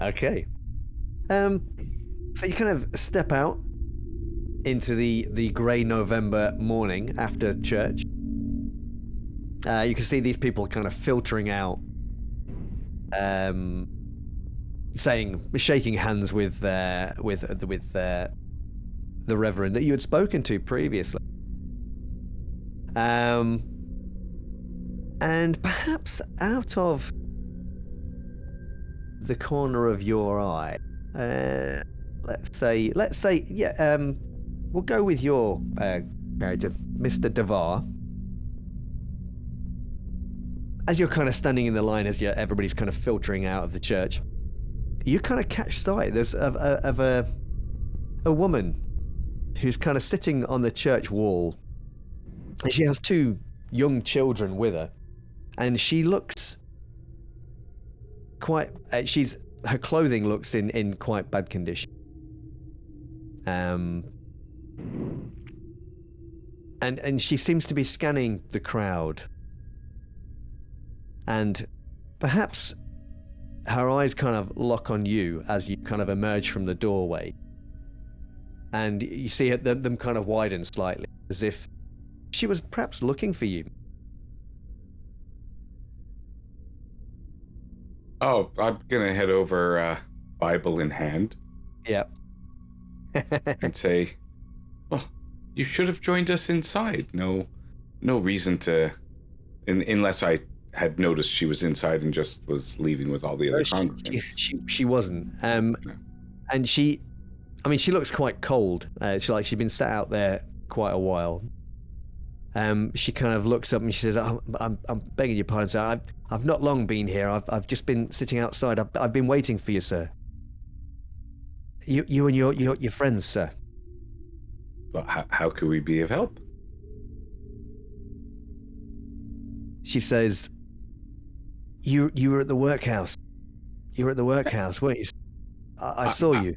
Okay. So you kind of step out into the grey November morning after church. You can see these people kind of filtering out, shaking hands with the reverend that you had spoken to previously. And perhaps out of the corner of your eye, let's say, yeah, we'll go with your character, Mr. Devar. As you're kind of standing in the line, as everybody's kind of filtering out of the church, you kind of catch sight of a woman who's kind of sitting on the church wall, and she has two young children with her, and she looks quite. Her clothing looks in quite bad condition. And she seems to be scanning the crowd, and perhaps her eyes kind of lock on you as you kind of emerge from the doorway, and you see them kind of widen slightly, as if she was perhaps looking for you. Oh, I'm gonna head over, Bible in hand. Yep. And say, "Well, you should have joined us inside. No reason to, unless I had noticed she was inside and just was leaving with all the other congregants." She wasn't. No. And she looks quite cold. She'd been sat out there quite a while. She kind of looks up and she says, I'm begging your pardon, sir. I've not long been here. I've just been sitting outside. I've been waiting for you, sir. You and your friends, sir. Well, how could we be of help? She says, you were at the workhouse. You were at the workhouse, weren't you? I saw you.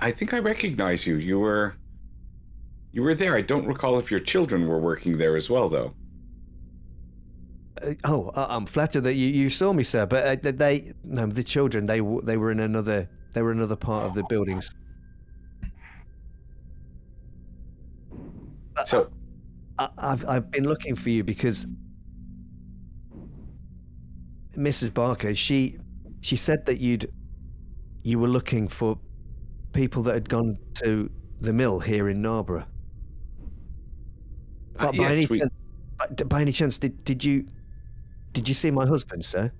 I think I recognize you. You were there. I don't recall if your children were working there as well, though. I'm flattered that you saw me, sir. But the children, they were in another part of the buildings. So, I've been looking for you because Mrs. Barker, she said that you were looking for people that had gone to the mill here in Narborough. But yes, by any chance, did you see my husband, sir?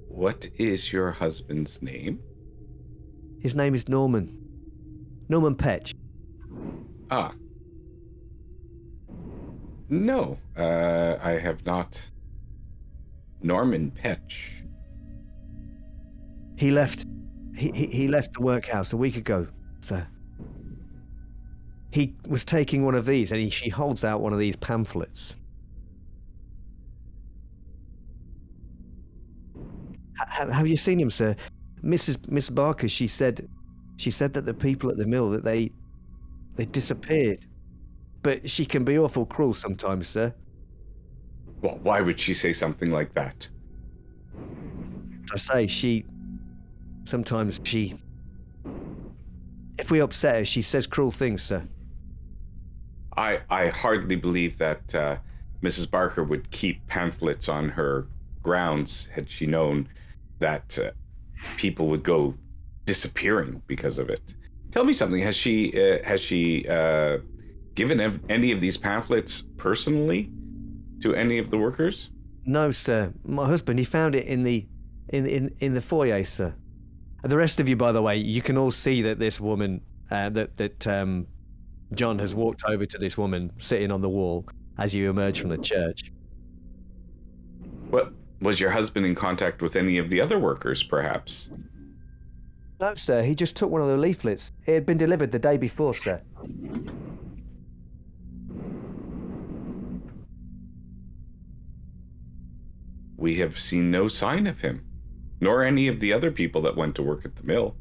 What is your husband's name? His name is Norman Petch. Ah. No, I have not. Norman Petch. He left the workhouse a week ago, sir. He was taking one of these, and she holds out one of these pamphlets. Have you seen him, sir? Miss Barker, she said that the people at the mill, that they disappeared. But she can be awful cruel sometimes, sir. Well, why would she say something like that? I say, sometimes if we upset her, she says cruel things, sir. I hardly believe that Mrs. Barker would keep pamphlets on her grounds had she known that people would go disappearing because of it. Tell me something. Has she given any of these pamphlets personally to any of the workers? No, sir. My husband, he found it in the foyer, sir. And the rest of you, by the way, you can all see that this woman, that John has walked over to this woman sitting on the wall as you emerge from the church. What, was your husband in contact with any of the other workers, perhaps? No, sir. He just took one of the leaflets. It had been delivered the day before, sir. We have seen no sign of him, nor any of the other people that went to work at the mill.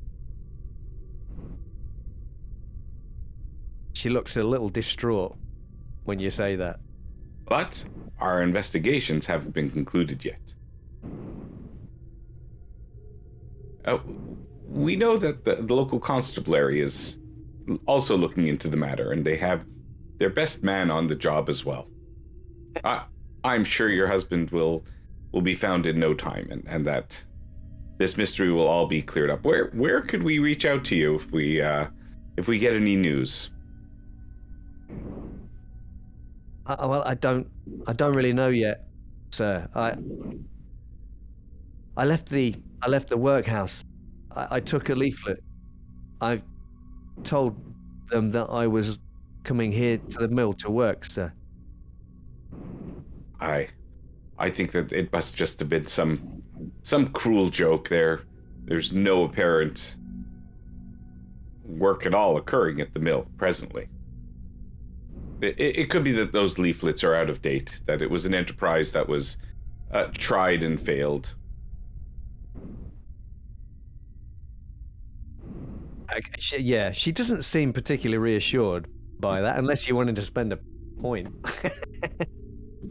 She looks a little distraught when you say that. But our investigations haven't been concluded yet. Uh, we know that the local constabulary is also looking into the matter, and they have their best man on the job as well. I'm sure your husband will be found in no time, and that this mystery will all be cleared up. Where could we reach out to you if we get any news? Well, I don't really know yet, sir. I left the workhouse. I took a leaflet. I told them that I was coming here to the mill to work, sir. I think that it must just have been some cruel joke there. There's no apparent work at all occurring at the mill presently. It could be that those leaflets are out of date, that it was an enterprise that was tried and failed. She doesn't seem particularly reassured by that, unless you wanted to spend a point.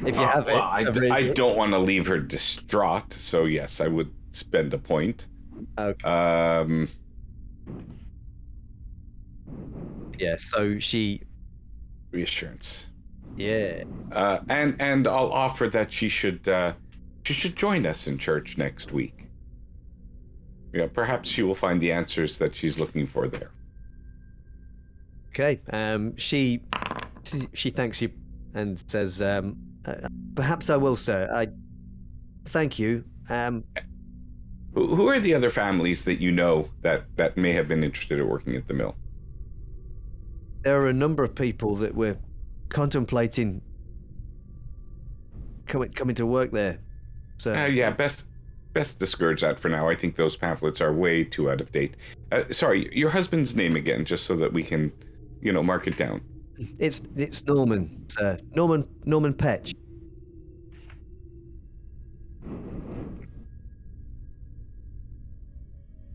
If you have well, it. I don't want to leave her distraught, so yes, I would spend a point. Okay. Yeah, so she... Reassurance. Yeah. And I'll offer that she should join us in church next week. Yeah, perhaps she will find the answers that she's looking for there. Okay. She thanks you and says, perhaps I will, sir. I thank you. Who are the other families that you know that may have been interested in working at the mill? There are a number of people that were contemplating coming to work there. So Yeah, best discourage that for now. I think those pamphlets are way too out of date. Sorry, your husband's name again, just so that we can, mark it down. it's Norman, sir. Norman Petch.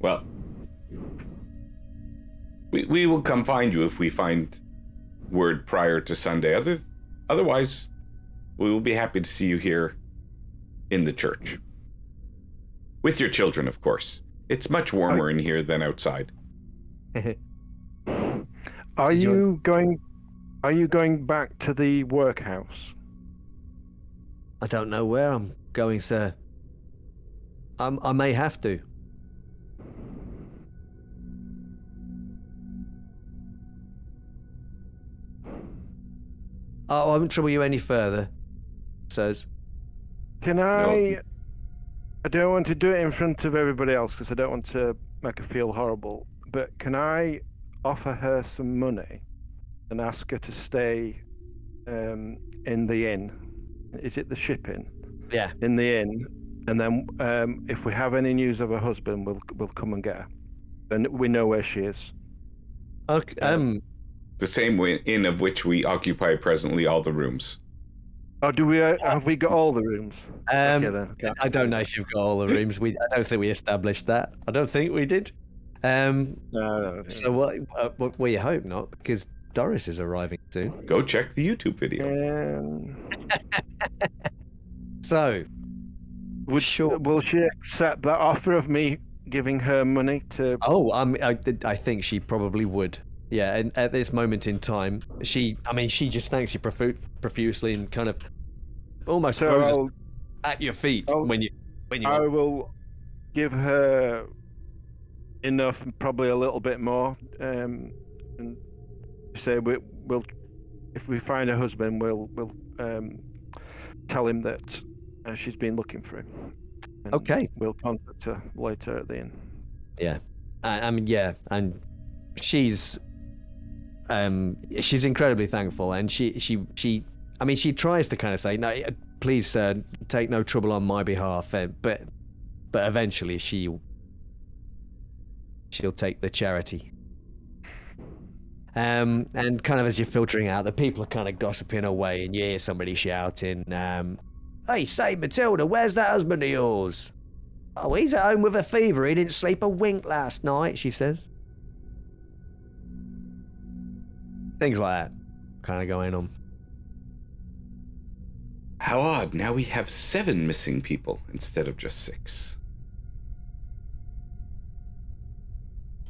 Well, we will come find you if we find word prior to Sunday. Otherwise, we will be happy to see you here in the church. With your children, of course. It's much warmer in here than outside. Are you going back to the workhouse? I don't know where I'm going, sir. I may have to. I won't trouble you any further, says. Can I don't want to do it in front of everybody else because I don't want to make her feel horrible, but can I offer her some money and ask her to stay in the inn? Is it the shipping? Yeah. In the inn, and then if we have any news of her husband, we'll come and get her, and we know where she is. Okay. The same inn of which we occupy presently all the rooms. Oh, do we? Have we got all the rooms? Okay, then. Okay. I don't know if you've got all the rooms. I don't think we established that. I don't think we did. No. So what? Well, you hope not, because Doris is arriving soon. Go check the YouTube video. So, will she accept that offer of me giving her money to? Oh, I think she probably would. Yeah, and at this moment in time, she just thanks you profusely and kind of almost throws at your feet when you. I will give her enough, probably a little bit more, and say we'll if we find her husband, we'll tell him that she's been looking for him. And okay. We'll contact her later at the inn. Yeah, and she's incredibly thankful, and she tries to kind of say, no, please, sir, take no trouble on my behalf, but eventually she'll take the charity. And kind of as you're filtering out, the people are kind of gossiping away, and you hear somebody shouting, hey, say, Matilda, where's that husband of yours? Oh, he's at home with a fever. He didn't sleep a wink last night, she says. Things like that kind of going on. How odd. Now we have 7 missing people instead of just 6.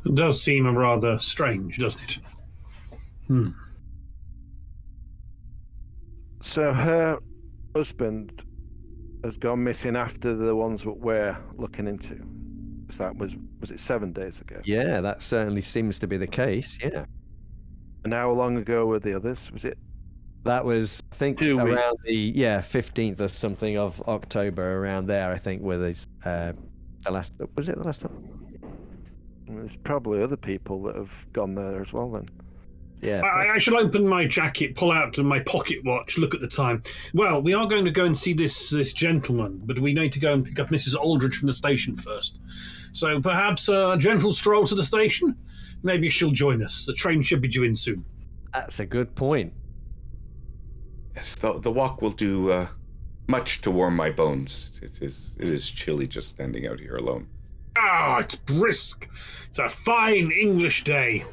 It does seem rather strange, doesn't it? So her husband has gone missing after the ones that we're looking into. So that was it 7 days ago? Yeah, that certainly seems to be the case. Yeah. And how long ago were the others? Was it? That was, I think, 2 weeks. around the 15th or something of October, around there. I think were these the last. Was it the last time? There's probably other people that have gone there as well then. Yeah. I shall open my jacket, pull out my pocket watch, look at the time. Well, we are going to go and see this gentleman, but we need to go and pick up Mrs. Aldridge from the station first. So perhaps a gentle stroll to the station? Maybe she'll join us. The train should be due in soon. That's a good point. Yes, the walk will do much to warm my bones. It is chilly just standing out here alone. Ah, it's brisk. It's a fine English day.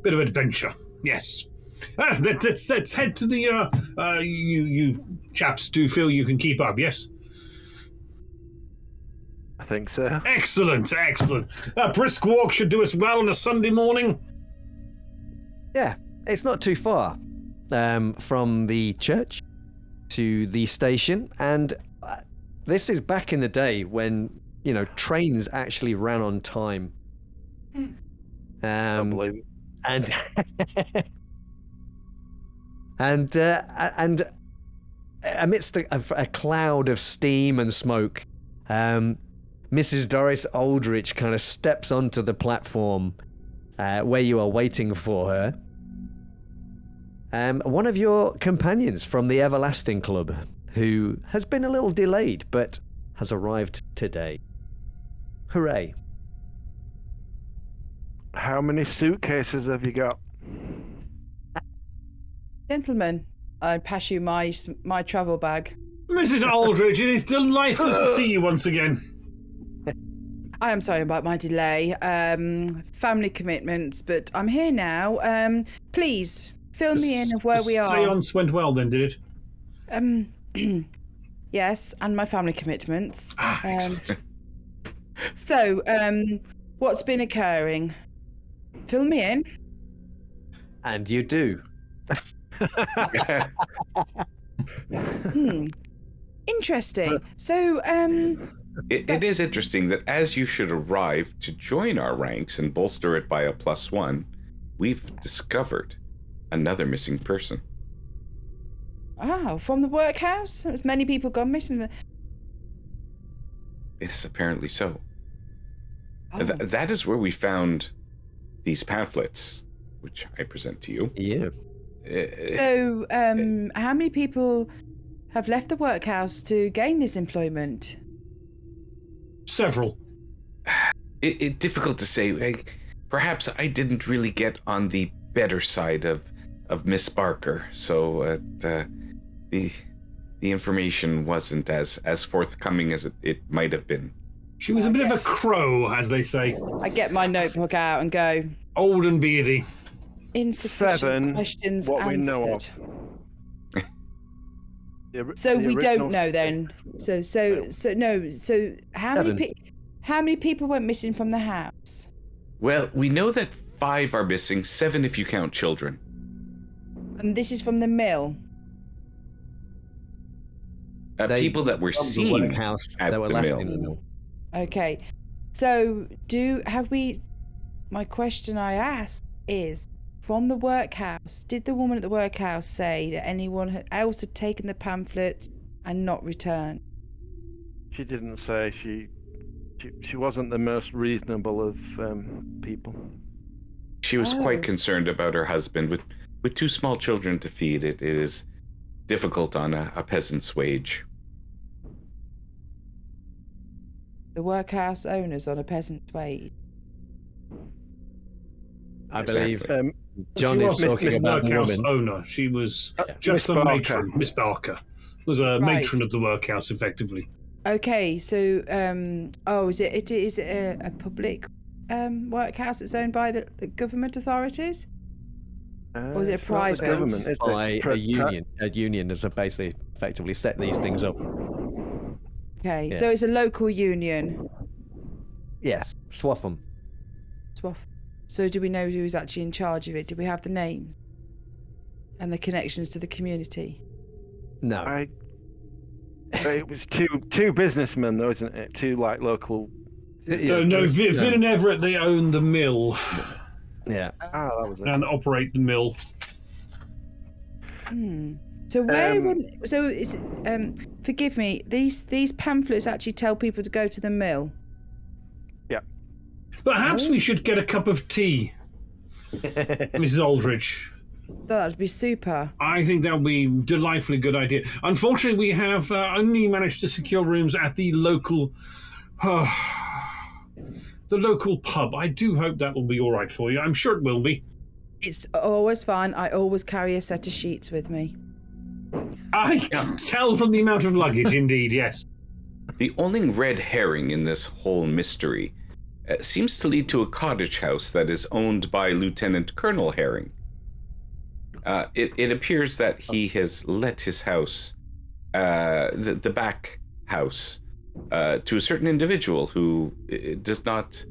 Bit of adventure, yes. Let's head to the. You chaps do feel you can keep up, yes? I think so. Excellent. A brisk walk should do us well on a Sunday morning. Yeah, it's not too far from the church to the station, and this is back in the day when trains actually ran on time. I believe it. And amidst a cloud of steam and smoke, Mrs. Doris Aldrich kind of steps onto the platform where you are waiting for her. One of your companions from the Everlasting Club, who has been a little delayed but has arrived today. Hooray. How many suitcases have you got? Gentlemen, I pass you my travel bag. Mrs. Aldridge, it is delightful to see you once again. I am sorry about my delay. Family commitments, but I'm here now. Please, fill me in of where we are. The seance went well then, did it? Yes, and my family commitments. Excellent. So, what's been occurring? Fill me in. And you do. Interesting. So, It is interesting that as you should arrive to join our ranks and bolster it by a +1, we've discovered another missing person. Oh, from the workhouse? There's many people gone missing. It's apparently so. Oh. That is where we found these pamphlets, which I present to you. Yeah. So, how many people have left the workhouse to gain this employment? Several. It's difficult to say. Perhaps I didn't really get on the better side of Miss Barker, so the information wasn't as forthcoming as it might have been. She was a bit of a crow, as they say. I get my notebook out and go. Old and beardy. Insufficient 7, questions what answered. we know of. So The we original- don't know then. So no. So how 7. many people went missing from the house? Well, we know that 5 are missing, 7 if you count children. And this is from the mill. People that were From the seen workhouse at that were the left mill. in the mill. Okay. So my question I asked is, from the workhouse, did the woman at the workhouse say that anyone else had taken the pamphlets and not returned? She didn't say. She wasn't the most reasonable of people. She was quite concerned about her husband. With 2 small children to feed, it is difficult on a peasant's wage. The workhouse owners on a peasant's wage. I Exactly. believe John she is was talking Miss about the workhouse woman. owner. She was just Miss a Barker. matron. Miss Barker was a Right. matron of the workhouse, effectively. Okay, so is it a public workhouse that's owned by the government authorities? Or is it It's not the private? government, is By it? a union. A union has basically effectively set these things up. Okay, Yeah. so it's a local union. Yes, Swaffham. Swaff. So do we know who's actually in charge of it? Do we have the names and the connections to the community? No. It was two businessmen, though, isn't it? Two like local. No, Vin and Everett, they own the mill Yeah. Ah, that was it. and operate the mill. So so it's forgive me, these pamphlets actually tell people to go to the mill. Yeah. Perhaps we should get a cup of tea, Mrs. Aldrich. That'd be super. I think that would be a delightfully good idea. Unfortunately, we have only managed to secure rooms at the local pub. I do hope that will be all right for you. I'm sure it will be. It's always fine. I always carry a set of sheets with me. I can tell from the amount of luggage, indeed, yes. The only red herring in this whole mystery seems to lead to a cottage house that is owned by Lieutenant Colonel Herring. It appears that he has let his house, the back house, to a certain individual who does not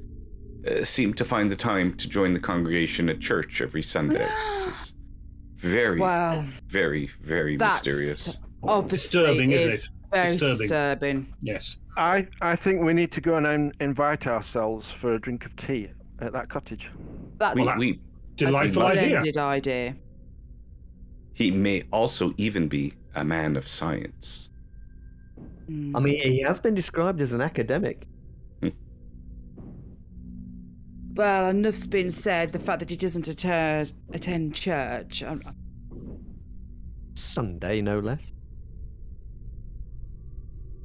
seem to find the time to join the congregation at church every Sunday, which is very, very, very mysterious. Obviously, Disturbing, isn't is it? very Disturbing. disturbing. Yes. I think we need to go and invite ourselves for a drink of tea at that cottage. That's We Delightful a idea. splendid idea. He may also even be a man of science. I mean, he has been described as an academic. Well, enough's been said. The fact that he doesn't attend church. Sunday, no less.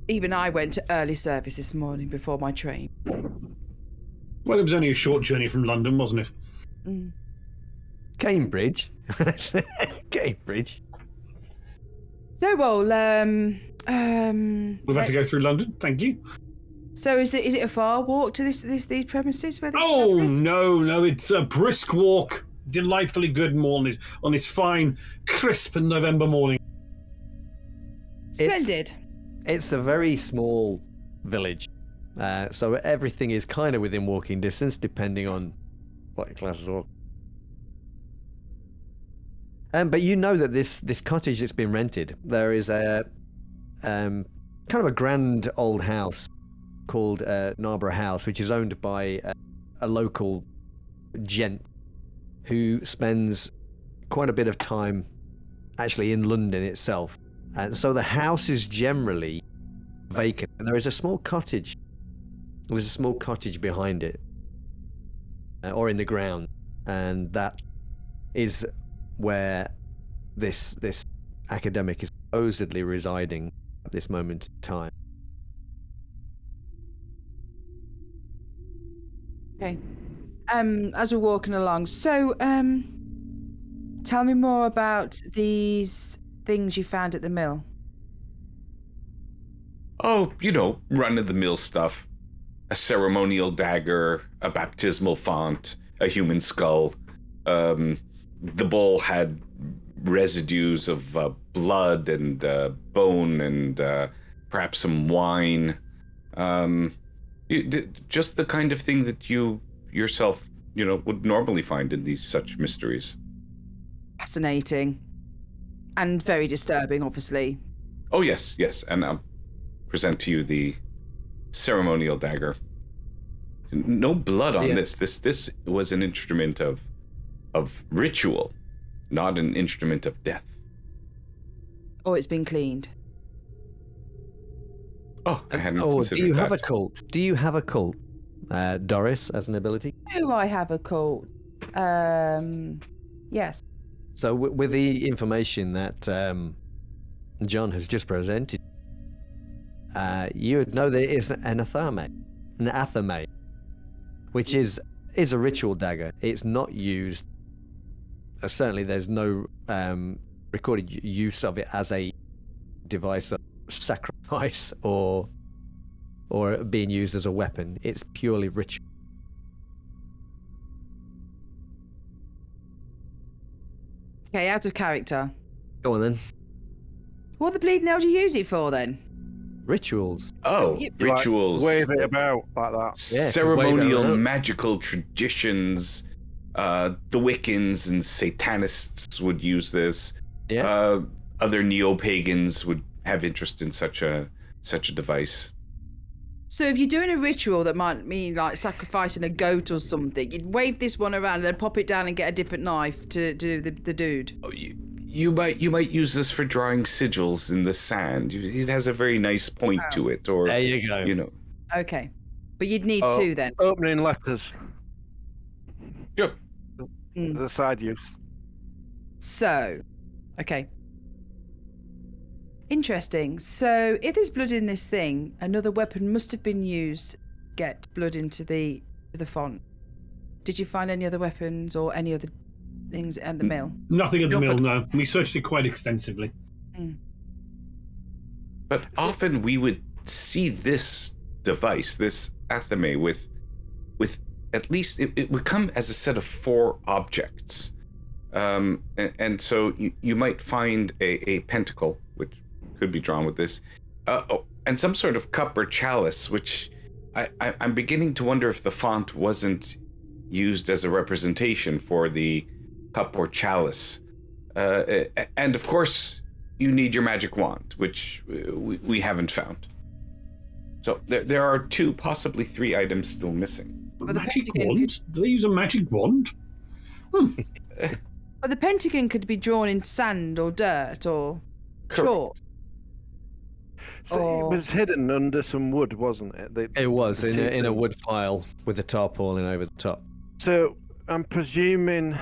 Even I went to early service this morning before my train. Well, it was only a short journey from London, wasn't it? Cambridge. Cambridge. So, well, We've had to go through London. Thank you. So, is it a far walk to these premises where this Oh, chap is? no, it's a brisk walk. Delightfully good morning on this fine, crisp November morning. Splendid. It's a very small village, so everything is kind of within walking distance, depending on what your class is walk. But you know that this cottage that's been rented, there is a kind of a grand old house called Narborough House, which is owned by a local gent who spends quite a bit of time actually in London itself. And so the house is generally vacant. And there is a small cottage. There's a small cottage behind it, or in the ground. And that is where this academic is supposedly residing at this moment in time. Okay. As we're walking along, so tell me more about these things you found at the mill. Oh, run-of-the-mill stuff. A ceremonial dagger, a baptismal font, a human skull. The bowl had residues of blood and bone and perhaps some wine. Just the kind of thing that you yourself, would normally find in these such mysteries. Fascinating. And very disturbing, obviously. Oh, yes. And I'll present to you the ceremonial dagger. No blood on this. This was an instrument of ritual, not an instrument of death. Oh, it's been cleaned. Oh, I hadn't Oh, considered do you have that. a cult? Do you have a cult, Doris, as an ability? Do I have a cult? Yes. So with the information that John has just presented, you would know that it is an athame, which is a ritual dagger. It's not used. Certainly, there's no recorded use of it as a device of sacrifice or being used as a weapon. It's purely ritual. Okay, out of character. Go on then. What the bleeding hell do you use it for then? Rituals. Oh, You- rituals. Wave it about like that. Yeah, Ceremonial wave it around. magical traditions. The Wiccans and Satanists would use this. Yeah. Other neo-pagans would have interest in such a device. So if you're doing a ritual that might mean like sacrificing a goat or something, you'd wave this one around and then pop it down and get a different knife to do the dude. Oh, you might use this for drawing sigils in the sand. It has a very nice point to it, or There you go. you know. Okay. But you'd need two then. Opening letters. Yep. Mm. The side use. So, okay. Interesting. So, if there's blood in this thing, another weapon must have been used to get blood into the font. Did you find any other weapons or any other things at the mill? Nothing at the mill, no. We searched it quite extensively. But often we would see this device, this athame, with at least it would come as a set of 4 objects, and so you might find a pentacle, which could be drawn with this, and some sort of cup or chalice, which I'm beginning to wonder if the font wasn't used as a representation for the cup or chalice, and of course you need your magic wand, which we haven't found. So there are 2, possibly 3 items still missing. But the Magic pentagon wand? Do they use a magic wand? But the pentagon could be drawn in sand or dirt or chalk. So Or- it was hidden under some wood, wasn't it? It was the in two a things. wood pile with a tarpaulin over the top. So I'm presuming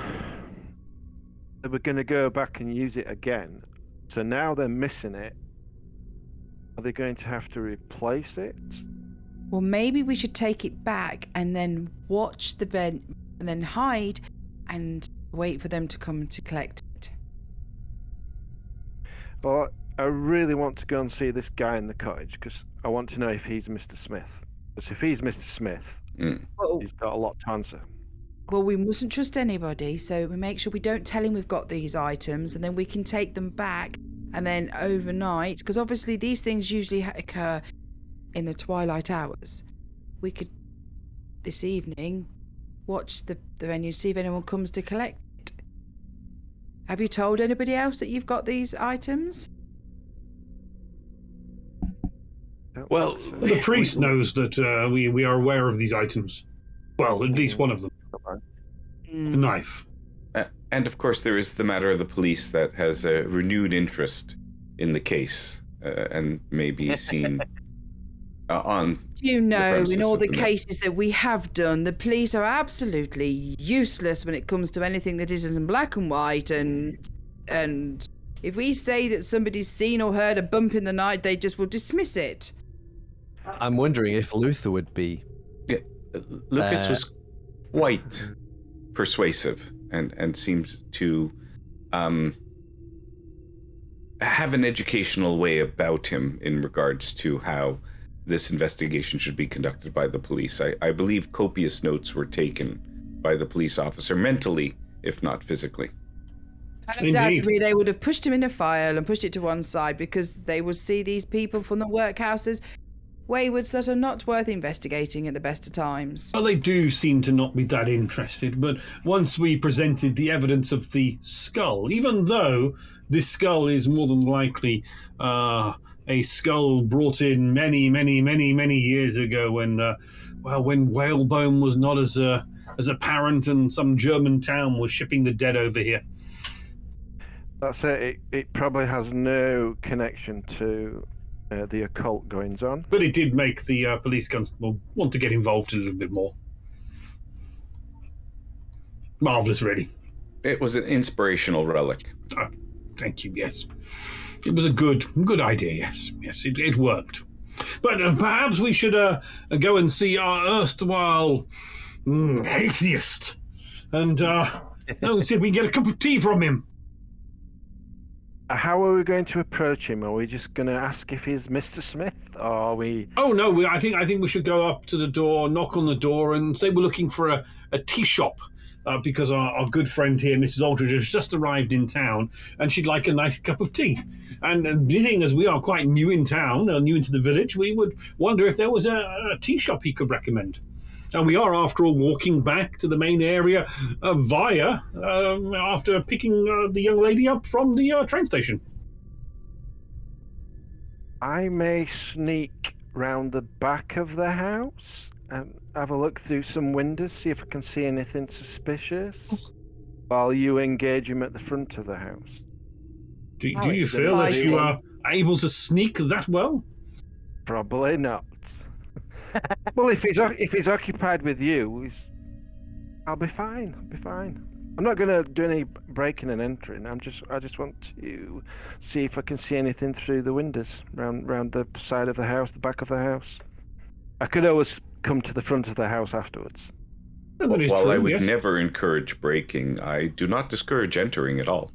that we're going to go back and use it again. So now they're missing it. Are they going to have to replace it? Well, maybe we should take it back and then watch the bed and then hide and wait for them to come to collect it. Well, I really want to go and see this guy in the cottage because I want to know if he's Mr. Smith. Because if he's Mr. Smith, Well, he's got a lot to answer. well, we mustn't trust anybody, so we make sure we don't tell him we've got these items, and then we can take them back, and then overnight, because obviously these things usually occur in the twilight hours. We could, this evening, watch the venue, see if anyone comes to collect it. Have you told anybody else that you've got these items? Don't Well, think so. The priest knows that we are aware of these items. Well, at least one of them. The knife. And of course, there is the matter of the police that has a renewed interest in the case and may be seen on. You know, premises in all of the the mill. cases that we have done, the police are absolutely useless when it comes to anything that isn't in black and white. And if we say that somebody's seen or heard a bump in the night, they just will dismiss it. I'm wondering if Luther would be. Lucas was quite persuasive and seems to have an educational way about him in regards to how this investigation should be conducted by the police. I believe copious notes were taken by the police officer mentally, if not physically. And undoubtedly, they would have pushed him in a file and pushed it to one side because they would see these people from the workhouses waywards that are not worth investigating at the best of times. Well, they do seem to not be that interested, but once we presented the evidence of the skull, even though this skull is more than likely a skull brought in many years ago when whalebone was not as apparent and some German town was shipping the dead over here. That's it. It probably has no connection to the occult goings on. But it did make the police constable want to get involved a little bit more. Marvellous, really. It was an inspirational relic. Thank you, yes. It was a good idea, yes. Yes, it worked. But perhaps we should go and see our erstwhile atheist and see if we can get a cup of tea from him. How are we going to approach him? Are we just going to ask if he's Mr. Smith? Or are we... Oh, no, I think we should go up to the door, knock on the door and say we're looking for a tea shop because our good friend here, Mrs. Aldridge, has just arrived in town, and she'd like a nice cup of tea. And being as we are quite new in town, new into the village, we would wonder if there was a tea shop he could recommend. And we are, after all, walking back to the main area after picking the young lady up from the train station. I may sneak round the back of the house and have a look through some windows, see if I can see anything suspicious, while you engage him at the front of the house. Do you feel that you are able to sneak that well? Probably not. Well, if he's occupied with you, I'll be fine. I'll be fine. I'm not going to do any breaking and entering. I just want to see if I can see anything through the windows round the side of the house, the back of the house. I could always come to the front of the house afterwards. While I would never encourage breaking, I do not discourage entering at all.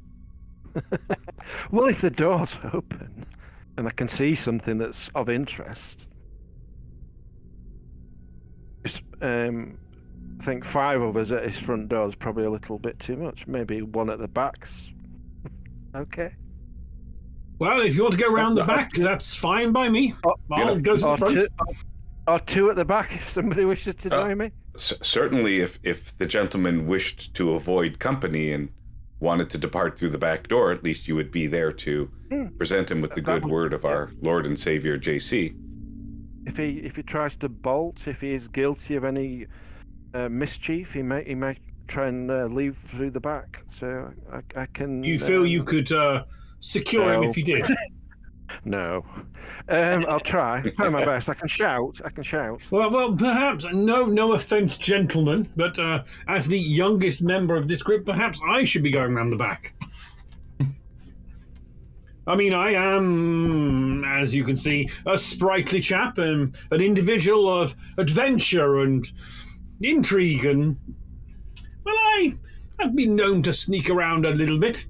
Well, if the door's open and I can see something that's of interest, I think 5 of us at his front door is probably a little bit too much. Maybe 1 at the back's okay. Well, if you want to go round the back, that's fine by me. I'll go to the front. Or 2 at the back if somebody wishes to join me. Certainly, if the gentleman wished to avoid company and wanted to depart through the back door, at least you would be there to present him with the good word of our Lord and Savior, JC. If he tries to bolt, if he is guilty of any mischief, he may try and leave through the back. So I can. You feel you could secure him if he did? No. I'll try my best. I can shout. Well, perhaps no offence, gentlemen, but as the youngest member of this group, perhaps I should be going round the back. I mean, I am, as you can see, a sprightly chap, and an individual of adventure and intrigue, and, well, I have been known to sneak around a little bit.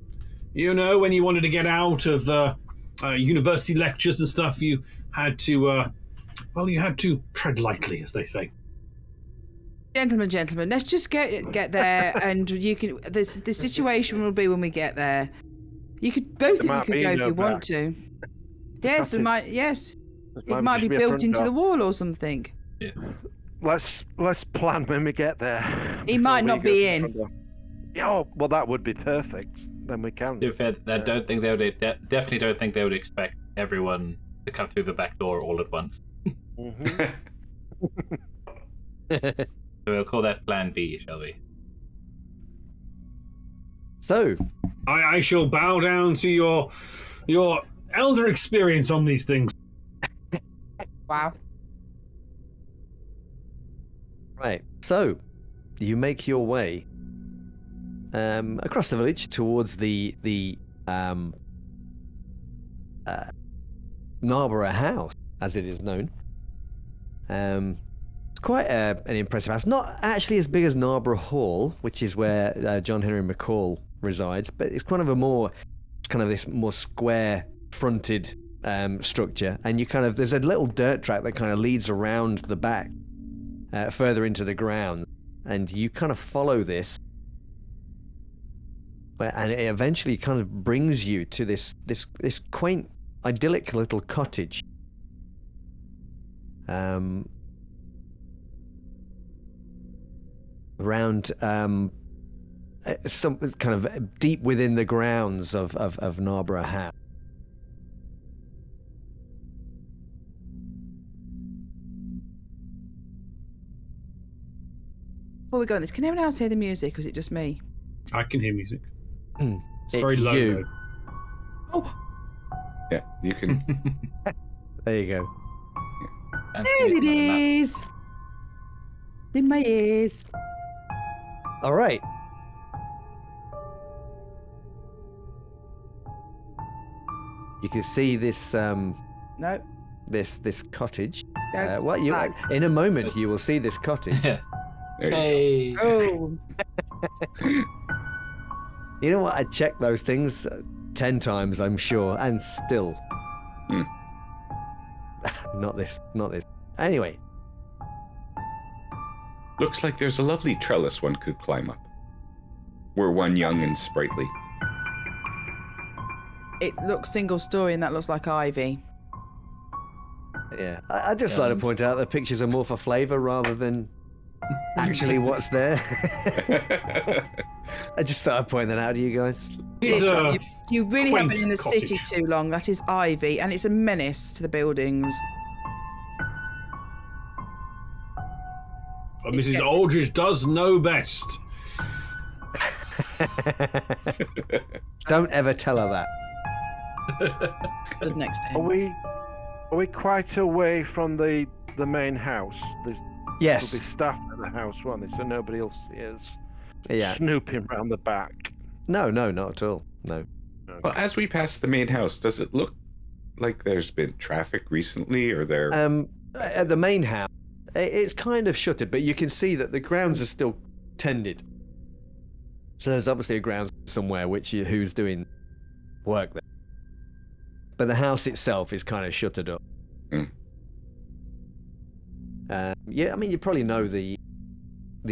You know, when you wanted to get out of university lectures and stuff, you had to, you had to tread lightly, as they say. Gentlemen, let's just get there, and you can. The situation will be when we get there. You could both of you could go if you want to. Yes, it might. Yes, it might be built into the wall or something. Yeah. Let's plan when we get there. He might not be in. Oh, well, that would be perfect. Then we can. To be fair, I definitely don't think they would expect everyone to come through the back door all at once. Mm-hmm. So we'll call that Plan B, shall we? So, I shall bow down to your elder experience on these things. Wow. Right. So, you make your way across the village towards the Narborough House, as it is known. It's quite an impressive house. Not actually as big as Narborough Hall, which is where John Henry McCall resides, but it's kind of this more square-fronted structure, and there's a little dirt track that kind of leads around the back, further into the ground, and you kind of follow this, and it eventually kind of brings you to this quaint, idyllic little cottage. Around some kind of deep within the grounds of Narborough House. Before we go on this, can anyone else hear the music, or is it just me? I can hear music. It's It's very low. you. Though. Oh, Yeah, you can. There you go. there it is. In my ears. All right. You can see this No. this cottage. No, In a moment you will see this cottage. There you go. Hey! Oh. You know what? I checked those things 10 times, I'm sure, and still. Not this. Anyway. Looks like there's a lovely trellis one could climb up. We're one young and sprightly. It looks single story, and that looks like ivy. Yeah, I'd just like to point out the pictures are more for flavour rather than actually what's there. I just thought I'd point that out to you guys. You really haven't been in the cottage. city too long. That is ivy, and it's a menace to the buildings. But Mrs. Aldridge does know best. Don't ever tell her that. Stood next to Are him. we quite away from the main house? There'll Yes. be staff at the house, won't there? So nobody else is Yeah. snooping round the back. No, not at all. No. Well, as we pass the main house, does it look like there's been traffic recently, or there? At the main house, it's kind of shuttered, but you can see that the grounds are still tended. So there's obviously a grounds somewhere who's doing work there. But the house itself is kind of shuttered up. Mm. Yeah, I mean, you probably know the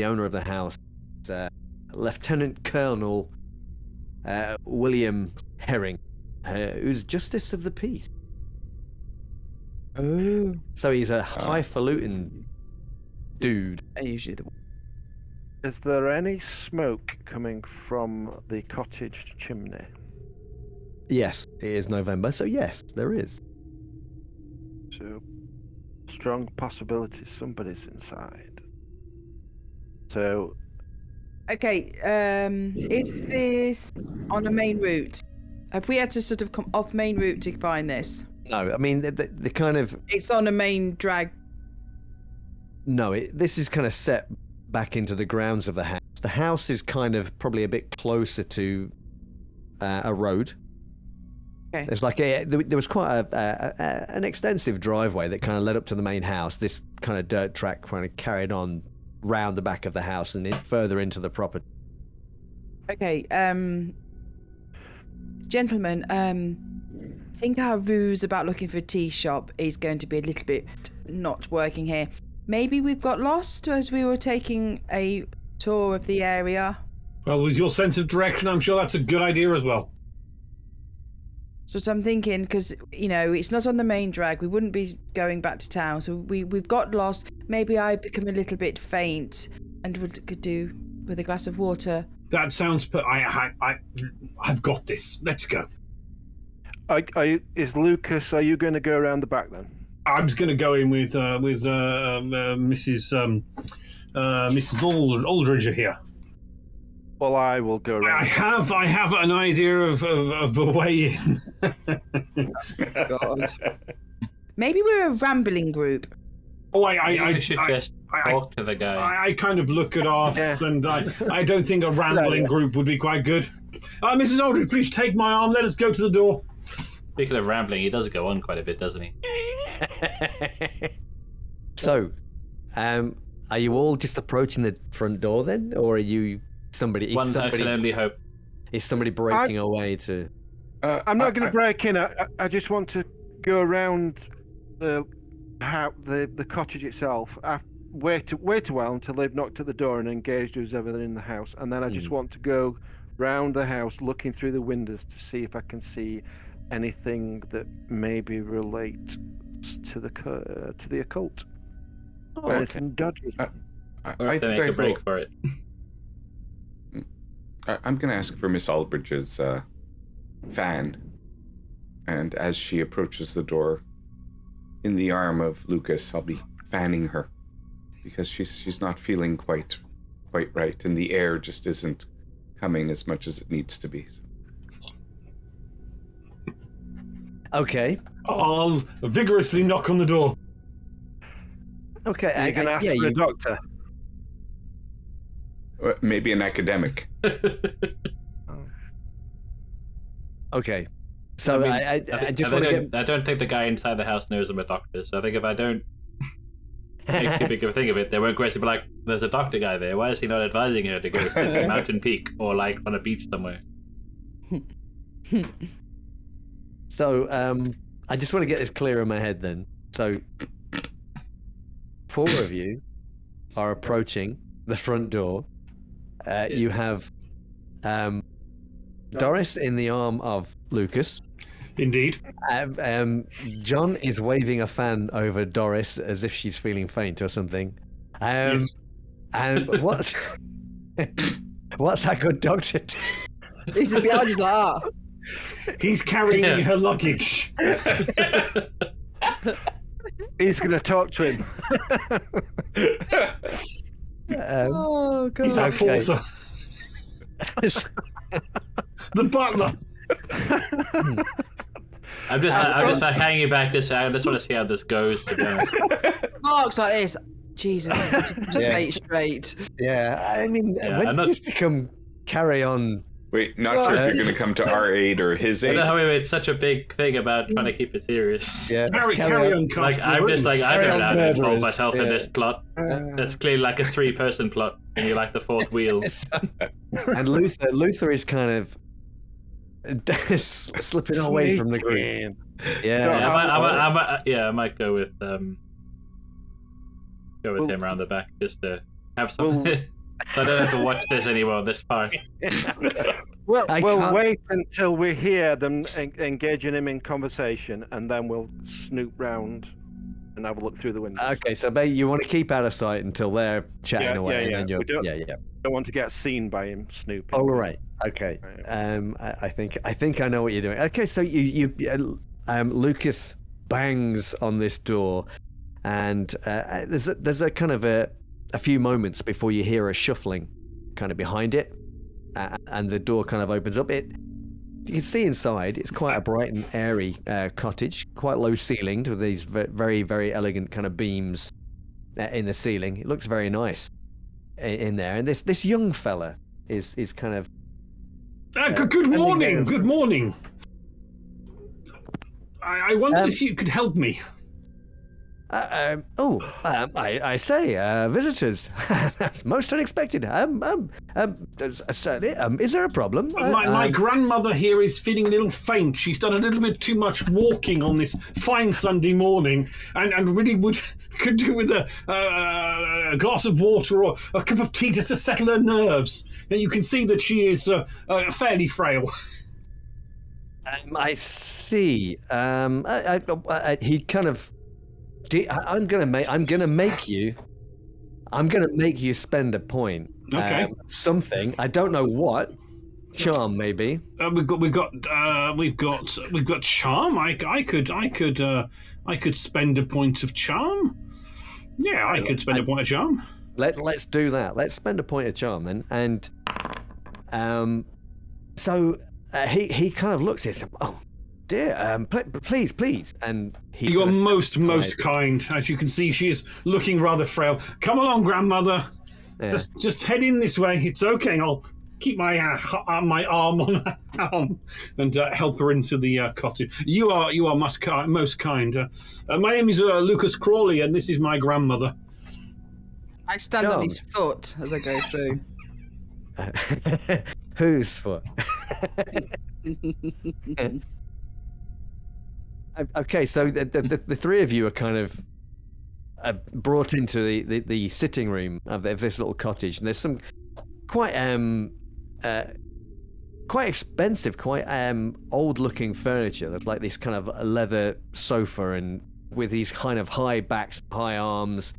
owner of the house, Lieutenant Colonel William Herring, who's Justice of the Peace. Oh. So he's a highfalutin dude. Usually the. Is there any smoke coming from the cottage chimney? Yes, it is November, so yes, there is. So, strong possibility somebody's inside. So, Okay, is this on a main route? Have we had to sort of come off main route to find this? No, I mean, the kind of... It's on a main drag. No, this is kind of set back into the grounds of the house. The house is kind of probably a bit closer to a road. Okay. There's like there was quite an extensive driveway that kind of led up to the main house. This kind of dirt track kind of carried on round the back of the house and further into the property. Okay, gentlemen, I think our ruse about looking for a tea shop is going to be a little bit not working here. Maybe we've got lost as we were taking a tour of the area. Well, with your sense of direction, I'm sure that's a good idea as well. So what I'm thinking, because, you know, it's not on the main drag. We wouldn't be going back to town. So we've got lost. Maybe I've become a little bit faint and could do with a glass of water. That sounds... I've got this. Let's go. is Lucas, are you going to go around the back then? I'm just going to go in with Mrs. Aldridge here. Well, I will go around. I have an idea of a way in. God. Maybe we're a rambling group. Oh, I should just talk to the guy. I kind of look at us, Yeah. and I don't think a rambling group would be quite good. Mrs. Aldridge, please take my arm. Let us go to the door. Speaking of rambling, he does go on quite a bit, doesn't he? So, are you all just approaching the front door then, or are you somebody? One I can only hope. Is somebody breaking away to? I'm not going to break in. I just want to go around the cottage itself. Wait a while until they've knocked at the door and engaged who's ever in the house, and then I just want to go round the house, looking through the windows to see if I can see anything that maybe relates to the occult. Oh, Anything dodgy. Or if they make a break for it. I'm going to ask for Miss Aldridge's fan, and as she approaches the door, in the arm of Lucas, I'll be fanning her because she's not feeling quite right, and the air just isn't coming as much as it needs to be. Okay. I'll vigorously knock on the door. Okay. Are you going to ask for a doctor? Maybe an academic. Okay. So I just want to get. I don't think the guy inside the house knows I'm a doctor, so I think if I don't make too big of a thing of it, they won't graciously be like, there's a doctor guy there. Why is he not advising her to go sit at a mountain peak or like on a beach somewhere? So I just want to get this clear in my head then. So 4 of you are approaching the front door. You have Doris in the arm of Lucas. Indeed. John is waving a fan over Doris as if she's feeling faint or something. Yes. And what's that good doctor do? He's just behind his like, He's carrying her luggage. He's going to talk to him. oh, God. He's that Okay. porter. The butler. I'm just like hanging back. I just want to see how this goes. To be honest. Mark's like this. Jesus, just Yeah. wait straight. Yeah, I mean, Yeah, when I'm did not- this become carry on? Wait, not sure if you're going to come to our aid or his I aid. don't know how we made such a big thing about trying to keep it serious. Yeah, Carry on, Like I'm just like I Carry don't on know how to involve murderers. myself in Yeah. this plot. It's clearly like a 3-person plot, and you're like the fourth wheel. And Luther is kind of slipping away from the group. Sneaking. Yeah, I might go with him around the back just to have some. So I don't have to watch this anymore this far. Well, I we'll can't- wait until we hear them engaging him in conversation, and then we'll snoop round and have a look through the window. Okay, so you want to keep out of sight until they're chatting Yeah, away, yeah, and yeah. then you're We don't- yeah. Don't want to get seen by him snooping. All right. Okay. Right. I think I know what you're doing. Okay, so Lucas bangs on this door, and there's a kind of a few moments before you hear a shuffling, kind of behind it, and the door kind of opens up. You can see inside. It's quite a bright and airy cottage, quite low ceilinged with these very very elegant kind of beams in the ceiling. It looks very nice in there, and this young fella is kind of. Good morning. there. Good morning. I wondered if you could help me. I say, visitors. That's most unexpected. Certainly. Is there a problem? My grandmother here is feeling a little faint. She's done a little bit too much walking on this fine Sunday morning, and really could do with a glass of water or a cup of tea just to settle her nerves. And you can see that she is fairly frail. I see. He kind of. I'm gonna make you spend a point. Okay. Something. I don't know what. Charm, maybe. We've got charm. I could spend a point of charm. Yeah, I could spend a point of charm. Let's do that. Let's spend a point of charm then. And so he kind of looks at him. Oh dear. Please. And he. You're kind of most steps kind. As you can see, she is looking rather frail. Come along, grandmother. Yeah. Just head in this way. It's okay. I'll keep my arm on her arm and help her into the cottage. You are most kind. My name is Lucas Crawley, and this is my grandmother. I stand on his foot as I go through. Whose foot? Okay, so the three of you are kind of brought into the sitting room of this little cottage, and there's some quite expensive, quite old-looking furniture. There's like this kind of leather sofa, and with these kind of high backs, high arms,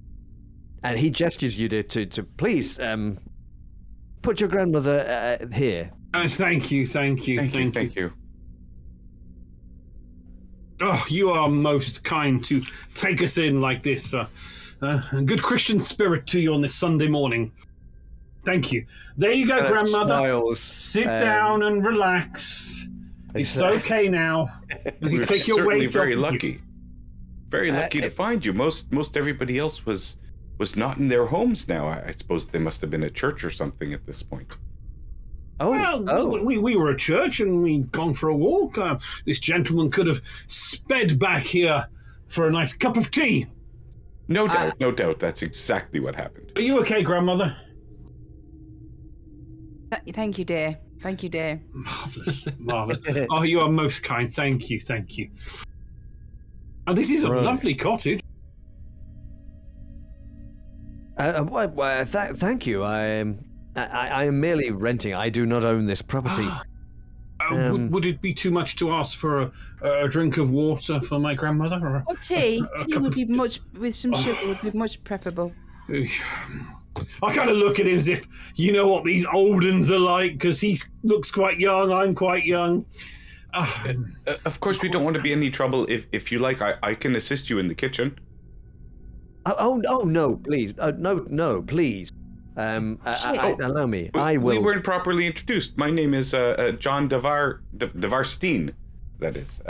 and he gestures you to please put your grandmother here. Thank you. Thank you. Oh, you are most kind to take us in like this. A good Christian spirit to you on this Sunday morning. Thank you. There you go, Kind of grandmother. smiles, Sit down and relax. It's okay now. As you We're take your certainly weight very off of you. lucky. Very lucky to find you. Most everybody else was not in their homes now. I suppose they must have been at church or something at this point. Well, we were at church and we'd gone for a walk. This gentleman could have sped back here for a nice cup of tea. No doubt. That's exactly what happened. Are you okay, grandmother? Thank you, dear. Thank you, dear. Marvellous. Oh, you are most kind. Thank you. Oh, this is a lovely cottage. Thank you. I am merely renting. I do not own this property. Would it be too much to ask for a drink of water for my grandmother? Or tea. Tea cup would of- be much, with some sugar would be much preferable. I kind of look at him as if, you know what these old uns are like, because he looks quite young, I'm quite young. Of course, we don't want to be any trouble. If you like, I can assist you in the kitchen. Oh no, please. No, please. Allow me. I will. We weren't properly introduced. My name is John Devarsteen. That is.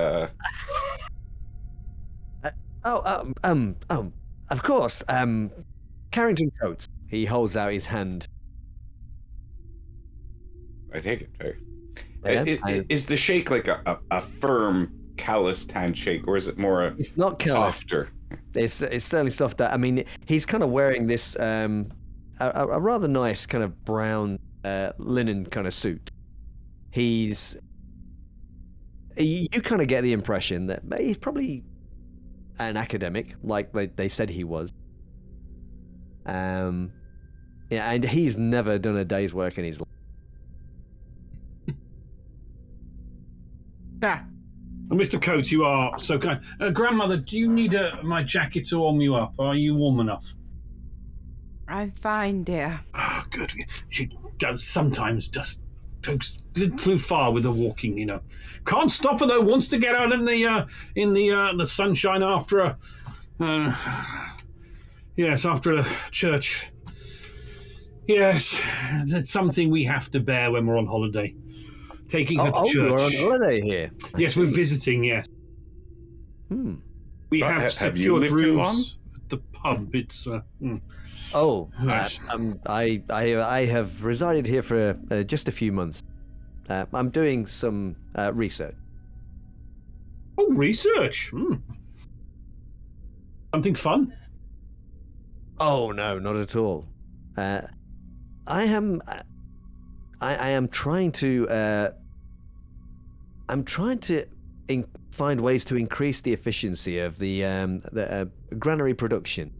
Of course. Carrington Coates. He holds out his hand. I take it. Yeah, Is the shake like a firm, calloused handshake, or is it more It's not callous. softer? It's certainly softer. I mean, he's kind of wearing this a rather nice kind of brown linen kind of suit. You kind of get the impression that he's probably an academic, like they said he was. Yeah, and he's never done a day's work in his life. Yeah. Mr. Coates, you are so kind. Grandmother, do you need my jacket to warm you up? Are you warm enough? I'm fine, dear. Oh, good. She does sometimes just goes a little too far with the walking, you know. Can't stop her though. Wants to get out in the sunshine after after a church. Yes, that's something we have to bear when we're on holiday. Taking her to church. You're on holiday here. Yes, we're visiting. Yes. We have Have you secured lived here long? rooms at the pub. It's Yes. I have resided here for just a few months. I'm doing some research. Oh, research. Something fun. Oh no, not at all. I am trying to. I'm trying to find ways to increase the efficiency of the granary production.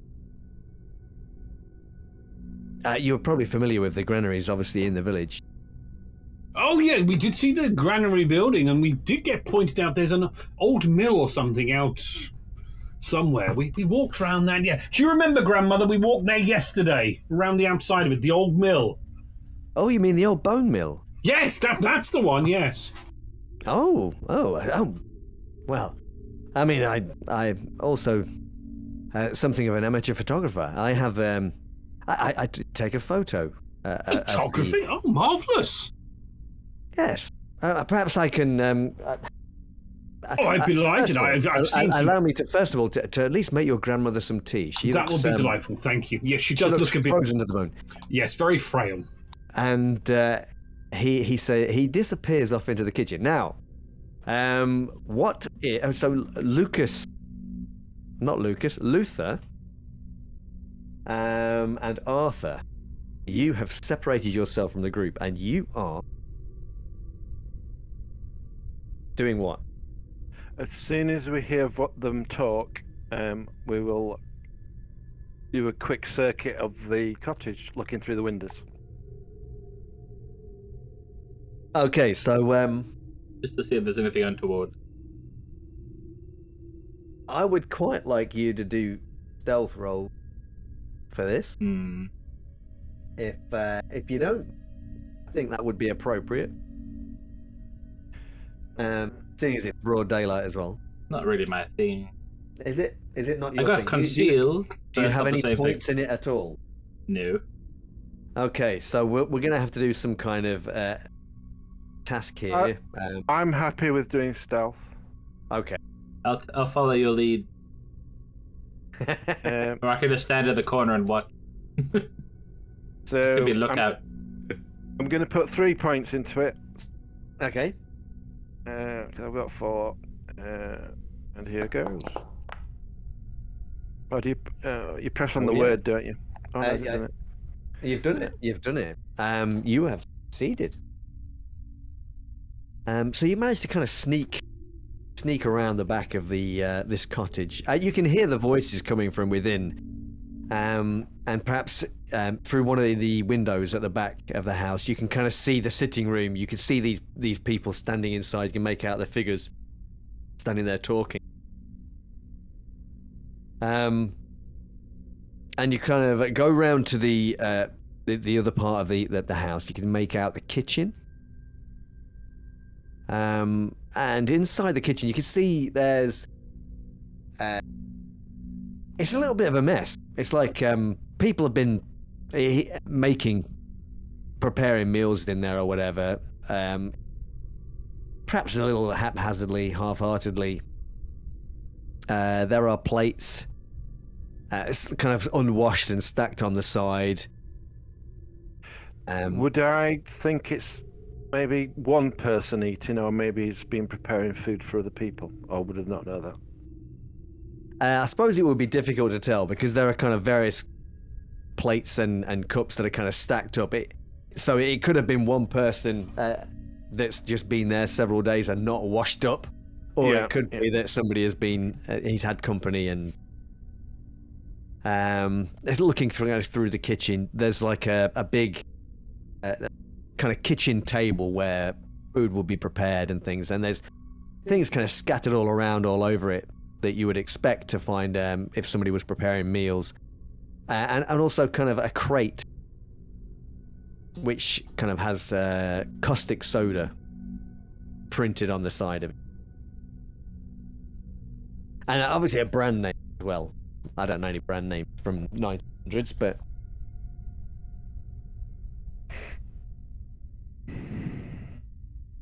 You're probably familiar with the granaries, obviously, in the village. Oh yeah, we did see the granary building, and we did get pointed out there's an old mill or something out somewhere. We walked around that. Yeah, do you remember, Grandmother? We walked there yesterday, around the outside of it, the old mill. Oh, you mean the old bone mill? Yes, that's the one. Yes. Oh. Well, I mean, I also something of an amateur photographer. I have I take a photo. Photography? Oh, marvelous! Yes. Perhaps I can. I'd be delighted. I've seen. Allow me to first of all to at least make your grandmother some tea. That would be delightful. Thank you. Yes, she does looks look a bit frozen to the bone. Yes, very frail. And he disappears off into the kitchen. Now, Luther, and Arthur, you have separated yourself from the group, and you are doing what? As soon as we hear them talk, we will do a quick circuit of the cottage, looking through the windows. Okay, so Just to see if there's anything untoward. I would quite like you to do stealth roll for this. If you don't, I think that would be appropriate. Seeing as it's broad daylight as well. Not really my thing. Is it not your I got thing? conceal. Do you but have it's not any the same points thing. in it at all? No. Okay, so we're going to have to do some kind of task here. I'm happy with doing stealth. Okay. I'll follow your lead. Um, Or I can just stand in the corner and watch. so Could be a lookout. I'm going to put 3 points into it. Okay. 'Cause I've got 4. And here goes. Oh, do you press on the yeah. word, don't you? Oh, no, Yeah. isn't it? You've done it. You've done it. You have succeeded. So you managed to kind of sneak around the back of the this cottage. You can hear the voices coming from within, And perhaps through one of the windows at the back of the house, you can kind of see the sitting room. You can see these people standing inside. You can make out their figures standing there talking. And you kind of go round to the other part of the house. You can make out the kitchen. And inside the kitchen, you can see there's. It's a little bit of a mess. It's like people have been preparing meals in there or whatever. Perhaps a little haphazardly, half-heartedly. There are plates, it's kind of unwashed and stacked on the side. Would I think it's maybe one person eating, or maybe he's been preparing food for other people, or would I not know that? I suppose it would be difficult to tell because there are kind of various plates and cups that are kind of stacked up. So it could have been one person that's just been there several days and not washed up, or it could be that somebody has been he's had company and looking through the kitchen. There's like a big kind of kitchen table where food will be prepared and things, and there's things kind of scattered all around all over it that you would expect to find if somebody was preparing meals, and also kind of a crate which kind of has caustic soda printed on the side of it, and obviously a brand name as well. I don't know any brand name from 1900s, but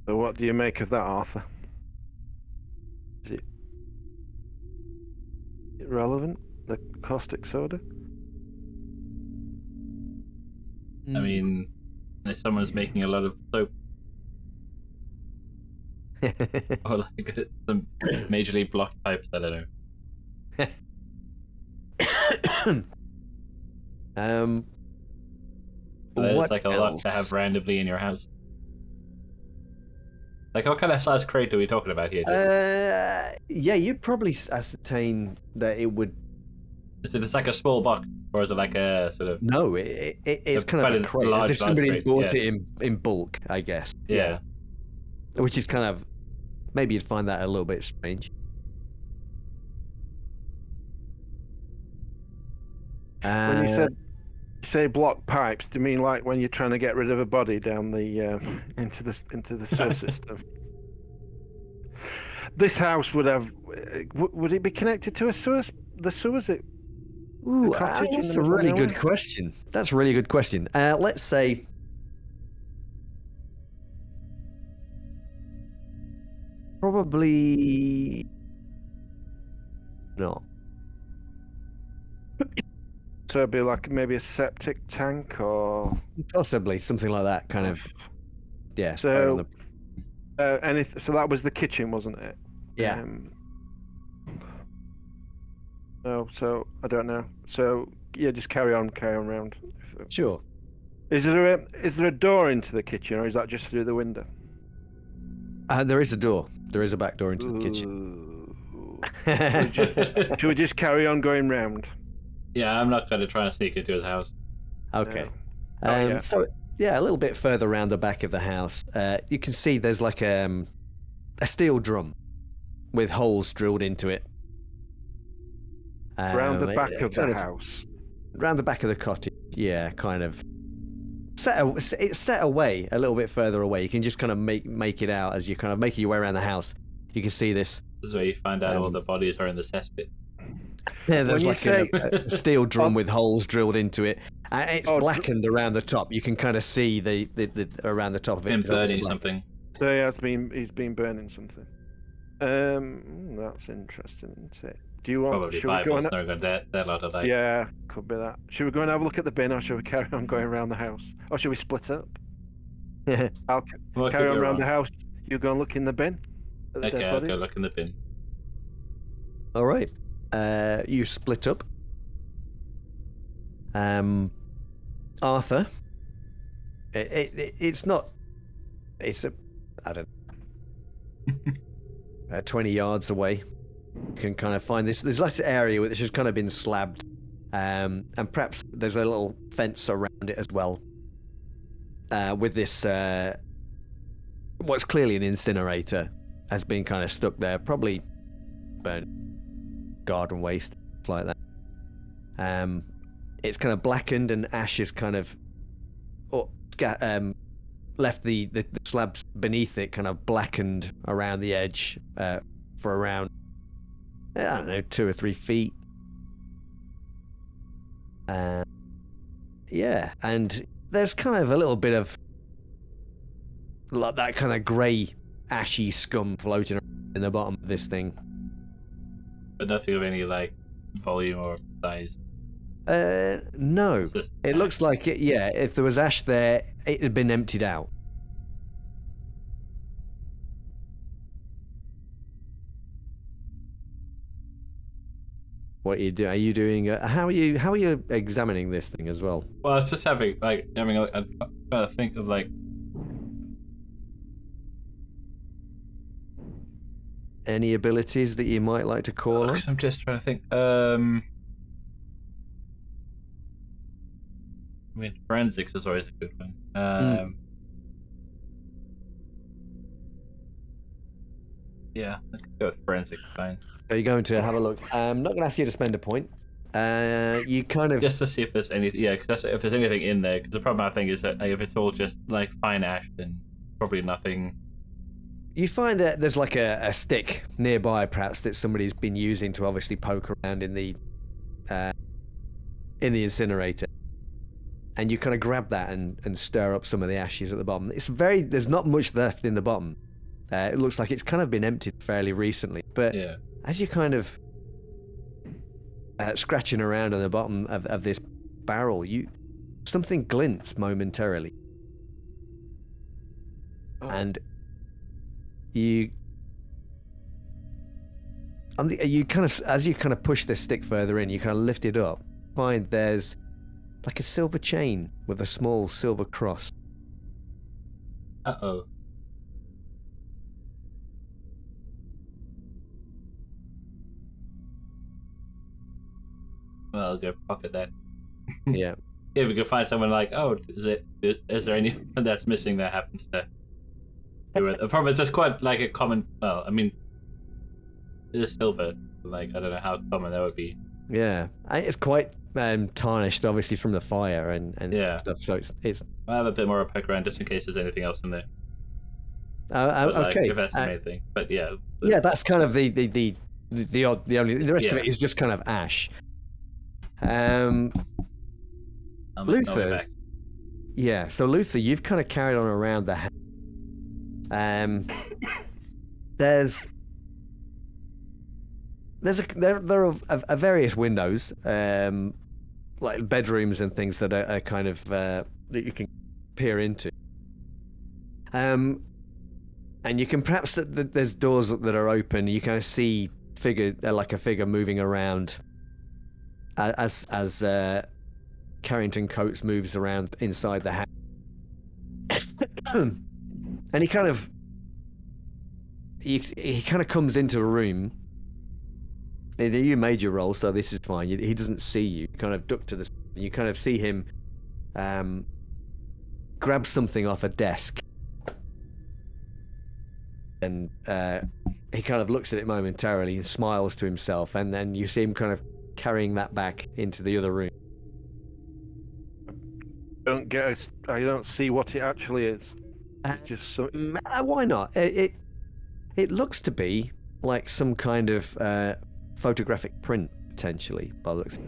so what do you make of that, Arthur? Is it relevant, the caustic soda? I mean, if someone's making a lot of soap, or like some majorly blocked pipes, I don't know. There's like a lot to have randomly in your house. Like, what kind of size crate are we talking about here? Yeah, you'd probably ascertain that it would. Is it just like a small box, or is it like a sort of? No, it's kind of a crate, as if somebody bought it in bulk, I guess. Yeah. Which is kind of, maybe you'd find that a little bit strange. When you say block pipes, do you mean like when you're trying to get rid of a body down the into the sewer system? This house would have. Would it be connected to a sewer? The sewers? Ooh, that's a really good question. That's a really good question. Let's say. Probably. No. So it'd be like maybe a septic tank, or possibly something like that, kind of. Yeah. So, so that was the kitchen, wasn't it? Yeah. No, so I don't know. So yeah, just carry on round. Sure. Is there a door into the kitchen, or is that just through the window? There is a door. There is a back door into the kitchen. Should we just carry on going round? Yeah, I'm not going to try and sneak into his house. Okay. No. Yeah. So yeah, a little bit further around the back of the house, you can see there's like a steel drum with holes drilled into it. Round the back of the house. Round the back of the cottage, yeah, kind of. It's set away a little bit further away. You can just kind of make it out as you kind of make your way around the house. You can see this. This is where you find out all the bodies are in the cesspit. Yeah, there's like a steel drum with holes drilled into it. It's blackened around the top. You can kind of see the around the top of it. Him burning something. So he's been burning something. That's interesting, isn't it? Do you want? Probably Bible's not got that lot of that. Yeah, could be that. Should we go and have a look at the bin, or should we carry on going around the house, or should we split up? I'll carry on around the house. You go and look in the bin. Okay, I'll go look in the bin. All right. You split up. Arthur. It's not. It's I don't. 20 yards away. You can kind of find this. There's like an area which has kind of been slabbed And perhaps there's a little fence around it as well, with this what's clearly an incinerator has been kind of stuck there, probably burnt garden waste, stuff like that. It's kind of blackened, and ash has kind of left the slabs beneath it kind of blackened around the edge for around, I don't know, 2 or 3 feet. Yeah, and there's kind of a little bit of like that kind of grey, ashy scum floating around in the bottom of this thing. But nothing of any like volume or size. No. Just It ash. looks like it. Yeah, if there was ash there, it had been emptied out. What are you doing? Are you doing? How are you examining this thing as well? Well, it's just having I'm trying to think of like. Any abilities that you might like to call on? Because I'm just trying to think. I mean, forensics is always a good one. Yeah, let's go with forensics. Fine. Are you going to have a look? I'm not going to ask you to spend a point. You kind of Just to see if there's any. Yeah, because if there's anything in there. Because the problem I think is that if it's all just like fine ash, then probably nothing. You find that there's like a stick nearby, perhaps, that somebody's been using to obviously poke around in the incinerator, and you kind of grab that and stir up some of the ashes at the bottom. There's not much left in the bottom. It looks like it's kind of been emptied fairly recently, but Yeah. as you kind of scratching around on the bottom of this barrel, something glints momentarily, and you kind of, as you kind of push this stick further in, you kind of lift it up, find there's like a silver chain with a small silver cross. Uh-oh. Well, I'll go pocket that. Yeah. If we could find someone like, oh, is there anyone that's missing that happens to do it? The problem is it's quite like a common. Well, I mean, it is silver. Like I don't know how common that would be. Yeah, it's quite tarnished, obviously, from the fire and Yeah. stuff. So it's I'll have a bit more of a poke around just in case there's anything else in there. But, like, okay. if that's the main thing, but yeah. Yeah, that's kind of the rest of Yeah. it is just kind of ash. I'll make my way Luther. back. Yeah, so Luther, you've kind of carried on around the house. There are various windows, like bedrooms and things that are kind of that you can peer into. And you can perhaps there's doors that are open. You kind of see like a figure moving around as Carrington Coates moves around inside the house. And he kind of comes into a room. You made your roll, so this is fine. He doesn't see you. You kind of duck to the. You kind of see him grab something off a desk, and he kind of looks at it momentarily and smiles to himself, and then you see him kind of carrying that back into the other room. I don't see what it actually is. Just so. Why not? It looks to be like some kind of photographic print, potentially, by the looks.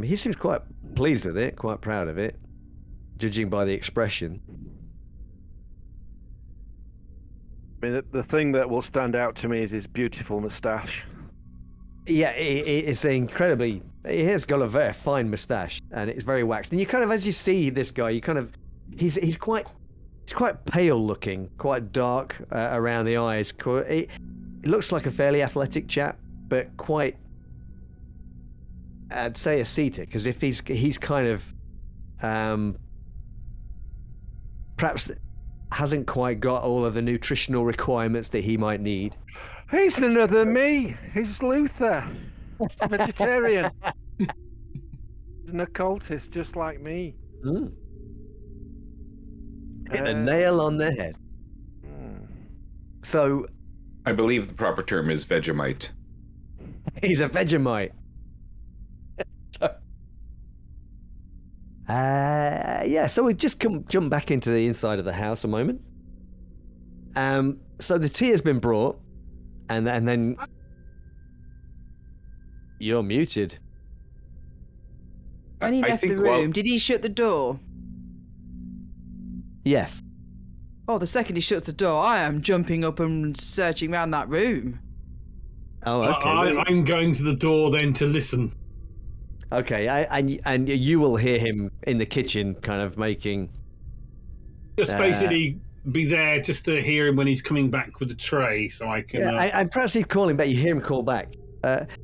He seems quite pleased with it, quite proud of it, judging by the expression. I mean, the thing that will stand out to me is his beautiful moustache. Yeah, it's incredibly. He has got a very fine moustache, and it's very waxed. And you kind of, as you see this guy, you kind of, he's quite pale looking, quite dark around the eyes. He looks like a fairly athletic chap, but quite, I'd say, ascetic, as if he's kind of, perhaps hasn't quite got all of the nutritional requirements that he might need. He's another me. He's Luther. He's a vegetarian. He's an occultist, just like me. Hit the nail on the head. So I believe the proper term is Vegemite. he's a Vegemite. So we just jump back into the inside of the house a moment. So the tea has been brought, and then you're muted. When he left the room, did he shut the door? Yes. Oh, the second he shuts the door, I am jumping up and searching around that room. Oh, okay. I'm going to the door then to listen. Okay, and you will hear him in the kitchen, kind of making. Just basically be there just to hear him when he's coming back with the tray, so I can. And perhaps he's calling back. You hear him call back.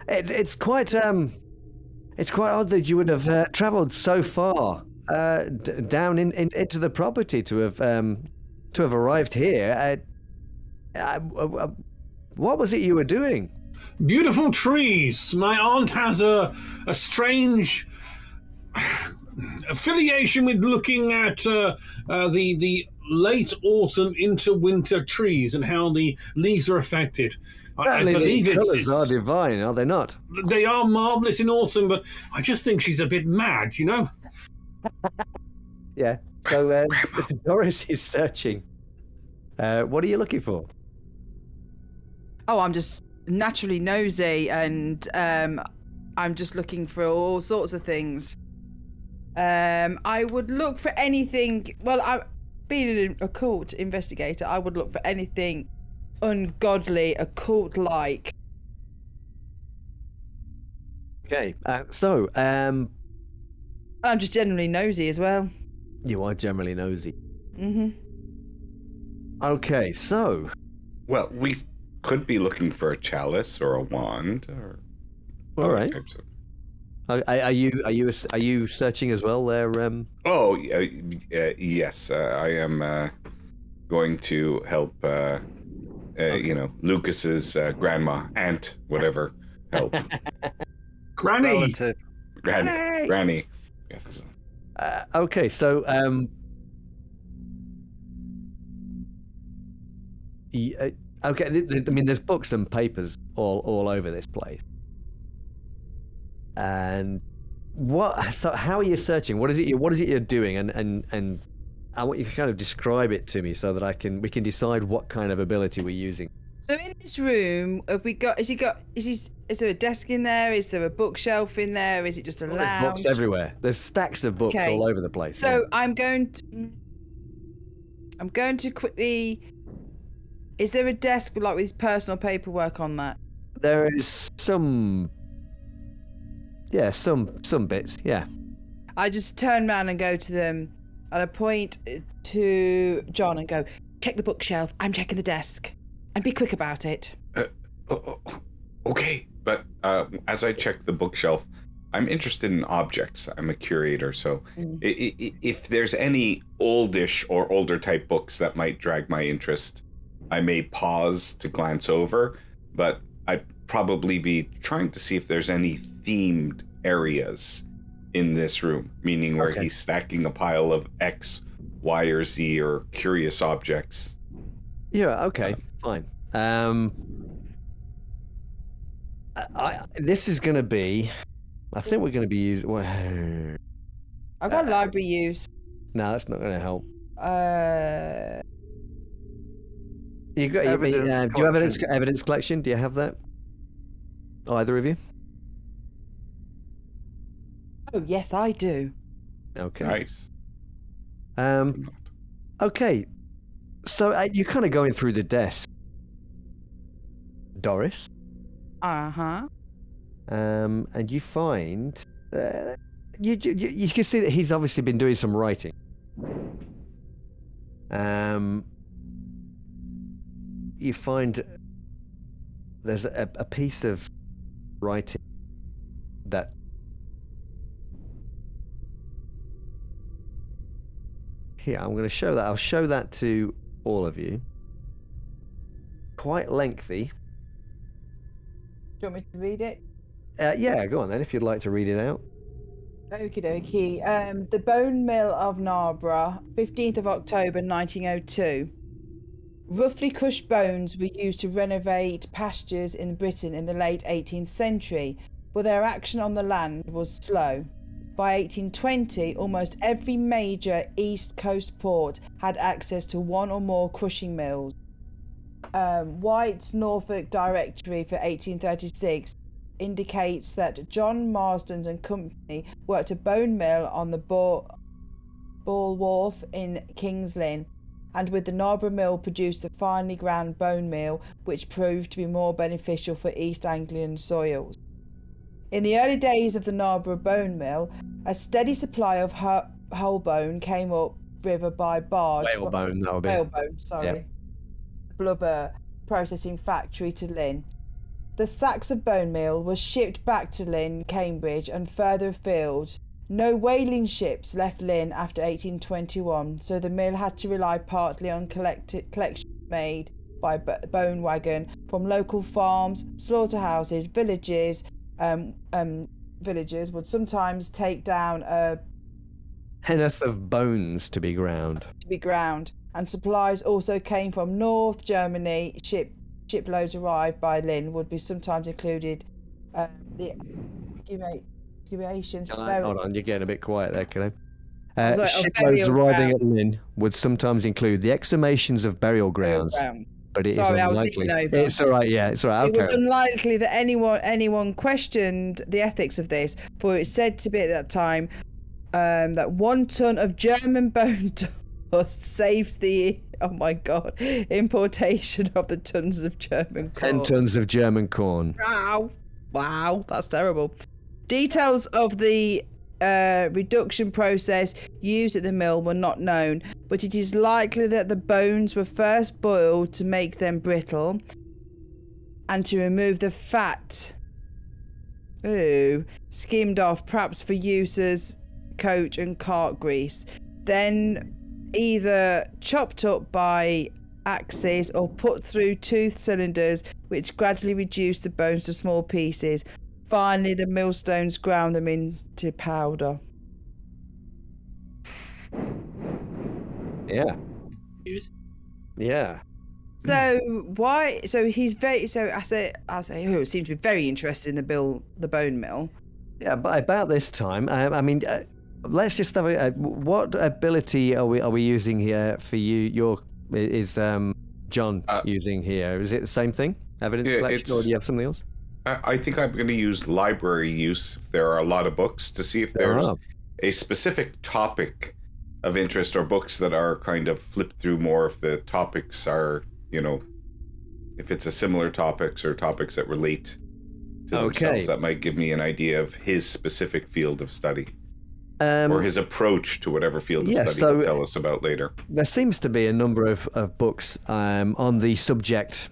It's quite odd that you would have travelled so far down into the property to have arrived here. What was it you were doing? Beautiful trees. My aunt has a strange affiliation with looking at the late autumn into winter trees and how the leaves are affected. I believe the colours are divine, are they not? They are marvellous in autumn, but I just think she's a bit mad, you know? Yeah. So Doris is searching. What are you looking for? Oh, I'm just naturally nosy, and I'm just looking for all sorts of things. I would look for anything. Well, being an occult investigator, I would look for anything ungodly, occult-like. Okay. I'm just generally nosy as well. You are generally nosy. Mm-hmm. Okay, so. Well, we could be looking for a chalice or a wand or. All right. Types of... Are you searching as well there? Oh, yes. I am going to help. Lucas's grandma, aunt, whatever. Help. Granny. Granny. Yes. Okay, so okay. I mean, there's books and papers all over this place. And so how are you searching? What is it you're doing? And I want you to kind of describe it to me so that we can decide what kind of ability we're using. So in this room, is there a desk in there? Is there a bookshelf in there? Is it just a lounge? There's books everywhere. There's stacks of books all over the place. So yeah. I'm going to quickly. Is there a desk with his personal paperwork on that? There is some. Yeah, some bits. Yeah. I just turn around and go to them, and I point to John and go, "Check the bookshelf. I'm checking the desk, and be quick about it." Okay, but as I check the bookshelf, I'm interested in objects. I'm a curator, so if there's any oldish or older type books that might drag my interest, I may pause to glance over, but I'd probably be trying to see if there's any themed areas in this room, meaning where he's stacking a pile of X, Y, or Z or curious objects. Yeah, okay, fine. This is going to be. I think we're going to be using. I've got library use. No, that's not going to help. Do you have evidence collection? Do you have that? Either of you? Oh yes, I do. Okay. Nice. Okay. So you're kind of going through the desk, Doris. Uh-huh. And you find you can see that he's obviously been doing some writing. You find there's a piece of writing that Here, I'm going to show that. I'll show that to all of you. Quite lengthy. Do you want me to read it? Yeah, go on then, if you'd like to read it out. Okie dokie. The Bone Mill of Narborough, 15th of October 1902. Roughly crushed bones were used to renovate pastures in Britain in the late 18th century, but their action on the land was slow. By 1820, almost every major East Coast port had access to one or more crushing mills. White's Norfolk Directory for 1836 indicates that John Marsden and Company worked a bone mill on the Ball Wharf in King's Lynn, and with the Narborough Mill produced the finely ground bone meal, which proved to be more beneficial for East Anglian soils. In the early days of the Narborough Bone Mill, a steady supply of whole bone came up river by barge. Whalebone, that would be. Whalebone, sorry. Yeah. Blubber processing factory to Lynn. The sacks of bone meal were shipped back to Lynn, Cambridge, and further afield. No whaling ships left Lynn after 1821, so the mill had to rely partly on collections made by bone wagon from local farms, slaughterhouses, villages. Villagers would sometimes take down a Penneth of bones to be ground. And supplies also came from North Germany. Shiploads arrived by Lynn would be sometimes included. The excavations. Hold on, you're getting a bit quiet there, Kilo. Sorry, Shiploads burial arriving ground. at Lynn would sometimes include the exhumations of burial grounds, but it is Sorry, I was unlikely. leaning over. It's all right, yeah, it's all right. It was Okay. unlikely that anyone questioned the ethics of this, for it's said to be at that time that 1 ton of German bone dust saves the importation of the tons of German corn. 10 tons of German corn. Wow, that's terrible. Details of the reduction process used at the mill were not known, but it is likely that the bones were first boiled to make them brittle and to remove the fat skimmed off, perhaps for use as coach and cart grease, then either chopped up by axes or put through toothed cylinders which gradually reduced the bones to small pieces. Finally, the millstones ground them into powder. Yeah. Yeah. So why? So he's very. So I say, seems to be very interested in the bone mill. Yeah, but about this time, I mean, let's just have what ability are we using here for you? Is John using here? Is it the same thing? Evidence collection, or do you have something else? I think I'm going to use library use. There are a lot of books to see if there's a specific topic of interest or books that are kind of flipped through more if the topics are, if it's a similar topics or topics that relate to themselves, that might give me an idea of his specific field of study or his approach to whatever field of study he'll tell us about later. There seems to be a number of books on the subject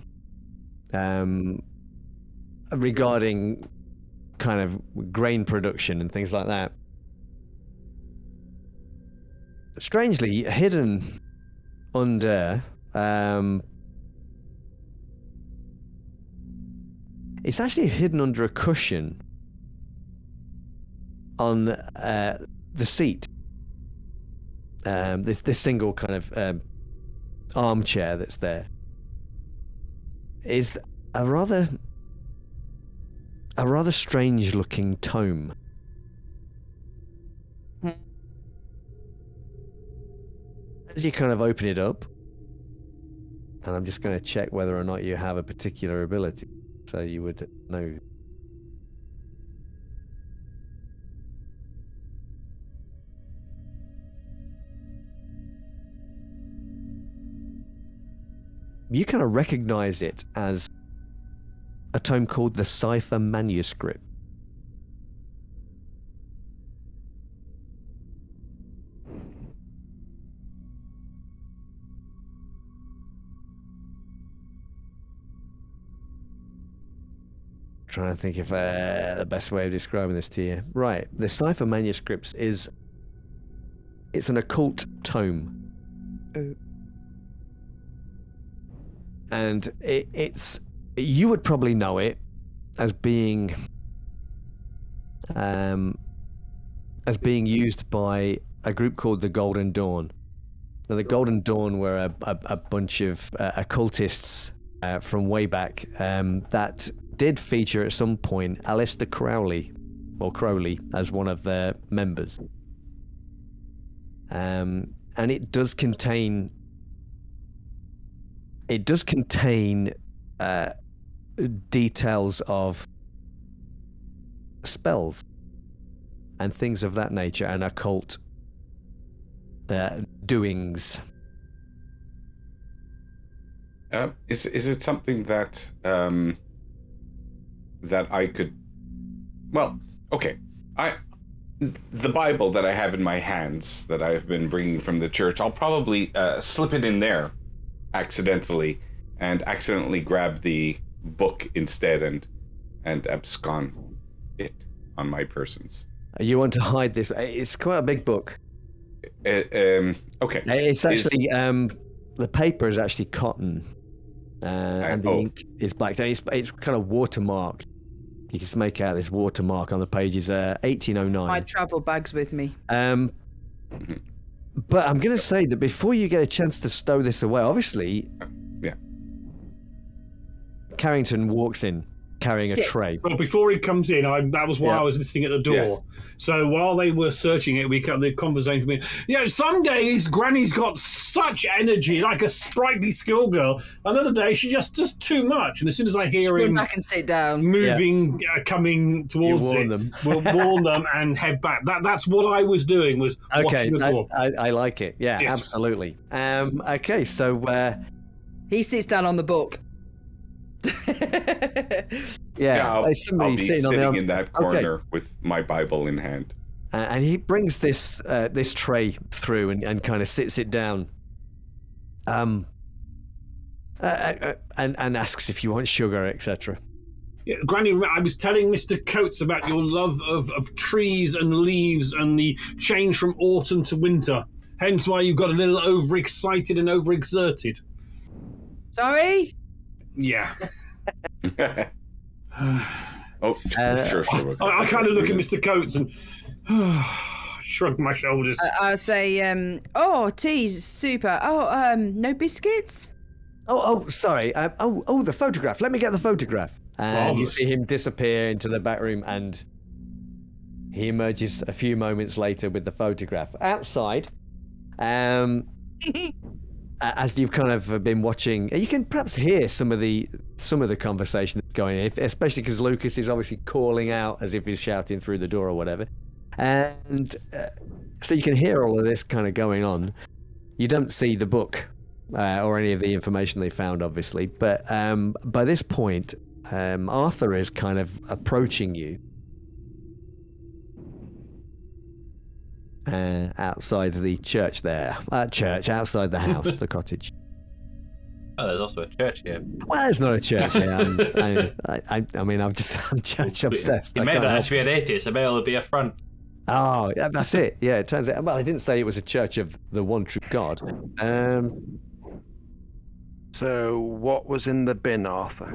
regarding kind of grain production and things like that. Strangely, hidden under it's actually hidden under a cushion on the seat. This single kind of armchair that's there is a rather strange looking tome. As you kind of open it up, and I'm just going to check whether or not you have a particular ability, so you would know. You kind of recognize it as a tome called the Cipher Manuscript. Trying to think of the best way of describing this to you. Right, the Cipher Manuscripts it's an occult tome. And it's you would probably know it as being used by a group called the Golden Dawn. Now, the Golden Dawn were a bunch of occultists from way back that did feature at some point Aleister Crowley, or Crowley, as one of their members. And it does contain details of spells and things of that nature and occult doings. Is it something that that I could? Well, okay. The Bible that I have in my hands that I've been bringing from the church, I'll probably slip it in there accidentally and accidentally grab the book instead and abscond it on my persons. You want to hide this? It's quite a big book. Okay. It's actually the paper is actually cotton, and the ink is black. It's kind of watermarked. You can make out this watermark on the pages. 1809. My travel bag's with me. But I'm going to say that before you get a chance to stow this away, obviously, yeah, Carrington walks in carrying a tray. Well, before he comes in, that was why I was listening at the door. Yes. So while they were searching it, the conversation with me. Some days Granny's got such energy, like a sprightly schoolgirl. Another day she just does too much. And as soon as I hear him back and sit down, moving, coming towards we'll warn them and head back. That's what I was doing. Was watching the door. I like it. Yeah, yes. Absolutely. Okay, so he sits down on the book. I'll be sitting in that corner with my Bible in hand. And he brings this tray through and kind of sits it down, and asks if you want sugar, etc. Yeah, Granny, I was telling Mr. Coates about your love of trees and leaves and the change from autumn to winter. Hence why you got a little overexcited and overexerted. Sorry? Yeah. Sure. I kind of look at Mr. Coates and shrug my shoulders. I say, tea's super. No biscuits? Sorry. The photograph. Let me get the photograph. And you see him disappear into the back room, and he emerges a few moments later with the photograph. Outside, as you've kind of been watching, you can perhaps hear some of the conversation that's going on, especially because Lucas is obviously calling out as if he's shouting through the door or whatever. And so you can hear all of this kind of going on. You don't see the book or any of the information they found, obviously. But by this point, Arthur is kind of approaching you. Outside the church there. Outside the house, the cottage. Oh, there's also a church here. Well, there's not a church here. I'm church obsessed. He may not actually be an atheist. It may only be a front. Oh, that's it. Yeah, it turns out. Well, I didn't say it was a church of the one true God. So, what was in the bin, Arthur?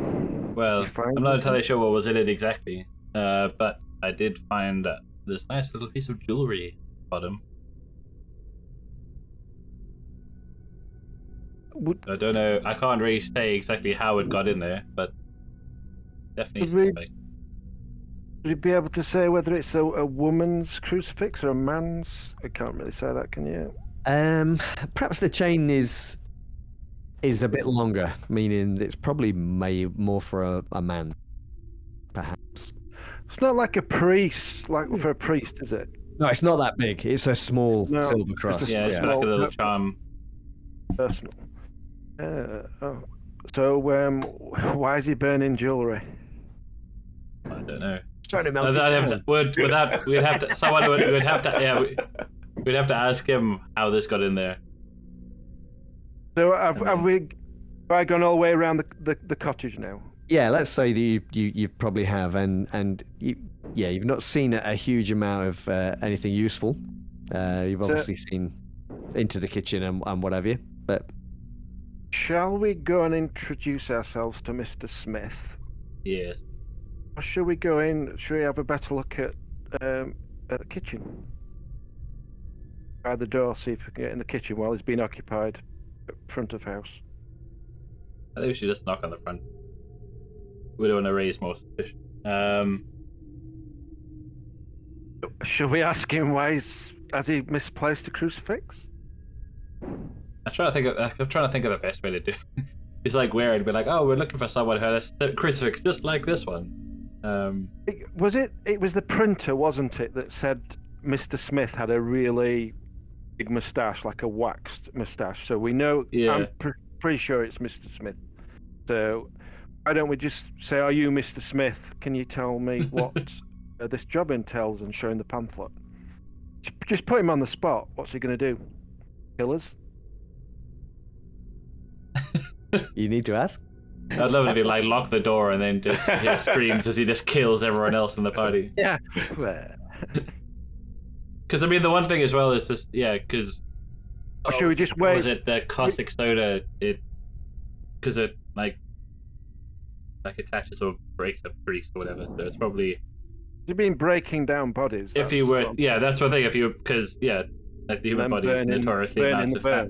Well, I'm not entirely sure what was in it exactly, but I did find this nice little piece of jewelry bottom. I don't know. I can't really say exactly how it got in there, but definitely suspect. Would you be able to say whether it's a woman's crucifix or a man's? I can't really say that, can you? Perhaps the chain is a bit longer, meaning it's probably more for a man, perhaps. It's not like a priest, like for a priest, is it? No, it's not that big. It's a small silver cross. Yeah, it's like a little charm. Personal. So, why is he burning jewelry? I don't know. Trying to melt it down. We'd have to ask him how this got in there. So have I gone all the way around the cottage now? Yeah, let's say that you probably have, and you've not seen a huge amount of anything useful. You've obviously seen into the kitchen and what have you. But Shall we go and introduce ourselves to Mr. Smith? Yes. Or should we go in? Should we have a better look at the kitchen? By the door, see if we can get in the kitchen while he's been occupied at front of house. I think we should just knock on the front. We don't want to raise more suspicion. Shall we ask him why has he misplaced a crucifix? I'm trying to think of the best way to do it. It's like weird, but like, oh, we're looking for someone who has a crucifix just like this one. It was the printer, wasn't it, that said Mr. Smith had a really big moustache, like a waxed moustache. So we know. Yeah. I'm pretty sure it's Mr. Smith. So why don't we just say, "Are you Mr. Smith? Can you tell me what this job entails?" And show him the pamphlet. Just put him on the spot. What's he going to do? Kill us? you need to ask. I'd love it if he like lock the door and then just hear screams as he just kills everyone else in the party. Yeah. Because I mean, the one thing as well is just because. Or should we just wait? Was it the caustic soda? Because it like attaches or breaks up grease or whatever. So it's probably. You've been breaking down bodies. If you were, that's one thing. If you, because like the human body is notoriously massive fat.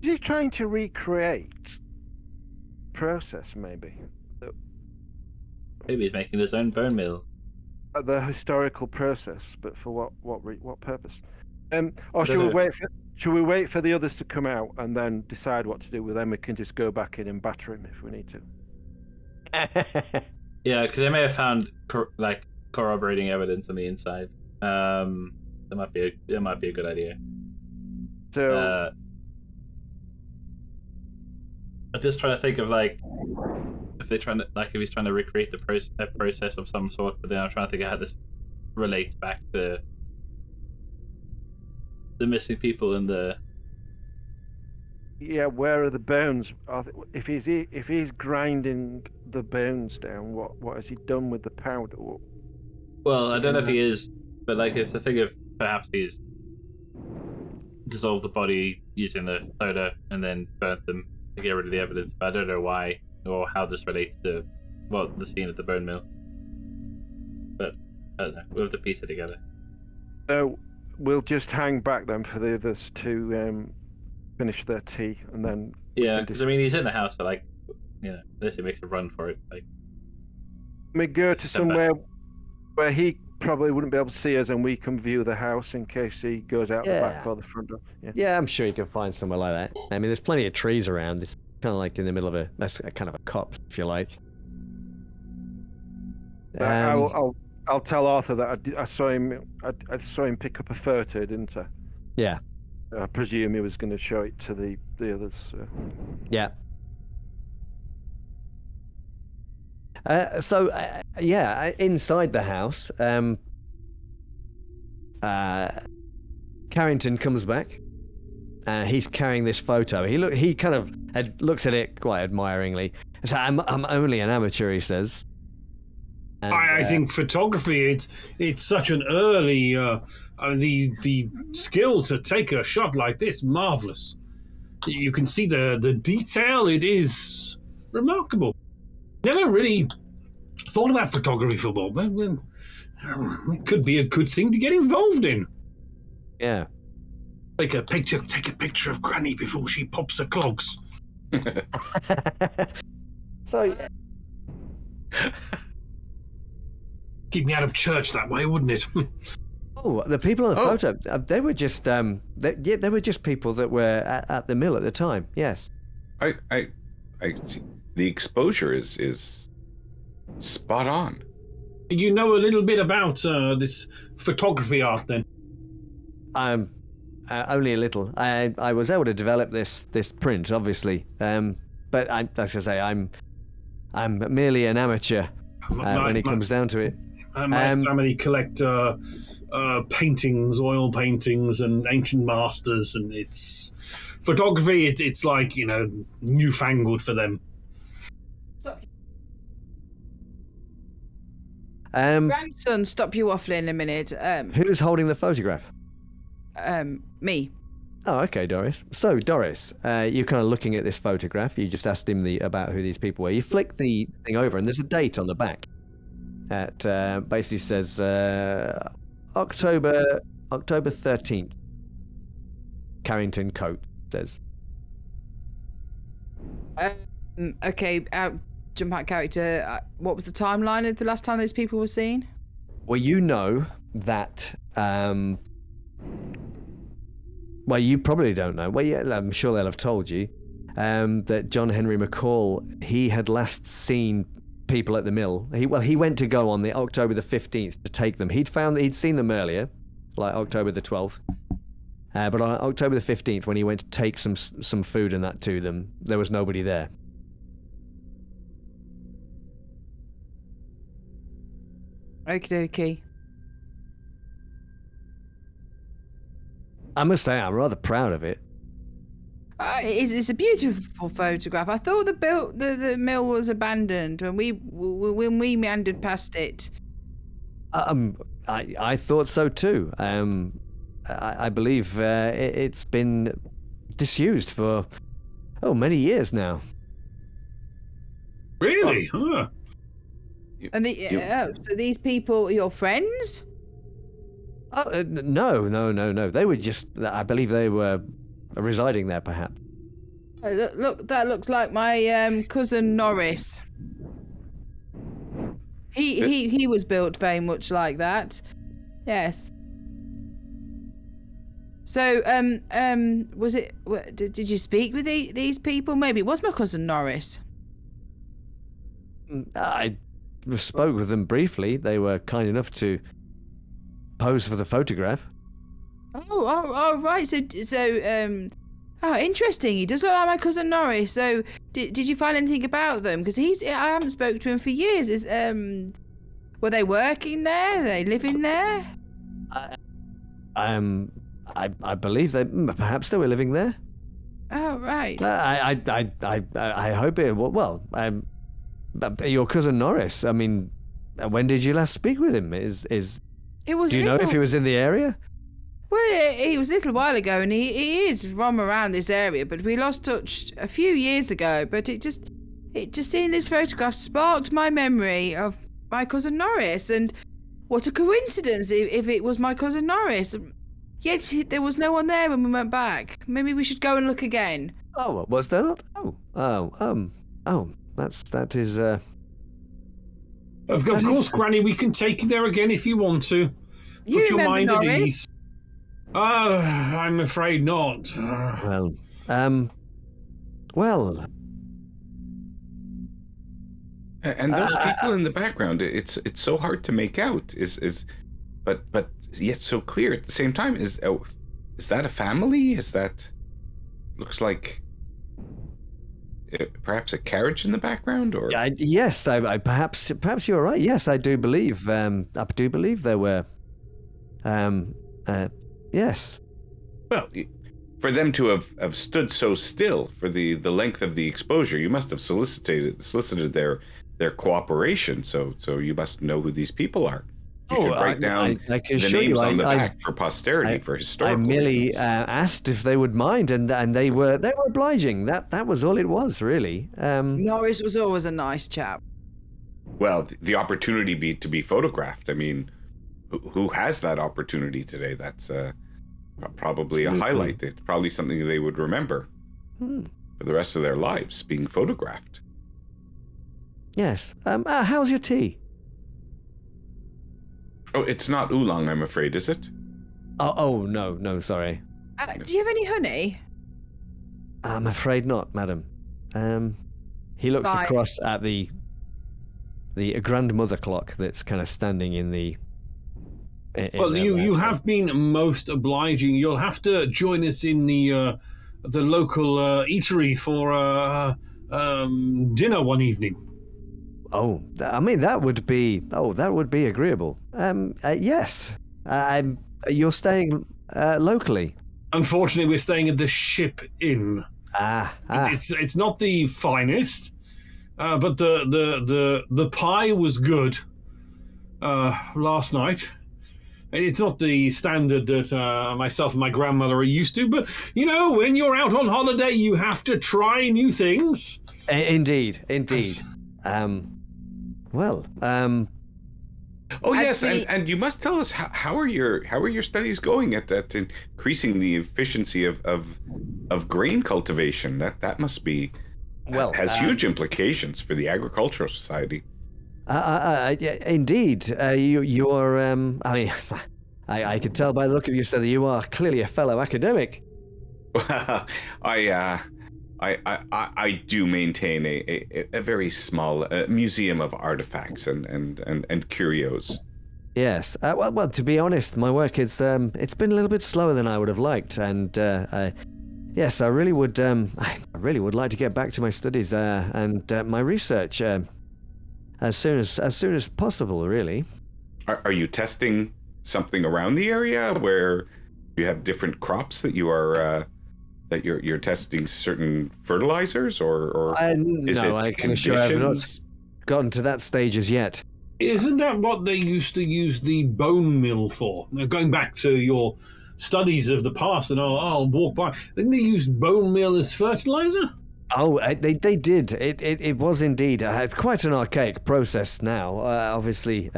Is he trying to recreate process? Maybe he's making his own bone meal. The historical process, but for what purpose? Or should we wait for the others to come out and then decide what to do with them? We can just go back in and batter him if we need to. Yeah, because they may have found corroborating evidence on the inside. That might be a good idea. So I'm just trying to think of if he's trying to recreate the process of some sort, but then I'm trying to think of how this relates back to the missing people and the. Yeah, where are the bones? If he's grinding the bones down, what has he done with the powder? Well, I don't know if he is, but it's a thing of perhaps he's dissolved the body using the soda and then burnt them to get rid of the evidence. But I don't know why or how this relates to the scene at the bone mill. But I don't know. We'll have to piece it together. So we'll just hang back then for the others to finish their tea and then. Yeah, because I mean he's in the house, so unless he makes a run for it, we go to somewhere where he probably wouldn't be able to see us, and we can view the house in case he goes out the back or the front door. Yeah, I'm sure you can find somewhere like that. I mean, there's plenty of trees around. It's kind of like in the middle of a kind of a copse, if you like. I'll tell Arthur that I saw him. I saw him pick up a photo, didn't I? Yeah. I presume he was going to show it to the others. So. Yeah. Inside the house, Carrington comes back, and he's carrying this photo. He kind of looks at it quite admiringly. So I'm only an amateur, he says. And, I think photography, it's such an early, the skill to take a shot like this, marvelous. You can see the detail. It is remarkable. Never really thought about photography for Bob. It could be a good thing to get involved in. Yeah. Take a picture of Granny before she pops her clogs. So. Keep me out of church that way, wouldn't it? Oh, the people on the photo, they were just they were just people that were at the mill at the time. Yes. I see. The exposure is spot on. You know a little bit about this photography art, then? Only a little. I was able to develop this print, obviously. But as I say, I'm merely an amateur when it comes down to it. My family collect paintings, oil paintings, and ancient masters, and it's photography. It's like newfangled for them. Grandson, stop you waffling a minute. Who's holding the photograph? Me. Oh, okay, Doris. So, Doris, you're kind of looking at this photograph. You just asked him about who these people were. You flick the thing over, and there's a date on the back. Basically says October 13th. Carrington Coat says. Okay, jump out character. What was the timeline of the last time those people were seen? Well, you know that. Well, you probably don't know. Well, yeah, I'm sure they'll have told you that John Henry McCall, he had last seen people at the mill. He went to go on the October the 15th to take them. He'd seen them earlier, like October the 12th. But on October the 15th, when he went to take some food and that to them, there was nobody there. Okie dokie. I must say, I'm rather proud of it. It's a beautiful photograph. I thought the mill was abandoned when we meandered past it. I thought so too. I believe it's been disused for many years now. Really? Huh. And so these people are your friends? No. They were just. I believe they were residing there, perhaps. Oh, look, that looks like my cousin Norris. He was built very much like that. Yes. So, was it? Did you speak with these people? Maybe it was my cousin Norris. I spoke with them briefly. They were kind enough to pose for the photograph. Oh, right. So, interesting. He does look like my cousin Norris. So, did you find anything about them? Because I haven't spoken to him for years. Were they working there? Are they living there? I believe perhaps they were living there. Oh, right. I hope it. Well, your cousin Norris. I mean, when did you last speak with him? Do you know if he was in the area? Well, he was a little while ago, and he is from around this area. But we lost touch a few years ago. But it just seeing this photograph sparked my memory of my cousin Norris, and what a coincidence if it was my cousin Norris. Yet there was no one there when we went back. Maybe we should go and look again. Oh, was there not? That is. Of course, Granny, we can take you there again if you want to. You Put your remember mind Norris? at ease. I'm afraid not. Well. And those people in the background, it's so hard to make out. But yet so clear at the same time. Is that a family? Looks like perhaps a carriage in the background, or Yes, perhaps you're right. Yes, I do believe. I do believe there were. Yes. Well, for them to have stood so still for the length of the exposure, you must have solicited their cooperation. So you must know who these people are. You should write down I can the show names you, on the back for posterity, for historical I merely reasons. asked if they would mind, and they were obliging. That was all it was, really. Norris was always a nice chap. Well, the opportunity to be photographed. I mean, who has that opportunity today? That's probably a highlight. It's probably something they would remember for the rest of their lives, being photographed. Yes. How's your tea? Oh, it's not oolong, I'm afraid, is it? Oh no, sorry. Do you have any honey? I'm afraid not, madam. He looks Right. across at the grandmother clock that's kind of standing in the. Well, you have been most obliging. You'll have to join us in the local eatery for dinner one evening. Oh, I mean that would be agreeable. Yes. You're staying locally. Unfortunately, we're staying at the Ship Inn. Ah. It's not the finest, but the pie was good last night. It's not the standard that myself and my grandmother are used to, but, when you're out on holiday, you have to try new things. Indeed. Yes. Oh As yes, we- and you must tell us how are your studies going at increasing the efficiency of grain cultivation? That must be has huge implications for the agricultural society. Yeah, indeed. You're. I mean, I can tell by the look of you, sir, that you are clearly a fellow academic. I do maintain a very small museum of artifacts and curios. Yes. Well, to be honest, my work it's been a little bit slower than I would have liked, and yes, I really would like to get back to my studies and my research as soon as possible. Really. Are you testing something around the area where you have different crops that you are that you're testing certain fertilizers or is no, I it can assure you I have not conditions? gotten to that stage as yet. Isn't that what they used to use the bone mill for? Now, going back to your studies of the past, and I'll walk by. Didn't they use bone meal as fertilizer? Oh, they did. It was indeed quite an archaic process now. Obviously,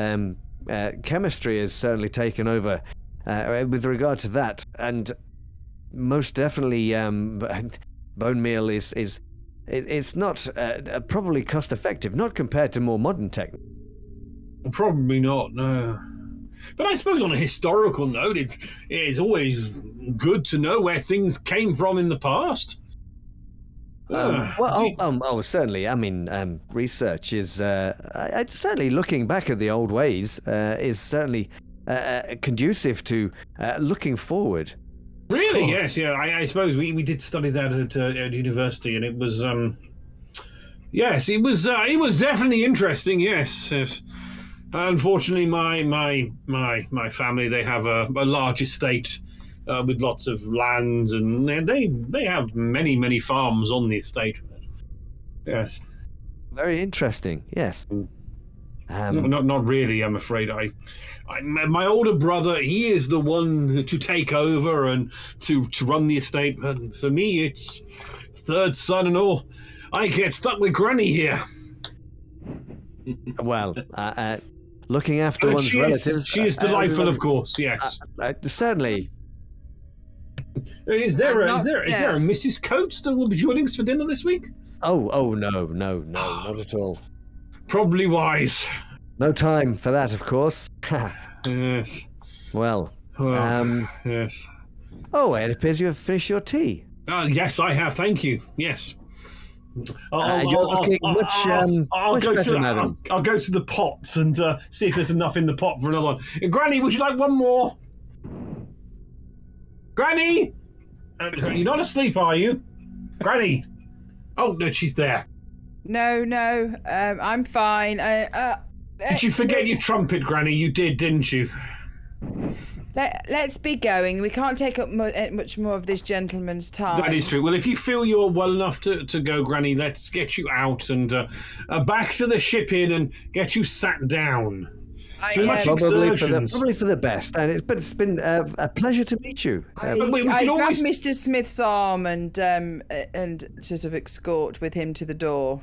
chemistry has certainly taken over with regard to that, and most definitely, bone meal it's not probably cost effective, not compared to more modern techniques. Probably not, no. But I suppose on a historical note, it is always good to know where things came from in the past. Certainly. I mean, research is certainly looking back at the old ways is certainly conducive to looking forward. Really? Yes. Yeah. I suppose we did study that at university, and it was yes, it was definitely interesting. Yes. Yes. Unfortunately, my family, they have a large estate with lots of land, and they have many farms on the estate. Yes. Very interesting. Yes. Not really, I'm afraid. My older brother, he is the one to take over and to run the estate. And for me, it's third son and all. I get stuck with Granny here. Well, looking after one's relatives. She is delightful, of course. Yes. Certainly. Is there a Mrs. Coates that will be joining us for dinner this week? Oh no, not at all. Probably wise. No time for that, of course. Yes. Well, yes. Oh, it appears you have finished your tea. Yes, I have. Thank you. Yes. You're looking much better, madam. I'll go to the pots and see if there's enough in the pot for another one. Granny, would you like one more? Granny! You're not asleep, are you? Granny! Oh, no, she's there. No, I'm fine. Did you forget your trumpet, Granny? You did, didn't you? Let's be going. We can't take up much more of this gentleman's time. That is true. Well, if you feel you're well enough to go, Granny, let's get you out and back to the ship in and get you sat down. Probably for the best. And it's been a pleasure to meet you. I grab Mr. Smith's arm and sort of escort with him to the door.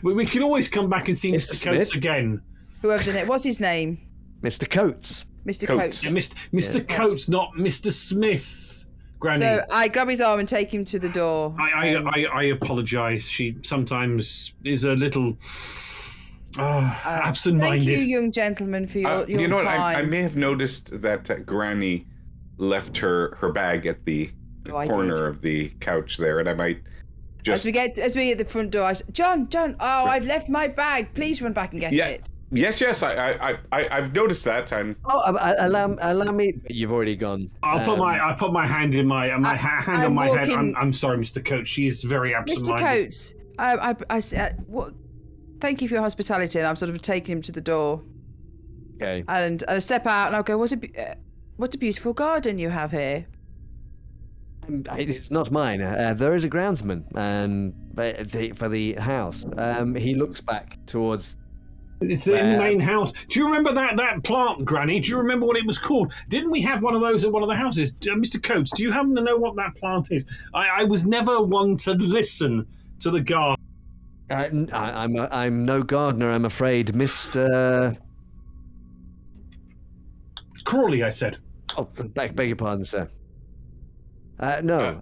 We can always come back and see Mr. Coates again. Whoever's in it. What's his name? Mr. Coates. Mr. Coates. Yeah, Mr. Coates, not Mr. Smith, Granny. So I grab his arm and take him to the door. I apologise. She sometimes is a little absent-minded. Thank you, young gentleman, for your you know time. what? I may have noticed that Granny left her bag at the corner of the couch there, and I might just... As we get the front door, I say, John, I've left my bag. Please run back and get it. Yes, I've noticed that. Allow me. You've already gone. I'll put my hand in my hand on my head. I'm sorry, Mr. Coates. She is very absent-minded. Mr. Coates, I said, thank you for your hospitality, and I'm sort of taking him to the door. Okay. And I step out, and I'll go, what a beautiful garden you have here. It's not mine. There is a groundsman for the house. He looks back towards It's in the main house. Do you remember that plant, Granny? Do you remember what it was called? Didn't we have one of those at one of the houses? Mr. Coates, do you happen to know what that plant is? I was never one to listen to the garden. I'm no gardener, I'm afraid, Mr. Crawley, I said. Oh, beg your pardon, sir. No.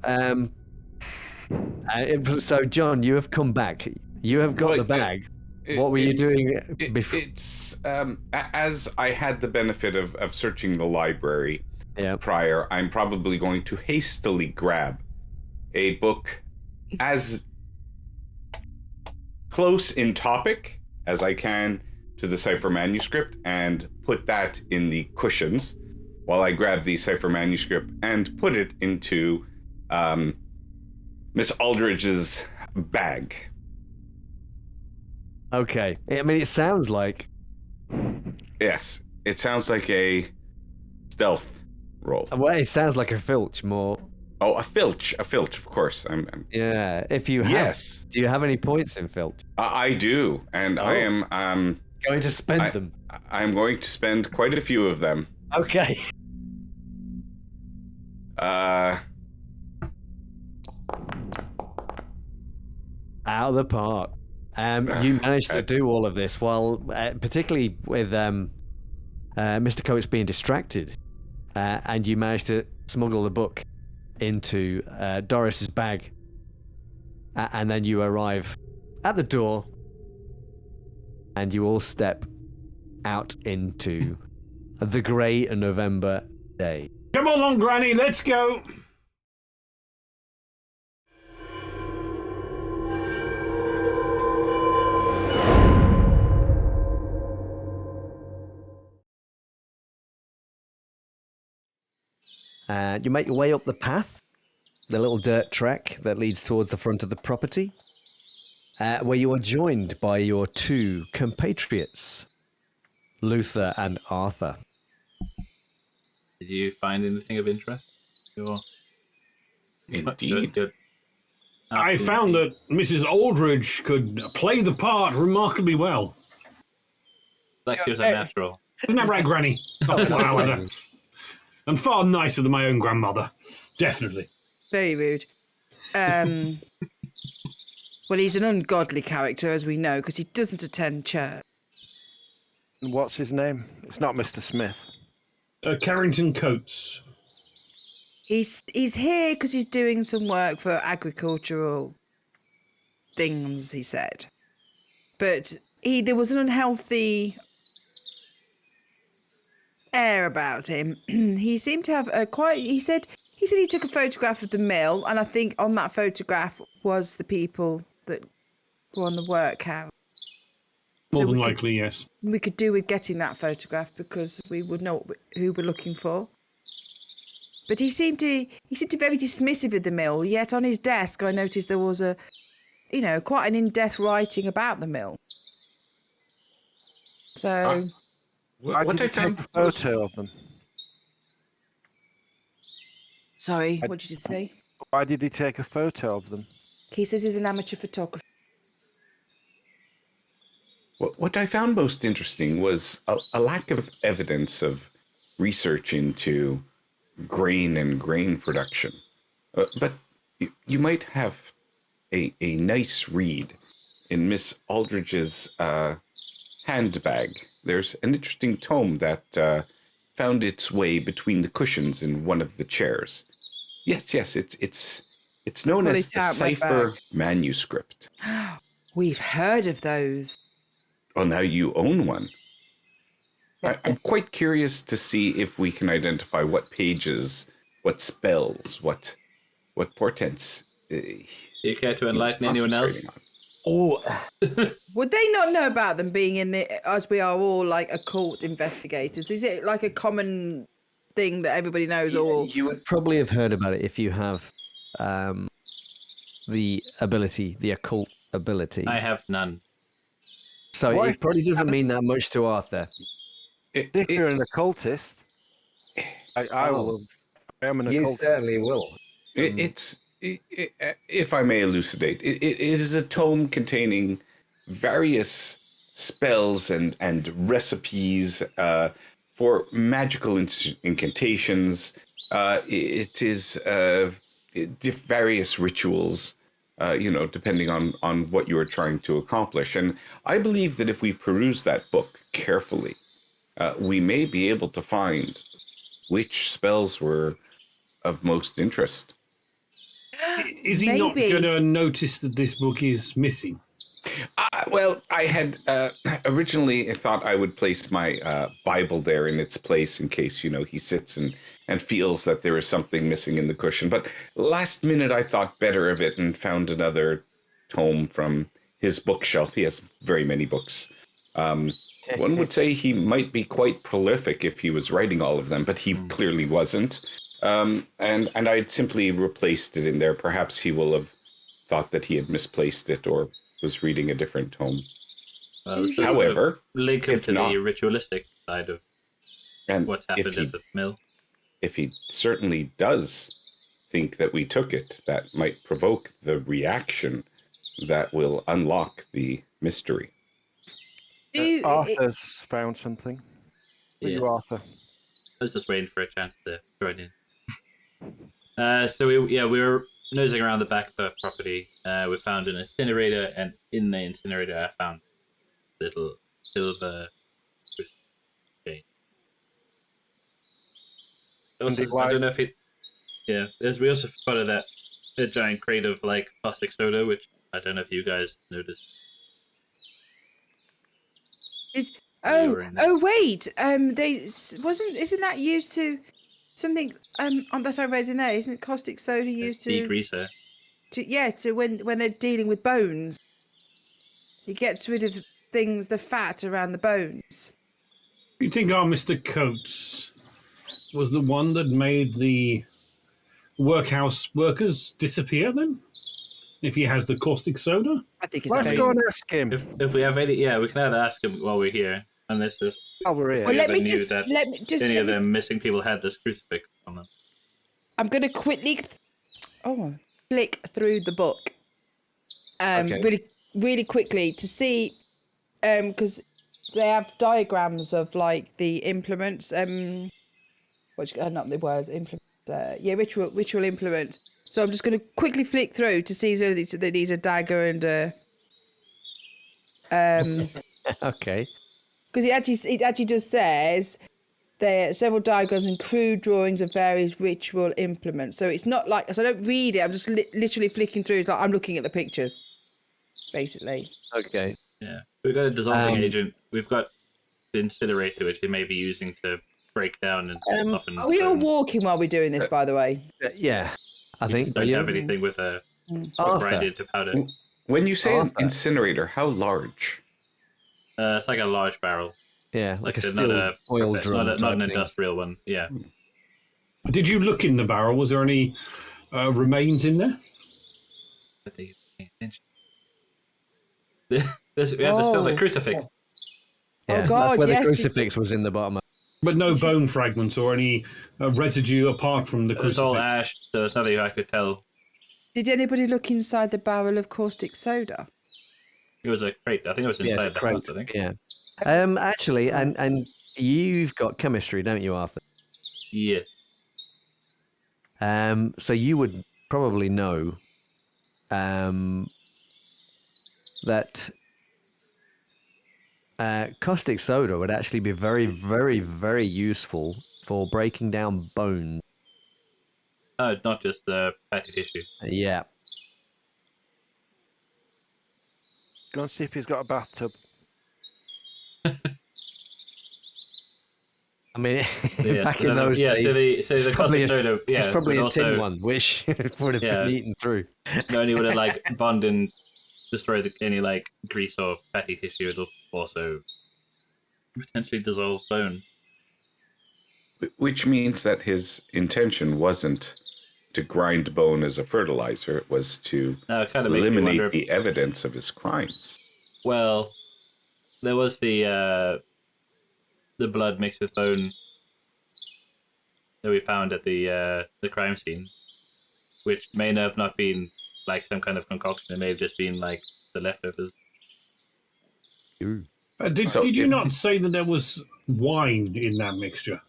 So, John, you have come back. You have got the bag. What were you doing before? It's as I had the benefit of searching the library prior, I'm probably going to hastily grab a book as close in topic as I can to the cipher manuscript and put that in the cushions while I grab the cipher manuscript and put it into Miss Aldridge's bag. Okay. I mean, it sounds like... Yes, it sounds like a stealth roll. Well, it sounds like a filch more. Oh, a filch, of course. I'm Yeah, if you have... Yes. Do you have any points in filch? I do, and I am... Going to spend them. I'm going to spend quite a few of them. Okay. Uh... Out of the park. You managed to do all of this while, particularly with Mr. Coates being distracted, and you managed to smuggle the book into Doris's bag, and then you arrive at the door, and you all step out into the grey November day. Come along, Granny, let's go. And you make your way up the path, the little dirt track that leads towards the front of the property, where you are joined by your two compatriots, Luther and Arthur. Did you find anything of interest? Indeed. Good. I found that Mrs. Aldridge could play the part remarkably well. Like she was a natural. Isn't that right, Granny? Oh, wow, and far nicer than my own grandmother. Definitely. Very rude. Well, he's an ungodly character, as we know, because he doesn't attend church. And what's his name? It's not Mr. Smith. Carrington Coates. He's here because he's doing some work for agricultural things, he said. But there was an unhealthy air about him. He seemed to have he said he took a photograph of the mill, and I think on that photograph was the people that were on the workhouse. More than likely, yes. We could do with getting that photograph because we would know who we're looking for. But he seemed to be very dismissive of the mill, yet on his desk I noticed there was quite an in-depth writing about the mill. So What I found a photo of them. Sorry, what did you say? Why did he take a photo of them? He says he's an amateur photographer. What I found most interesting was a lack of evidence of research into grain and grain production. But you might have a nice read in Miss Aldridge's handbag. There's an interesting tome that found its way between the cushions in one of the chairs. Yes, it's known as the cipher manuscript. We've heard of those. Oh, now you own one. I'm quite curious to see if we can identify what pages, what spells, what portents. Do you care to enlighten anyone else? Oh, Would they not know about them being in the, as we are all like occult investigators? Is it like a common thing that everybody knows? you would probably have heard about it if you have the occult ability. I have none. So it probably doesn't mean that much to Arthur. If you're an occultist, I will. I am an occultist. You certainly will. If I may elucidate, it is a tome containing various spells and recipes for magical incantations. It is various rituals, depending on what you are trying to accomplish. And I believe that if we peruse that book carefully, we may be able to find which spells were of most interest. Is he not Maybe. going to notice that this book is missing? Well, I had originally thought I would place my Bible there in its place in case, he sits and feels that there is something missing in the cushion. But last minute, I thought better of it and found another tome from his bookshelf. He has very many books. One would say he might be quite prolific if he was writing all of them, but he clearly wasn't. And I'd simply replaced it in there. Perhaps he will have thought that he had misplaced it or was reading a different tome. Well, However, link him if to not, the ritualistic side of and what's happened at the mill. if he certainly does think that we took it, that might provoke the reaction that will unlock the mystery. Arthur's found something. Are you Arthur? I was just waiting for a chance to join in. So we were nosing around the back of the property. We found an incinerator, and in the incinerator, I found little silver chain. Also, I don't know if it. Yeah, we also spotted a giant crate of like plastic soda, which I don't know if you guys noticed. Wait. Isn't that used to something that I read in there? Isn't caustic soda used to degreaser? To when they're dealing with bones, it gets rid of the fat around the bones. You think our Mr. Coates was the one that made the workhouse workers disappear then? If he has the caustic soda? I think it's Let's go and ask him. If we have any, we can either ask him while we're here, unless there's. While we're here. Well, let me knew just that any of the missing people had this crucifix on them. I'm going to quickly flick through the book really, really quickly to see because they have diagrams of like the implements not the word implements ritual implements. So I'm just going to quickly flick through to see if there's anything that needs a dagger and Okay. because it actually just says there are several diagrams and crude drawings of various ritual implements. So it's not like, so I don't read it. I'm just literally flicking through. It's like I'm looking at the pictures, basically. Okay. Yeah, we've got a dissolving agent. We've got the incinerator, which they may be using to break down and soften. Are we all walking while we're doing this, by the way? Yeah, I think. Don't have anything with a grinded to powder. When you say an incinerator, how large? It's like a large barrel. Yeah, like a not steel oil drum. not an thing. industrial one. Yeah. Did you look in the barrel? Was there any remains in there? But they pay attention. We have still the crucifix. Yeah, Oh, God, that's where yes, the crucifix was in the bottom. But no bone fragments or any residue apart from the It was crucifix? all ash, so there's nothing I could tell. Did anybody look inside the barrel of caustic soda? It was a crate. I think it was inside the house, I think. Yeah. Actually, and you've got chemistry, don't you, Arthur? Yes. So you would probably know that caustic soda would actually be very, very, very useful for breaking down bones. Not just the fatty tissue. Yeah. Go and see if he's got a bathtub. I mean, Yeah, back in those days, so the probably caustic soda, it's probably a also, tin one, which would have been eaten through. Not only would it like bond and destroy any like grease or fatty tissue, it'll also potentially dissolve bone. Which means that his intention wasn't to grind bone as a fertilizer. It was to It kind of makes me eliminate wonder the evidence of his crimes. Well, there was the blood mixed with bone that we found at the crime scene, which may have not been like some kind of concoction. It may have just been like the leftovers. Ooh. Did you if- not say that there was wine in that mixture?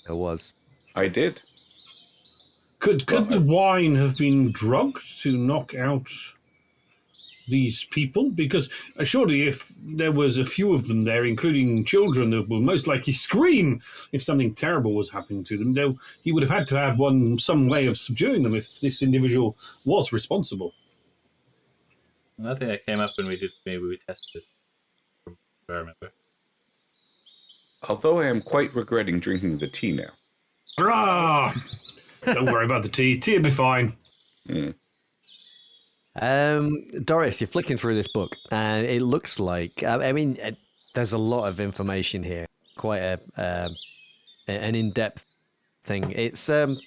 There was. I did. Could the wine have been drugged to knock out these people? Because surely if there was a few of them there, including children that will most likely scream if something terrible was happening to them, he would have had to have some way of subduing them if this individual was responsible. I think that came up when we tested it, from what I remember. Although I am quite regretting drinking the tea now. Ah! Don't worry about the tea. Tea will be fine. Mm. Doris, you're flicking through this book, and it looks like there's a lot of information here. Quite an in-depth thing. It's it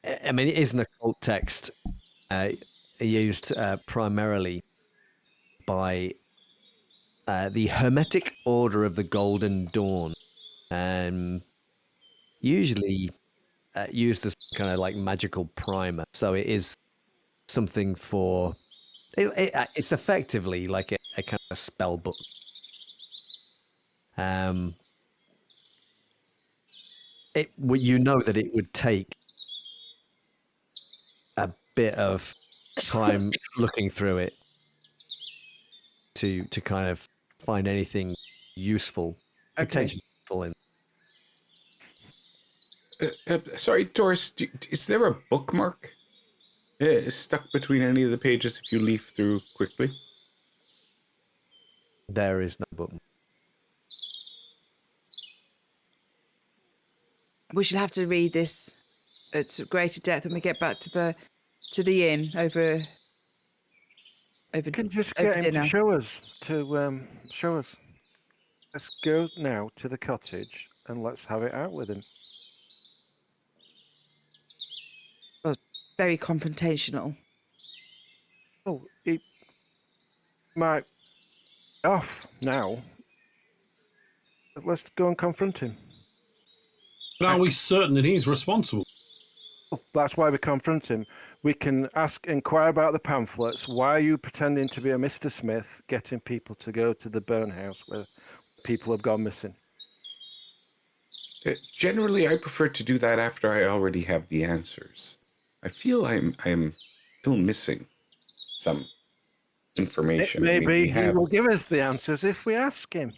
is an occult text used primarily by the Hermetic Order of the Golden Dawn, usually used as kind of like magical primer. So it is something for. It's effectively like a kind of spell book. You know that it would take a bit of time looking through it to kind of find anything useful, potentially useful in. Sorry, Doris, is there a bookmark stuck between any of the pages if you leaf through quickly? There is no bookmark. We should have to read this at greater depth when we get back to the inn over You can just over get him dinner. to show us. Let's go now to the cottage and let's have it out with him. Very confrontational. Oh, he might off now. But let's go and confront him. But are we certain that he's responsible? That's why we confront him. We can inquire about the pamphlets. Why are you pretending to be a Mr. Smith, getting people to go to the burn house where people have gone missing? Generally, I prefer to do that after I already have the answers. I feel I'm still missing some information. Maybe he will give us the answers if we ask him.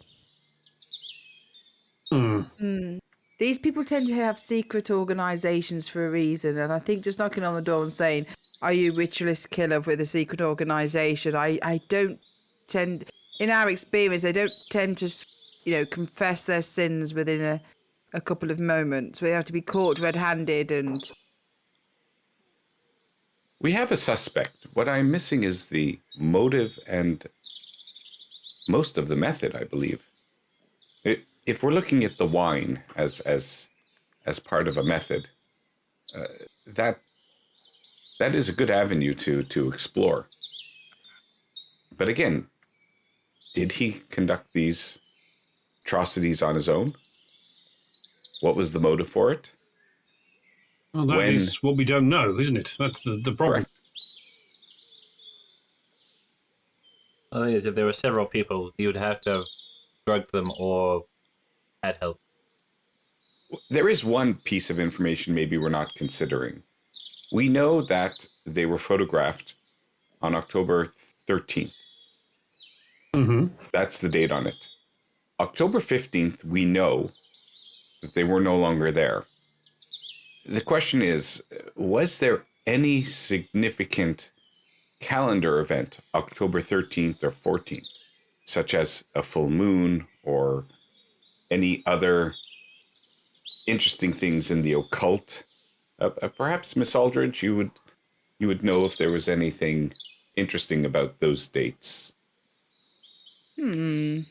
These people tend to have secret organisations for a reason, and I think just knocking on the door and saying, "Are you a ritualist killer with a secret organisation?" I don't tend, in our experience, they don't tend to, confess their sins within a couple of moments. They have to be caught red-handed and. We have a suspect. What I'm missing is the motive and most of the method, I believe. If we're looking at the wine as part of a method, that is a good avenue to explore. But again, did he conduct these atrocities on his own? What was the motive for it? Well, that is what we don't know, isn't it? That's the problem. Correct. The thing is, if there were several people, you would have to have drugged them or had help. There is one piece of information maybe we're not considering. We know that they were photographed on October 13th. Mm-hmm. That's the date on it. October 15th, we know that they were no longer there. The question is, was there any significant calendar event, October 13th or 14th, such as a full moon or any other interesting things in the occult? Perhaps, Miss Aldridge, you would know if there was anything interesting about those dates. The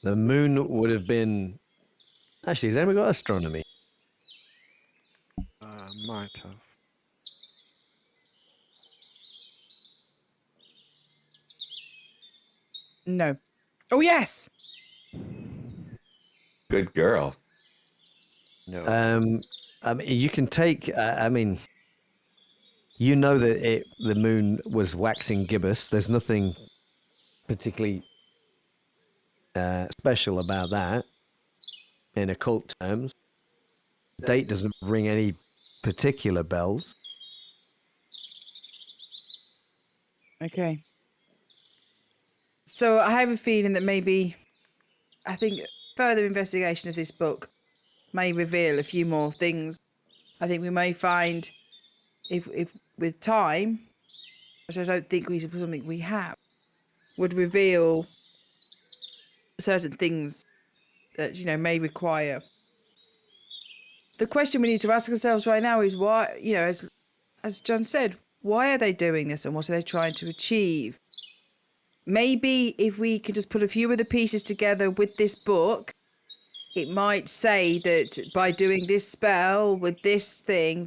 moon would have been. Actually, has anyone got astronomy? Might have. No. Oh, yes! Good girl. No. You can take. You know that the moon was waxing gibbous. There's nothing particularly special about that in occult terms. The date doesn't ring any particular bells. Okay. So I have a feeling that maybe, I think further investigation of this book may reveal a few more things. I think we may find, if with time, which I don't think is something we have, would reveal certain things that, you know, may require. The question we need to ask ourselves right now is why, you know, as John said, why are they doing this and what are they trying to achieve? Maybe if we could just put a few of the pieces together with this book, it might say that by doing this spell with this thing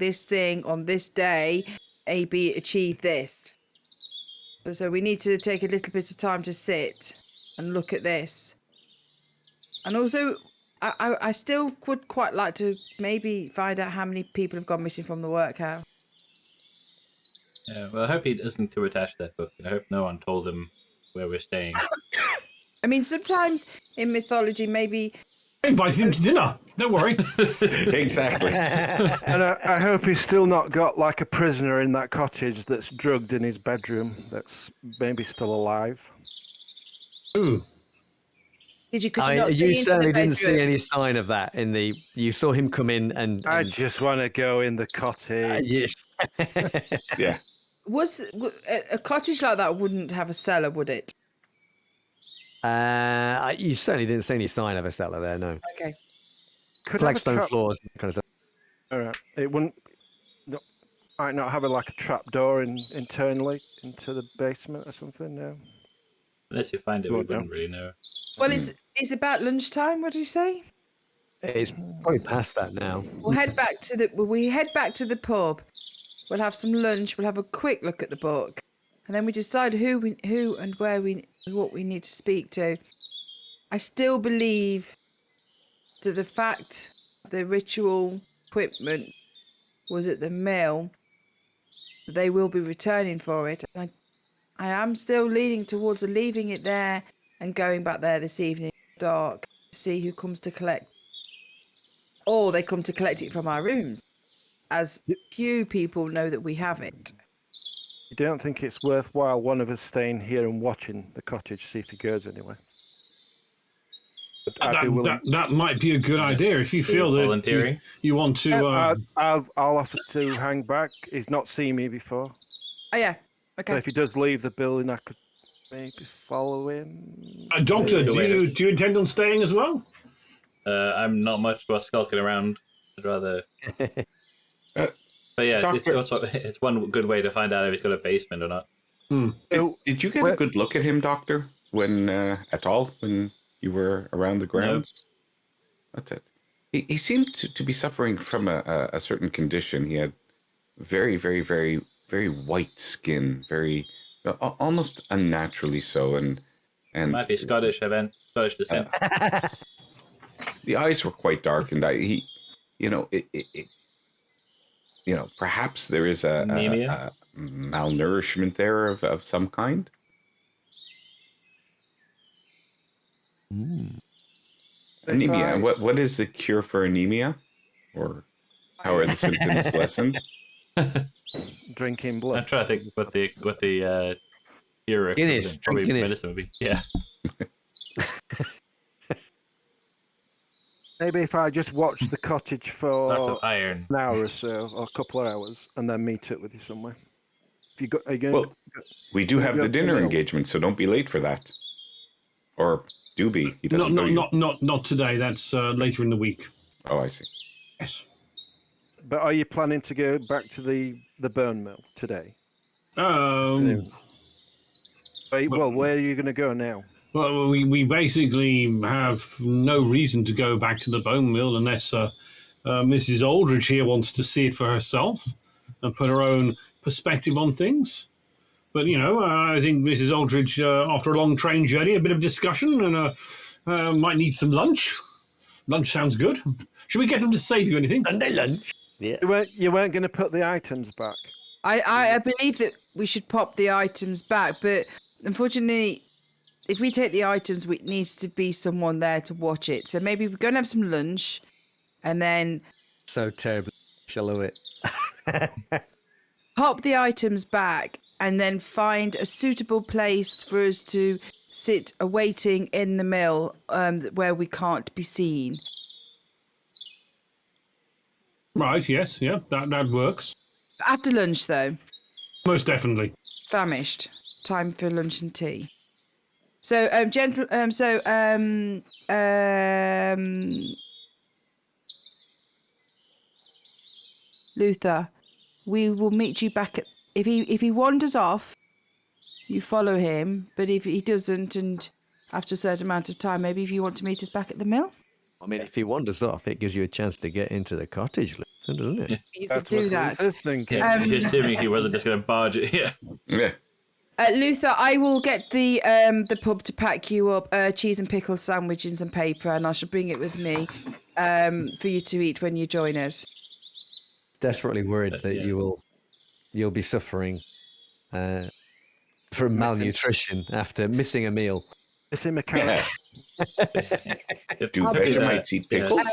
on this day, AB achieved this. So we need to take a little bit of time to sit and look at this. And also, I still would quite like to maybe find out how many people have gone missing from the workhouse. Yeah, well, I hope he isn't too attached to that book. I hope no one told him where we're staying. I mean, sometimes in mythology, maybe... I invited him to dinner. Don't worry. Exactly. And I hope he's still not got like a prisoner in that cottage that's drugged in his bedroom that's maybe still alive. Ooh. Could you not see you into certainly the didn't see bedroom? any sign of that in the. You saw him come in and. I just want to go in the cottage. Yeah. Yeah. Was a cottage like that wouldn't have a cellar, would it? You certainly didn't see any sign of a cellar there. No. Okay. Could have a Flagstone trap- floors, that kind of stuff. All right. It wouldn't. Might not have like a trap door internally into the basement or something. No. Unless you find it, we Well, wouldn't really know. Well, it's about lunchtime. What did you say? It's probably past that now. We'll head back to the pub. We'll have some lunch. We'll have a quick look at the book, and then we decide who and what we need to speak to. I still believe that the fact the ritual equipment was at the mill, they will be returning for it. I am still leaning towards leaving it there and going back there this evening, dark, to see who comes to collect. Or they come to collect it from our rooms, as few people know that we have it. You don't think it's worthwhile one of us staying here and watching the cottage, see if he goes anywhere? I'd be willing. That might be a good idea if you feel that volunteering? you want to. I'll have to hang back. He's not seen me before. Oh yeah, So okay. if he does leave the building, I could maybe follow him. Doctor, Maybe do you intend on staying as well? I'm not much about skulking around. I'd rather. But yeah, Doctor- it's one good way to find out if he's got a basement or not. Did you get a good look at him, Doctor, when at all when you were around the grounds? That's it. He seemed to be suffering from a certain condition. He had very, very, very, very white skin, very almost unnaturally so, and Might be Scottish descent. the eyes were quite dark, and perhaps there is a Anemia? malnourishment there of some kind. Anemia. And what is the cure for anemia, or how are the symptoms lessened? Drinking I'm blood. trying to think what the cure Guinness, equivalent, probably drink Guinness. medicine would be. Yeah. Maybe if I just watch the cottage Lots for of iron. an hour or so, or a couple of hours, and then meet up with you somewhere. If you got, are you going Well, we do have the Yeah, dinner no. engagement, so don't be late for that. Or do be. He doesn't know you. Not today. That's later in the week. Oh, I see. Yes. but are you planning to go back to the bone mill today? Um, Well, where are you going to go now? Well, we basically have no reason to go back to the bone mill unless Mrs. Aldridge here wants to see it for herself and put her own perspective on things. But, I think Mrs. Aldridge, after a long train journey, a bit of discussion and might need some lunch. Lunch sounds good. Should we get them to save you anything? Sunday lunch. Yeah. You weren't going to put the items back. I believe that we should pop the items back, but unfortunately, if we take the items, it needs to be someone there to watch it. So maybe we're going to have some lunch, and then So terribly. I love it. pop the items back, and then find a suitable place for us to sit awaiting in the mill, where we can't be seen. Right, yes, yeah, that works. After lunch, though. Most definitely. Famished. Time for lunch and tea. So, Luther, we will meet you back at. If he wanders off, you follow him. But if he doesn't, and after a certain amount of time, maybe if you want to meet us back at the mill, I mean, if he wanders off, it gives you a chance to get into the cottage, doesn't it? Yeah. you could That's do what that. Luther's thinking. Assuming he wasn't just going to barge it. Yeah. Yeah. Luther, I will get the pub to pack you up cheese and pickle sandwich and some paper, and I shall bring it with me for you to eat when you join us. Desperately worried that Yeah. you'll be suffering from malnutrition after missing a meal. Is he mechanic? Do Vegemites eat pickles?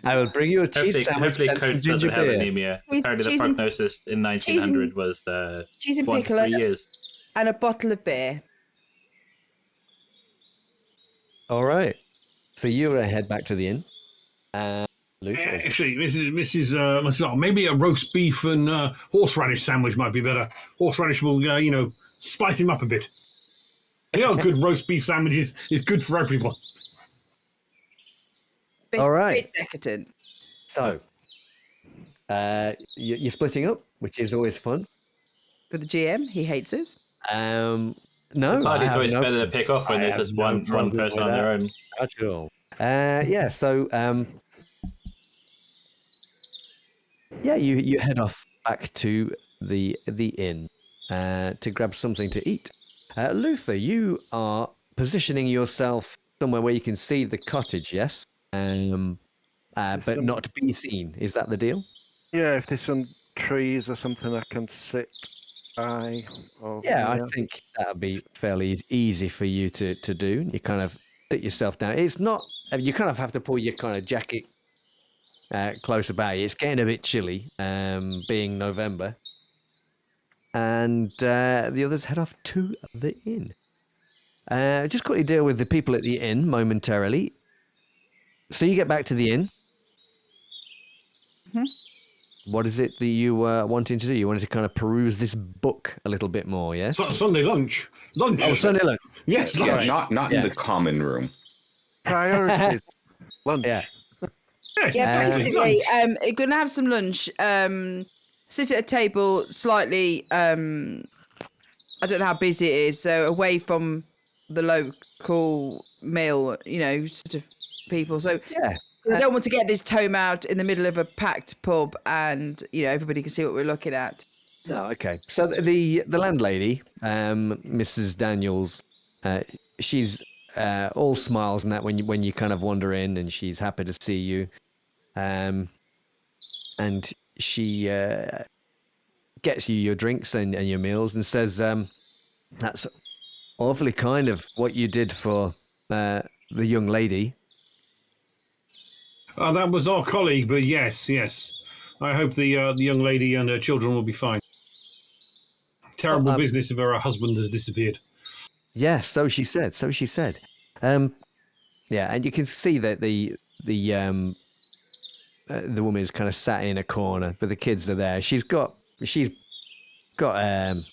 I will bring you a cheese Hopefully, sandwich and some Coach ginger doesn't have beer. anemia. Cheese- Apparently, the cheese and- prognosis in 1900 was cheese and 1 to pickle 3 years. and a bottle of beer. All right. So you're going to head back to the inn. Luther, Actually, Mrs. Maybe a roast beef and horseradish sandwich might be better. Horseradish will, spice him up a bit. A good roast beef sandwich is good for everyone. All right. Bit decadent. So you're splitting up, which is always fun. For the GM, he hates us. No, Party's I have always no better to pick off when I there's have just no one problem person with on their that. own. at all. Yeah. So yeah, you head off back to the inn to grab something to eat. Luther, you are positioning yourself somewhere where you can see the cottage, yes, but not be seen. Is that the deal? Yeah, if there's some trees or something I can sit by. Or, Yeah, I think that'd be fairly easy for you to do. You kind of sit yourself down. It's not. You kind of have to pull your kind of jacket close about you. It's getting a bit chilly, being November. And the others head off to the inn. Just quickly deal with the people at the inn momentarily. So you get back to the inn. Mhm. What is it that you were wanting to do? You wanted to kind of peruse this book a little bit more, yes? Sunday lunch. Lunch. Oh, Sunday lunch. Yes, Yeah, lunch. not Yeah. in the common room. priorities. Lunch. Yeah. Yes, Yeah, exactly. basically, Lunch. you're gonna have some lunch. Sit at a table slightly. I don't know how busy it is, so away from the local mill. Sort of people. So Yeah. I don't want to get this tome out in the middle of a packed pub, and everybody can see what we're looking at. Oh, okay. So the landlady, Mrs. Daniels, she's all smiles and that when you kind of wander in, and she's happy to see you, and she gets you your drinks and your meals and says, "That's awfully kind of what you did for the young lady." That was our colleague, but yes. I hope the young lady and her children will be fine. Terrible business if her husband has disappeared. Yes, so she said. Yeah, and you can see that the woman is kind of sat in a corner, but the kids are there. She's got she's not going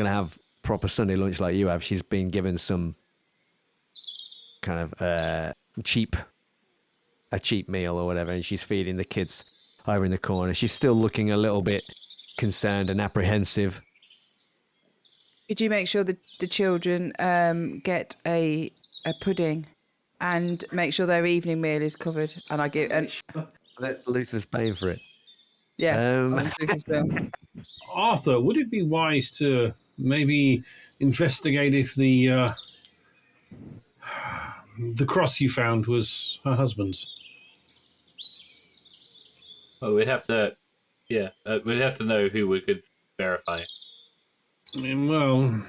to have proper Sunday lunch like you have. She's been given some kind of cheap meal or whatever, and she's feeding the kids over in the corner. She's still looking a little bit concerned and apprehensive. Could you make sure that the children get a pudding, and make sure their evening meal is covered? And I give Luther's paying for it. Lucas bill. Arthur, would it be wise to maybe investigate if the cross you found was her husband's? Well, we'd have to know who we could verify. I mean, well,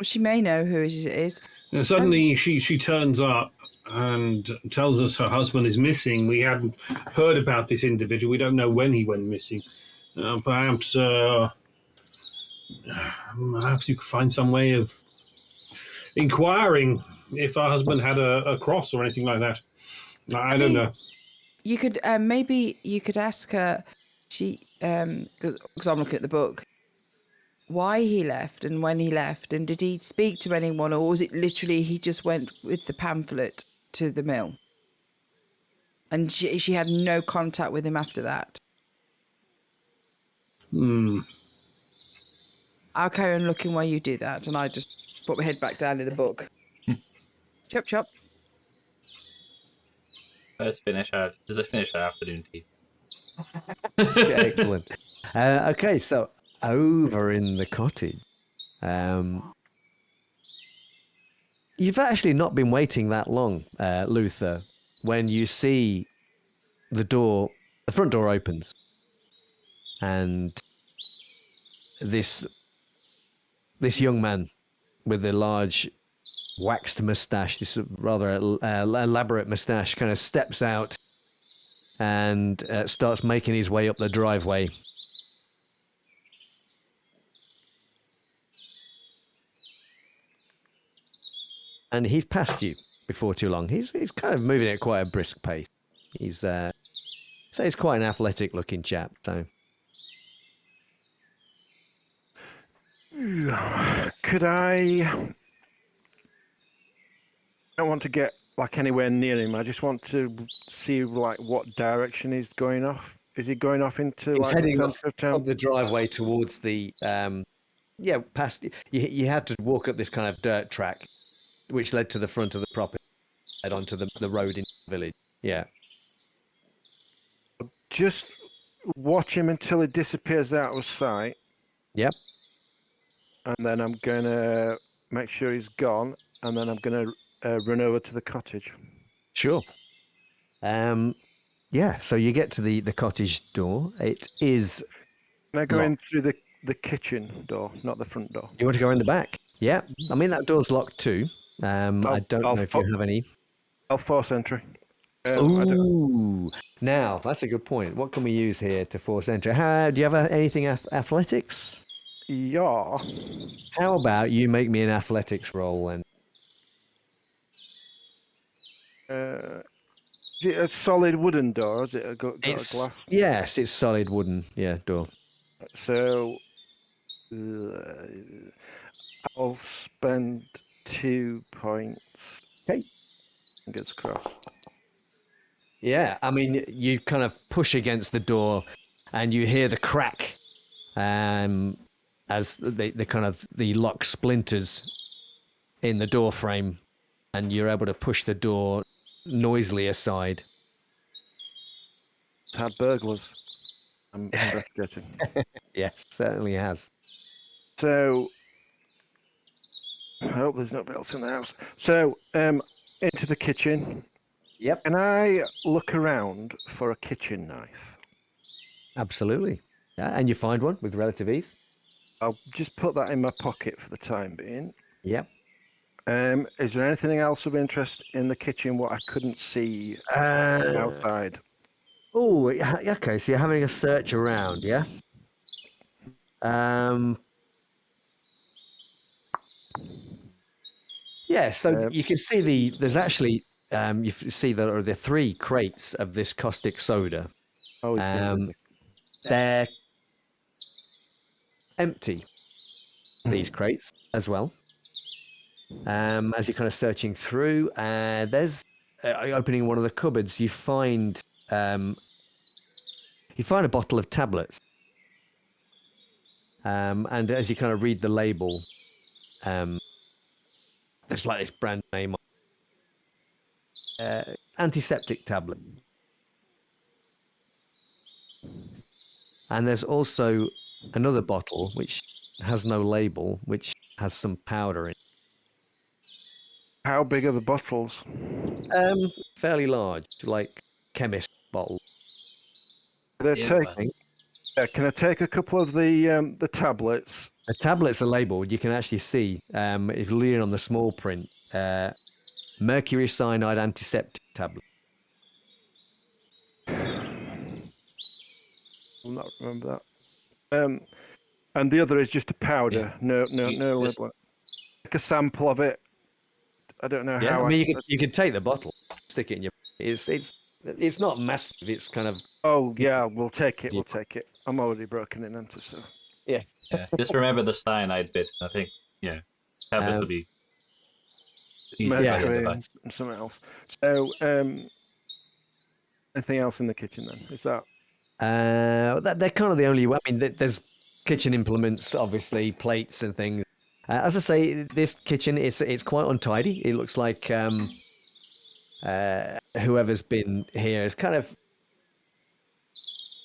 She may know who it is. and suddenly she turns up and tells us her husband is missing. We hadn't heard about this individual. We don't know when he went missing. Perhaps you could find some way of inquiring if her husband had a cross or anything like that. I don't know. You could maybe you could ask her. She because I'm looking at the book. Why he left and when he left, and did he speak to anyone, or was it literally he just went with the pamphlet to the mill, and she had no contact with him after that? I'll carry on looking while you do that, and I just put my head back down in the book. Chop chop. Let's finish our afternoon tea. Excellent. Okay, so over in the cottage, you've actually not been waiting that long, Luther, when you see the front door opens, and this young man with a large waxed mustache, this rather elaborate mustache, kind of steps out and starts making his way up the driveway. And he's passed you before too long. He's kind of moving at quite a brisk pace. He's quite an athletic looking chap. So could I don't want to get like anywhere near him. I just want to see like what direction he's going off. Is he going off into he's like heading the up centre of town? the driveway towards the past. You had to walk up this kind of dirt track, which led to the front of the property, head onto the road in the village. Yeah. Just watch him until he disappears out of sight. Yep. And then I'm gonna make sure he's gone, and then I'm gonna run over to the cottage. Sure. Yeah. So you get to the cottage door. It is. Can I go in through the kitchen door, not the front door? You want to go in the back? Yeah. I mean that door's locked too. I don't know if you have any. I'll force entry. Ooh. Now that's a good point. What can we use here to force entry? Do you have anything athletics? Yeah. How about you make me an athletics roll and? Is it a solid wooden door? Or is it got a glass? Yes, it's solid wooden. Yeah, door. So I'll spend 2 points. Okay. Fingers crossed. Yeah, I mean, you kind of push against the door, and you hear the crack, as the lock splinters in the door frame, and you're able to push the door noisily aside. It's had burglars. I'm investigating. Yes, certainly has. So I hope there's nobody else in the house. So into the kitchen. Yep. Can I look around for a kitchen knife? Absolutely. Yeah, and you find one with relative ease. I'll just put that in my pocket for the time being. Yep. Is there anything else of interest in the kitchen what I couldn't see outside? Oh, okay. So you're having a search around, yeah? Yeah. So you can see there's actually you see there are the 3 crates of this caustic soda. Oh, They're empty. These crates as well. As you're kind of searching through, there's opening one of the cupboards. You find a bottle of tablets, and as you kind of read the label, there's like this brand name, antiseptic tablet, and there's also another bottle which has no label, which has some powder in it. How big are the bottles? Fairly large, like chemist bottles. They're Yeah, taking Can I take a couple of the tablets? The tablets are labelled. You can actually see, if you lean on the small print, mercury cyanide antiseptic tablet. I'll not remember that. And the other is just a powder. No label. Take a sample of it. I don't know Yeah, how. I mean, you could take the bottle, stick it in your. It's not massive. It's kind of. Oh yeah, we'll take it. We'll take it. I'm already broken in into so. Yeah. Yeah, just remember the cyanide bit. I think, tablets will be easy to Mercury identify. and something else. So, anything else in the kitchen then? Is that? They're kind of the only way. I mean, there's kitchen implements, obviously, plates and things. As I say, this kitchen it's quite untidy. It looks like whoever's been here is kind of.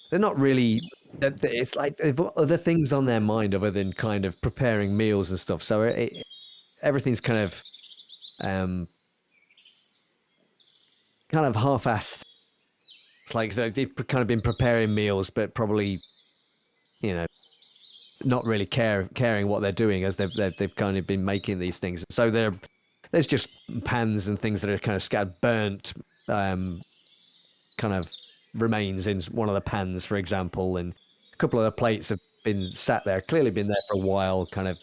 They're not really. It's like they've got other things on their mind other than kind of preparing meals and stuff. So everything's kind of half-assed. It's like they've kind of been preparing meals, but probably, not really caring what they're doing as they've kind of been making these things. So there's just pans and things that are kind of scattered, burnt, kind of remains in one of the pans, for example, and a couple of the plates have been sat there, clearly been there for a while. Kind of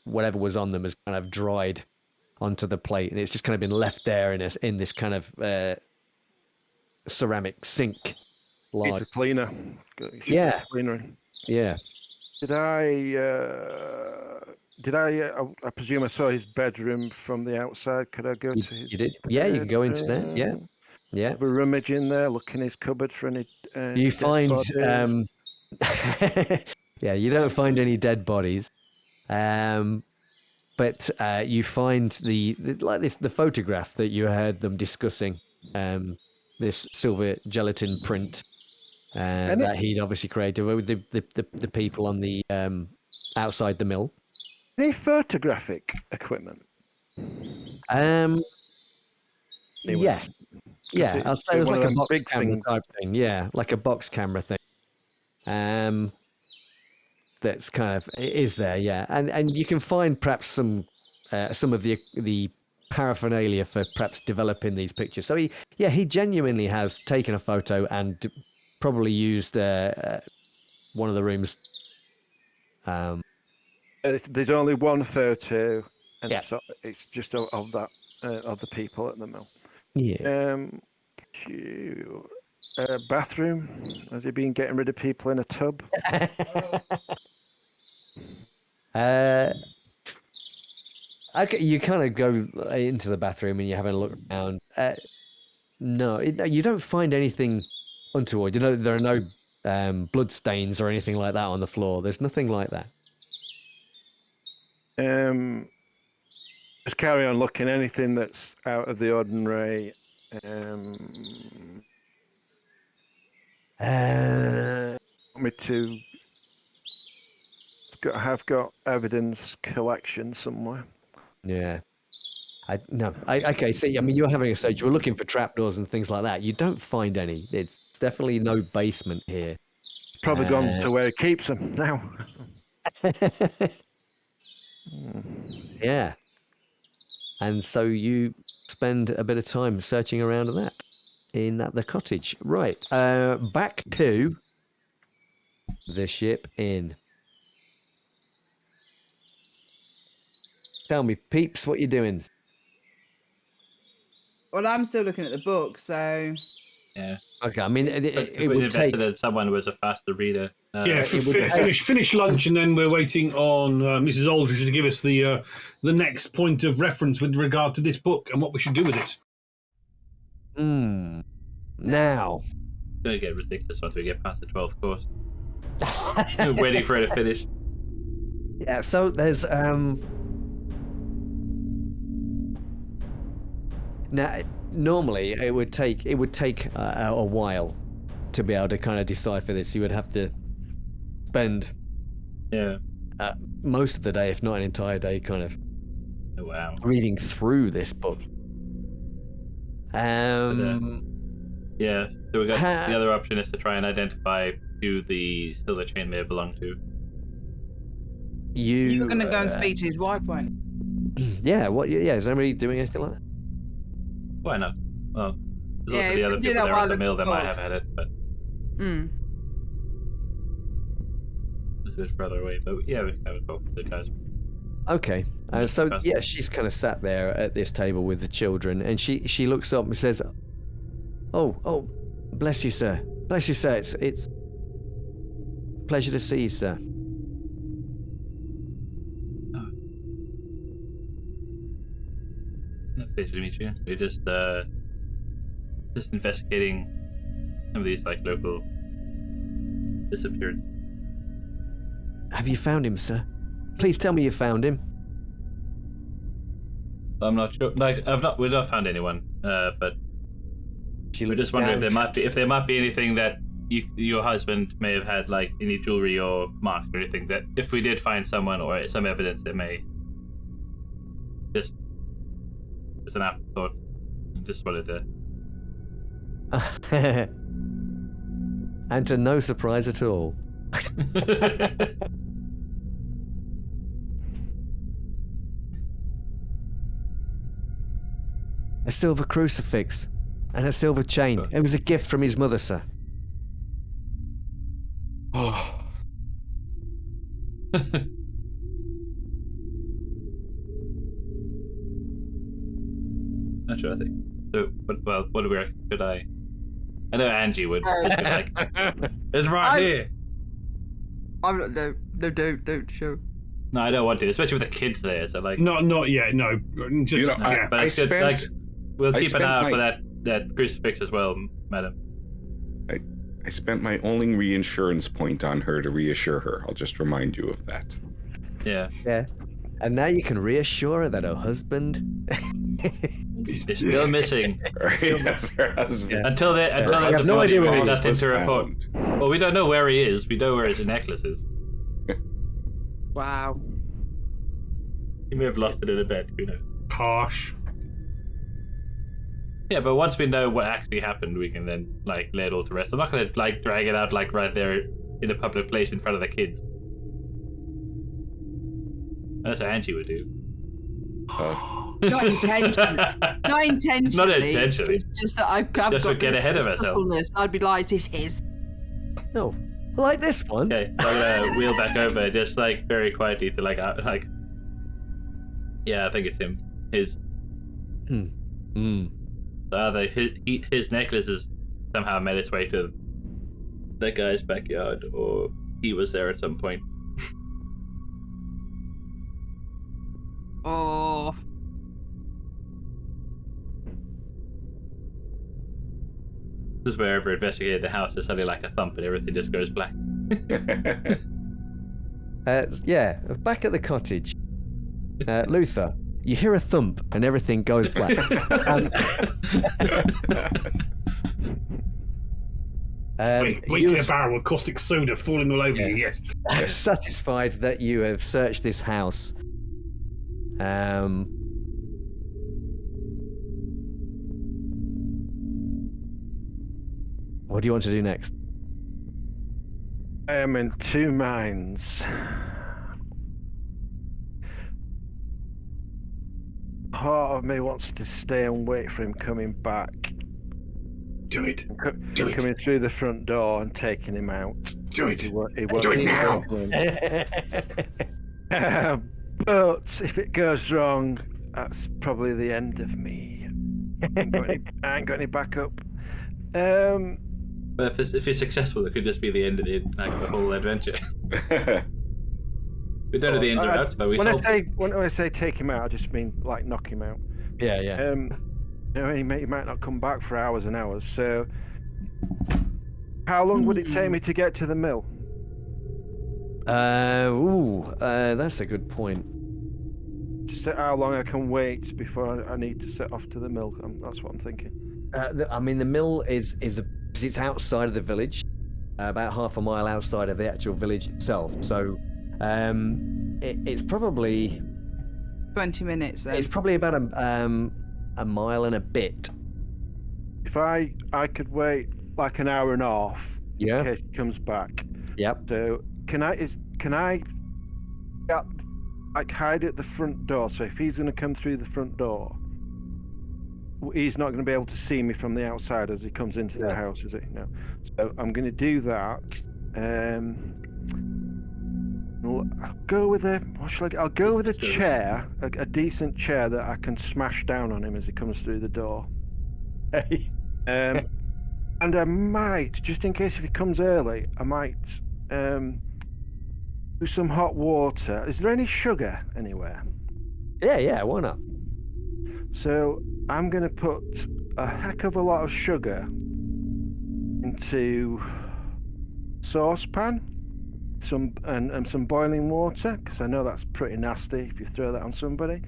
whatever was on them has kind of dried onto the plate, and it's just kind of been left there in this kind of ceramic sink. It's a cleaner. Yeah. Cleaner. Yeah. Did I presume I saw his bedroom from the outside. Could I go to his? You did? Yeah, you can go into there. Yeah. Yeah. Have a rummage in there, look in his cupboard for any. You find, yeah, you don't find any dead bodies, but you find the photograph that you heard them discussing, this silver gelatin print that he'd obviously created with the people on the outside the mill. Any photographic equipment? Yes. Yeah, I'll say it was like a box camera type thing. Yeah, like a box camera thing. That's kind of it is there, yeah, and you can find perhaps some of the paraphernalia for perhaps developing these pictures. So he genuinely has taken a photo and probably used one of the rooms. There's only one photo, and yeah. it's just of that of the people at the mill. Yeah. Bathroom? Has he been getting rid of people in a tub? Okay, you kind of go into the bathroom and you're having a look around. No, you don't find anything untoward. There are no blood stains or anything like that on the floor. There's nothing like that. Just carry on looking. Anything that's out of the ordinary. Want me to have got evidence collection somewhere. Yeah. Okay, so I mean, you're having a search. You're looking for trapdoors and things like that. You don't find any. It's definitely no basement here. Probably gone to where he keeps them now. Yeah. And so you spend a bit of time searching around that in the cottage. Right. Back to the ship inn. Tell me, peeps, what you doing? Well, I'm still looking at the book, so. Yeah. Okay, I mean, it would invested take. in someone who was a faster reader. Finish lunch, and then we're waiting on Mrs. Aldridge to give us the next point of reference with regard to this book and what we should do with it. Now. It's going to get ridiculous once we get past the 12th course. Waiting for it to finish. Yeah, so there's now normally it would take a while to be able to kind of decipher this. You would have to spend most of the day, if not an entire day, kind of reading through this book. So we got the other option is to try and identify who the silver chain may have belonged to. You're going to go and speak to his wife, won't you? Yeah. What? Yeah. Is anybody doing anything like that? Why not? Well, there's Yeah, also he's the other gonna do people that there while at the the mill that might dog- have had it, but Mm. it's a bit further away. But yeah, we can have a talk with the guys. Okay. So yeah, she's kind of sat there at this table with the children, and she looks up and says, "Oh, bless you, sir. Bless you, sir. It's pleasure to see you, sir." Pleasure to meet you. We're just investigating some of these like local disappearances. Have you found him, sir? Please tell me you found him. I'm not sure. Like, we've not found anyone. But She we're looks just wondering downcast. if there might be anything that your husband may have had, like any jewelry or marks or anything. That if we did find someone or some evidence, it may just an afterthought. Just wanted to. And to no surprise at all. A silver crucifix and a silver chain. It was a gift from his mother, sir. Oh, Not sure. I think. So, what do we reckon? Should I? I know Angie would. Like, it's right here. I'm not. No, don't show. No, I don't want to, especially with the kids there. So like, Not yet. No, just You know, yeah. but I it's good. spent- Like, we'll I keep an spent eye out my- for that crucifix as well, madam. I spent my only reinsurance point on her to reassure her. I'll just remind you of that. Yeah, Yeah. And now you can reassure her that her husband. it's still missing. Yes, her husband. Until I there's have no idea where supposedly he nothing was to report. found. Well, we don't know where he is. We know where his necklace is. Wow. He may have lost it in a bed. Who knows? Harsh. Yeah, but once we know what actually happened, we can then like lay it all to rest. I'm not gonna like drag it out like right there in a public place in front of the kids. That's what Angie would do. Not intentionally. Not intentionally. Not intentionally. It's just that I've got Just to get this ahead of herself. subtleness. I'd be like, it's his. No. Like this one. Okay, so I'm gonna wheel back over, just like very quietly to like. Yeah, I think it's him. His. Mm. So either his necklace has somehow made its way to that guy's backyard, or he was there at some point. Oh. This is wherever investigated the house, there's suddenly like a thump and everything just goes black. Yeah, back at the cottage. Luther, you hear a thump and everything goes black. Wake in a barrel with caustic soda falling all over you. Yes. Satisfied that you have searched this house. What do you want to do next? I am in two minds. Part of me wants to stay and wait for him coming back. Do it. Co- Do it. Coming through the front door and taking him out. Do it. He won't Do it be now. home. But if it goes wrong, that's probably the end of me. I ain't got any backup. But if you're successful, it could just be the end of the whole adventure. We don't know the ins or outs, but we when solved it. when I say take him out, I just mean like knock him out. Yeah, yeah. You know, he might not come back for hours and hours. So, how long would it take me to get to the mill? That's a good point. Just how long I can wait before I need to set off to the mill. That's what I'm thinking. I mean, the mill is it's outside of the village, about half a mile outside of the actual village itself. So, it's probably 20 minutes then. it's probably about a mile and a bit. If I could wait like an hour and a half, Yeah. in case he comes back. Yep. So can I like hide at the front door? So if he's going to come through the front door, he's not going to be able to see me from the outside as he comes into the house, is he? No. So I'm going to do that. I'll go with a I'll go with a chair, a decent chair that I can smash down on him as he comes through the door. And I might, just in case if he comes early, I might do some hot water. Is there any sugar anywhere? Yeah, why not? So I'm going to put a heck of a lot of sugar into saucepan, and some boiling water, because I know that's pretty nasty if you throw that on somebody.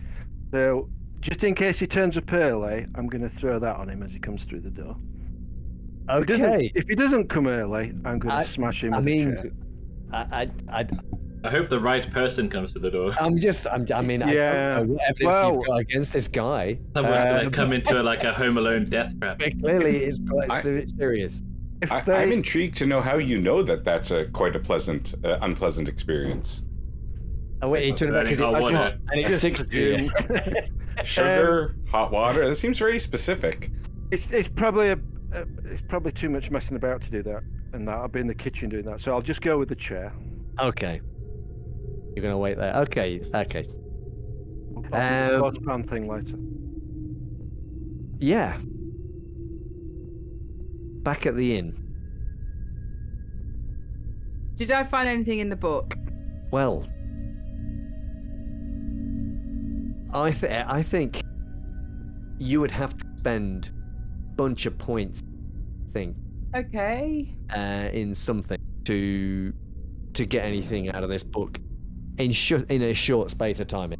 So just in case he turns up early, I'm going to throw that on him as he comes through the door. Okay. If he doesn't come early, I'm going to smash him with a chair. I hope the right person comes to the door. I don't know what evidence you've got against this guy. Someone's gonna come into like a Home Alone death trap. Clearly, it's quite serious. I'm intrigued to know how you know that that's quite a pleasant, unpleasant experience. Oh wait, you're talking about because it's hot and it sticks to you. Sugar, hot water. That seems very specific. It's probably it's probably too much messing about to do that, and that I'll be in the kitchen doing that. So I'll just go with the chair. Okay. You're gonna wait there. Okay. I'll do the saucepan thing later. Yeah. Back at the inn. Did I find anything in the book? Well, I think you would have to spend a bunch of points, I think, Okay. in something to get anything out of this book in a short space of time.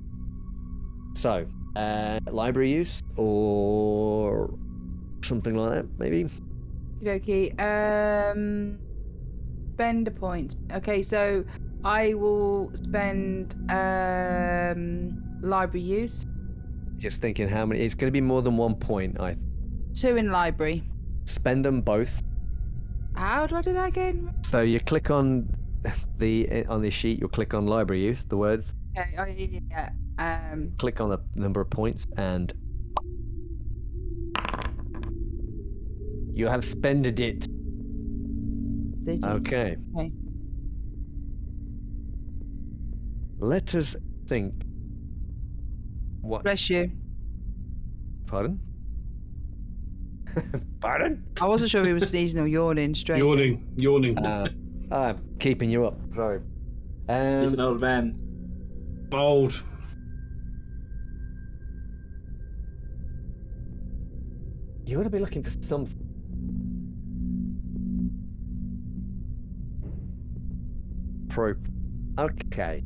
So, library use or something like that, maybe. Okay. Spend a point. Okay, so I will spend library use. Just thinking how many. It's going to be more than 1 point. 2 in library. Spend them both. How do I do that again? So you click on the sheet. You'll click on library use. The words. Okay. Yeah. Click on the number of points and you have spended it. Did you? Okay. Okay. Let us think. What? Bless you. Pardon? Pardon? I wasn't sure if he was sneezing or yawning straight. Yawning. I'm keeping you up. Sorry. He's an old man. Old. You ought to be looking for something. Okay.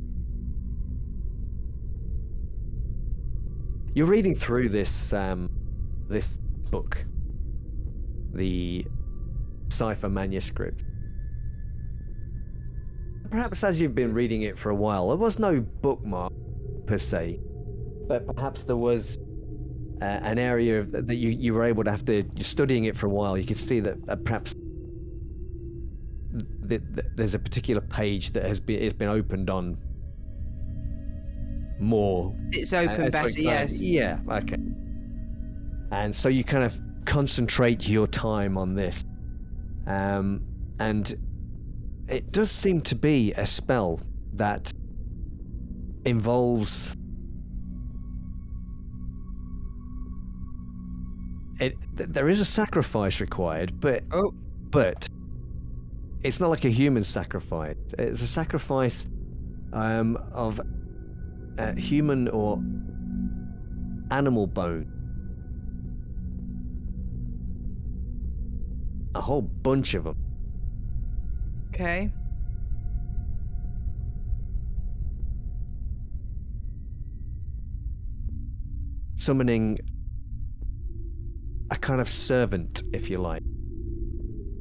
You're reading through this this book, the cipher manuscript. Perhaps as you've been reading it for a while, there was no bookmark per se, but perhaps there was an area that you were able to, after you're studying it for a while, you could see that perhaps there's a particular page that has been opened on more. It's open better, yes. Yeah, okay. And so you kind of concentrate your time on this. And it does seem to be a spell that involves there is a sacrifice required, but it's not like a human sacrifice. It's a sacrifice of human or animal bone. A whole bunch of them. Okay. Summoning a kind of servant, if you like.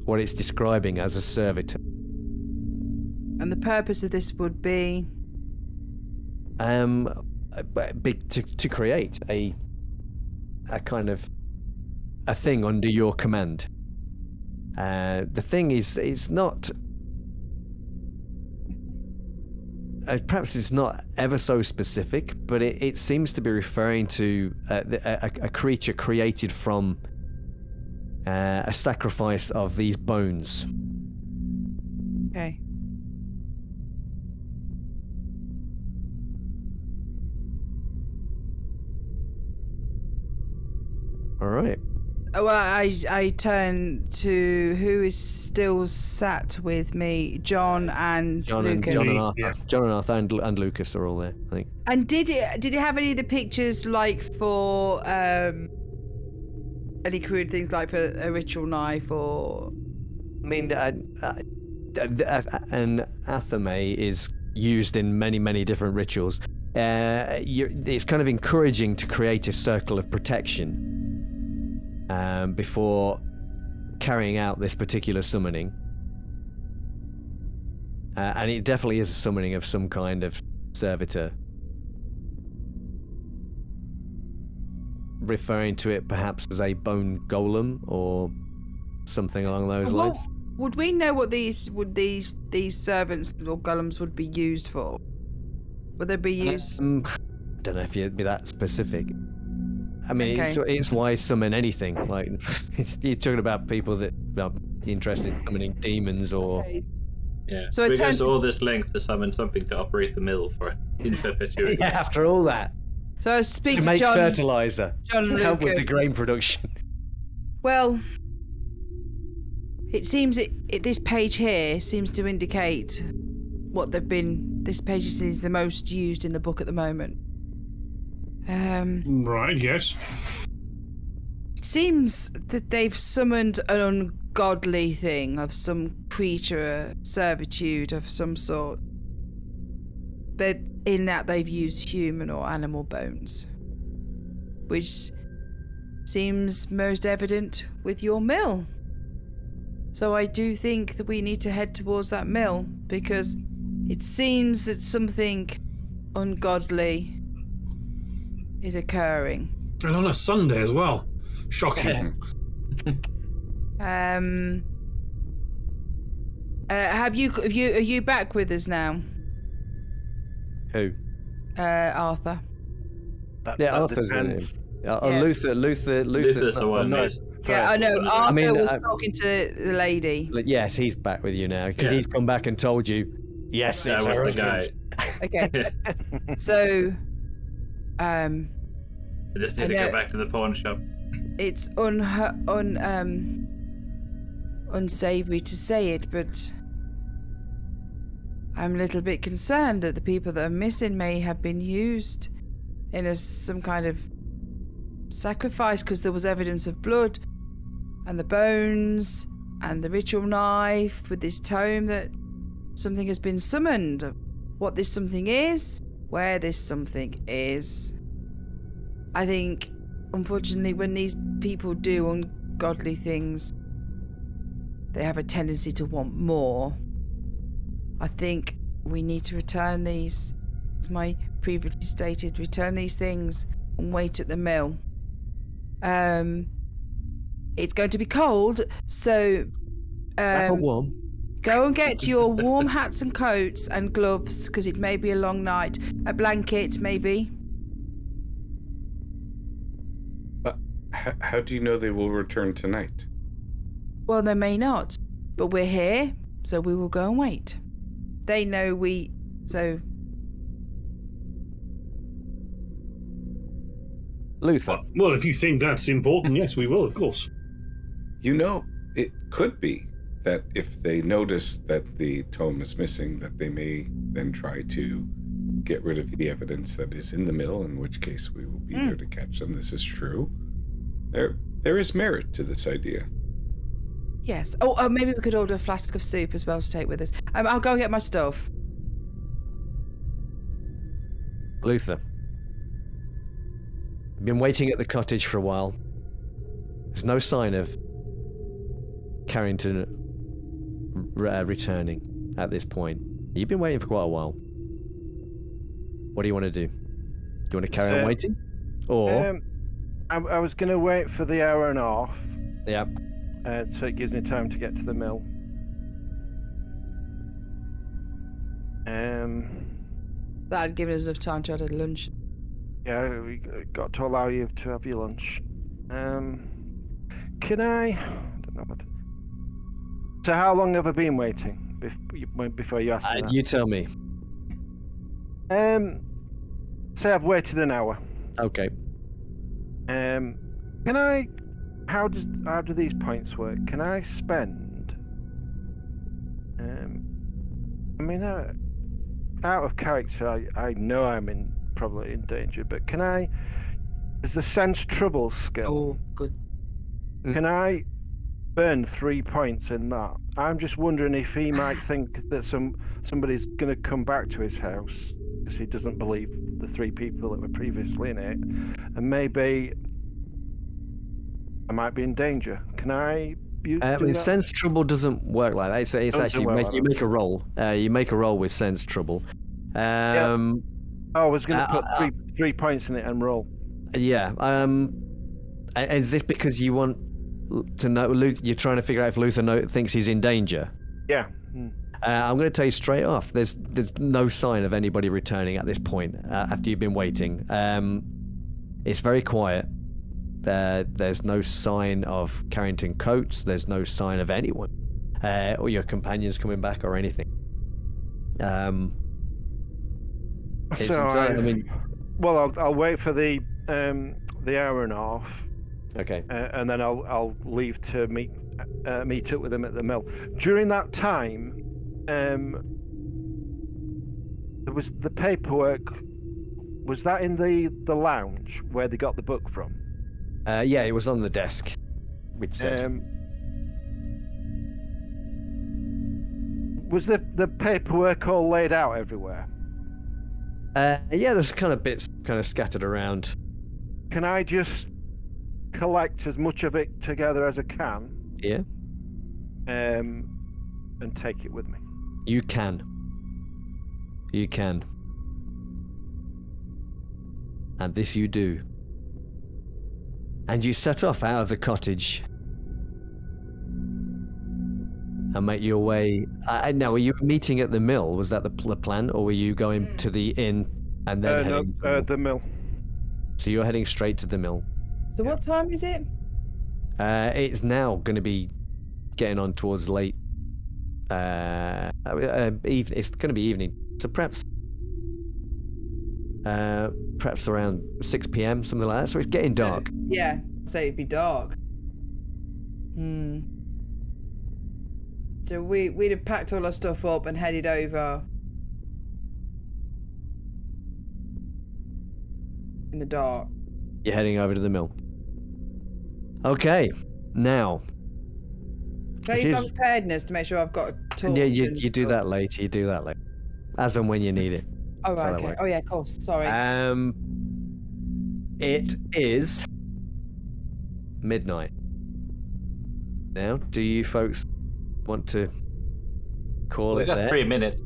What it's describing as a servitor. And the purpose of this would be? To create a kind of a thing under your command. The thing is, it's not. Perhaps it's not ever so specific, but it seems to be referring to a creature created from a sacrifice of these bones. Okay. All right. Well, I turn to who is still sat with me, John and Lucas. John and Arthur. Yeah. John and Arthur and Lucas are all there, I think. And did it have any of the pictures like for any crude things like for a ritual knife or? I mean, an athame is used in many different rituals. It's kind of encouraging to create a circle of protection before carrying out this particular summoning. And it definitely is a summoning of some kind of servitor. Referring to it perhaps as a bone golem or something along those lines. Would we know what these servants or golems would be used for? Would they be used? I don't know if you'd be that specific. I mean, Okay. it's why summon anything. Like, you're talking about people that are interested in summoning demons or... Okay. Yeah. So So it we go turns to to- all this length to summon something to operate the mill for in perpetuity. Yeah, after all that. So I speak To to make John. fertilizer. John To help with the Lucas. grain production. Well, it seems this page here seems to indicate what they've been. This page is the most used in the book at the moment. Right, yes. It seems that they've summoned an ungodly thing of some creature, servitude of some sort. But in that they've used human or animal bones, which seems most evident with your mill. So I do think that we need to head towards that mill because it seems that something ungodly is occurring. And on a Sunday as well. Shocking. Are you back with us now, Who? Arthur? Yeah, Arthur's with him. depends. Yeah. Luther's Luther's the not- one. no. who's- Yeah, I know. Arthur I mean, was talking to the lady. Yes, he's back with you now because Yeah. he's come back and told you. Yes, That it's was her the guy. husband. Okay. So, I just need to I know. go back to the pawn shop. it's unsavory to say it, but I'm a little bit concerned that the people that are missing may have been used in some kind of sacrifice because there was evidence of blood and the bones and the ritual knife with this tome that something has been summoned. What this something is, where this something is. I think, unfortunately, when these people do ungodly things, they have a tendency to want more. I think we need to return these, as my previously stated, return these things and wait at the mill. It's going to be cold, so Warm. go and get your warm hats and coats and gloves, because it may be a long night. A blanket, maybe. How do you know they will return tonight? Well, they may not, but we're here, so we will go and wait. They know so Luther. Well, if you think that's important, yes, we will, of course. You know, it could be that if they notice that the tome is missing, that they may then try to get rid of the evidence that is in the mill, in which case we will be there to catch them. This is true. There is merit to this idea. yes. Oh, maybe we could order a flask of soup as well to take with us. I'll go and get my stuff. Luther. I've been waiting at the cottage for a while. There's no sign of Carrington returning at this point. You've been waiting for quite a while. What do you want to do? Do you want to carry on So, waiting? Or... I was going to wait for the hour and a half. yeah. so it gives me time to get to the mill. That'd give us enough time to have a lunch. Yeah, we got to allow you to have your lunch. Can I don't know what. So how long have I been waiting before you asked me that? You tell me. Say I've waited an hour. Okay. Can I? How do these points work? Can I spend? I mean, out of character, I know I'm probably in danger, but can I? There's a sense trouble skill. Oh, good. Can I burn 3 points in that? I'm just wondering if he might think that somebody's going to come back to his house because he doesn't believe the 3 people that were previously in it, and maybe I might be in danger. Can I? Sense trouble doesn't work like that. It's actually you make a roll. You make a roll with sense trouble. I was going to put three points in it and roll. Yeah. Is this because you want to know? You're trying to figure out if Luther thinks he's in danger. Yeah. I'm going to tell you straight off. There's no sign of anybody returning at this point after you've been waiting. It's very quiet. There's no sign of Carrington Coates. There's no sign of anyone or your companions coming back or anything. Well, I'll wait for the hour and a half. Okay. And then I'll leave to meet up with them at the mill. During that time, there was the paperwork. Was that in the lounge where they got the book from? Yeah, it was on the desk. Which said. Was the paperwork all laid out everywhere? Yeah, there's kind of bits kind of scattered around. Can I just collect as much of it together as I can? Yeah. And take it with me. You can. You can. And this you do. And you set off out of the cottage and make your way. Now, were you meeting at the mill? Was that the plan, or were you going to the inn and then heading? No, the mill. So you're heading straight to the mill. So what time is it? It's now going to be getting on towards late. It's going to be evening. So perhaps around 6 p.m. something like that. So it's getting dark. Yeah, so it'd be dark. So we'd have packed all our stuff up and headed over in the dark. You're heading over to the mill. Okay, now. Can I use my preparedness to make sure I've got a torch? Yeah, you do that later. You do that later, as and when you need it. Oh right, okay. Oh yeah, of course. Sorry. It is midnight. Now, do you folks want to call it there? there? 3 minutes.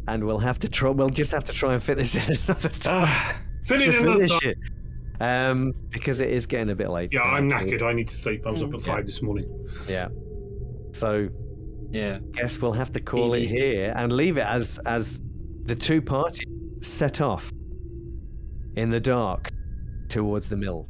And we'll have to try. We'll just have to try and fit this in another time. Finish it. Because it is getting a bit late. Yeah, I'm knackered. I need to sleep. I was up at 5 this morning. Yeah. So. Yeah. Guess we'll have to call it here and leave it as the two parties set off in the dark towards the mill.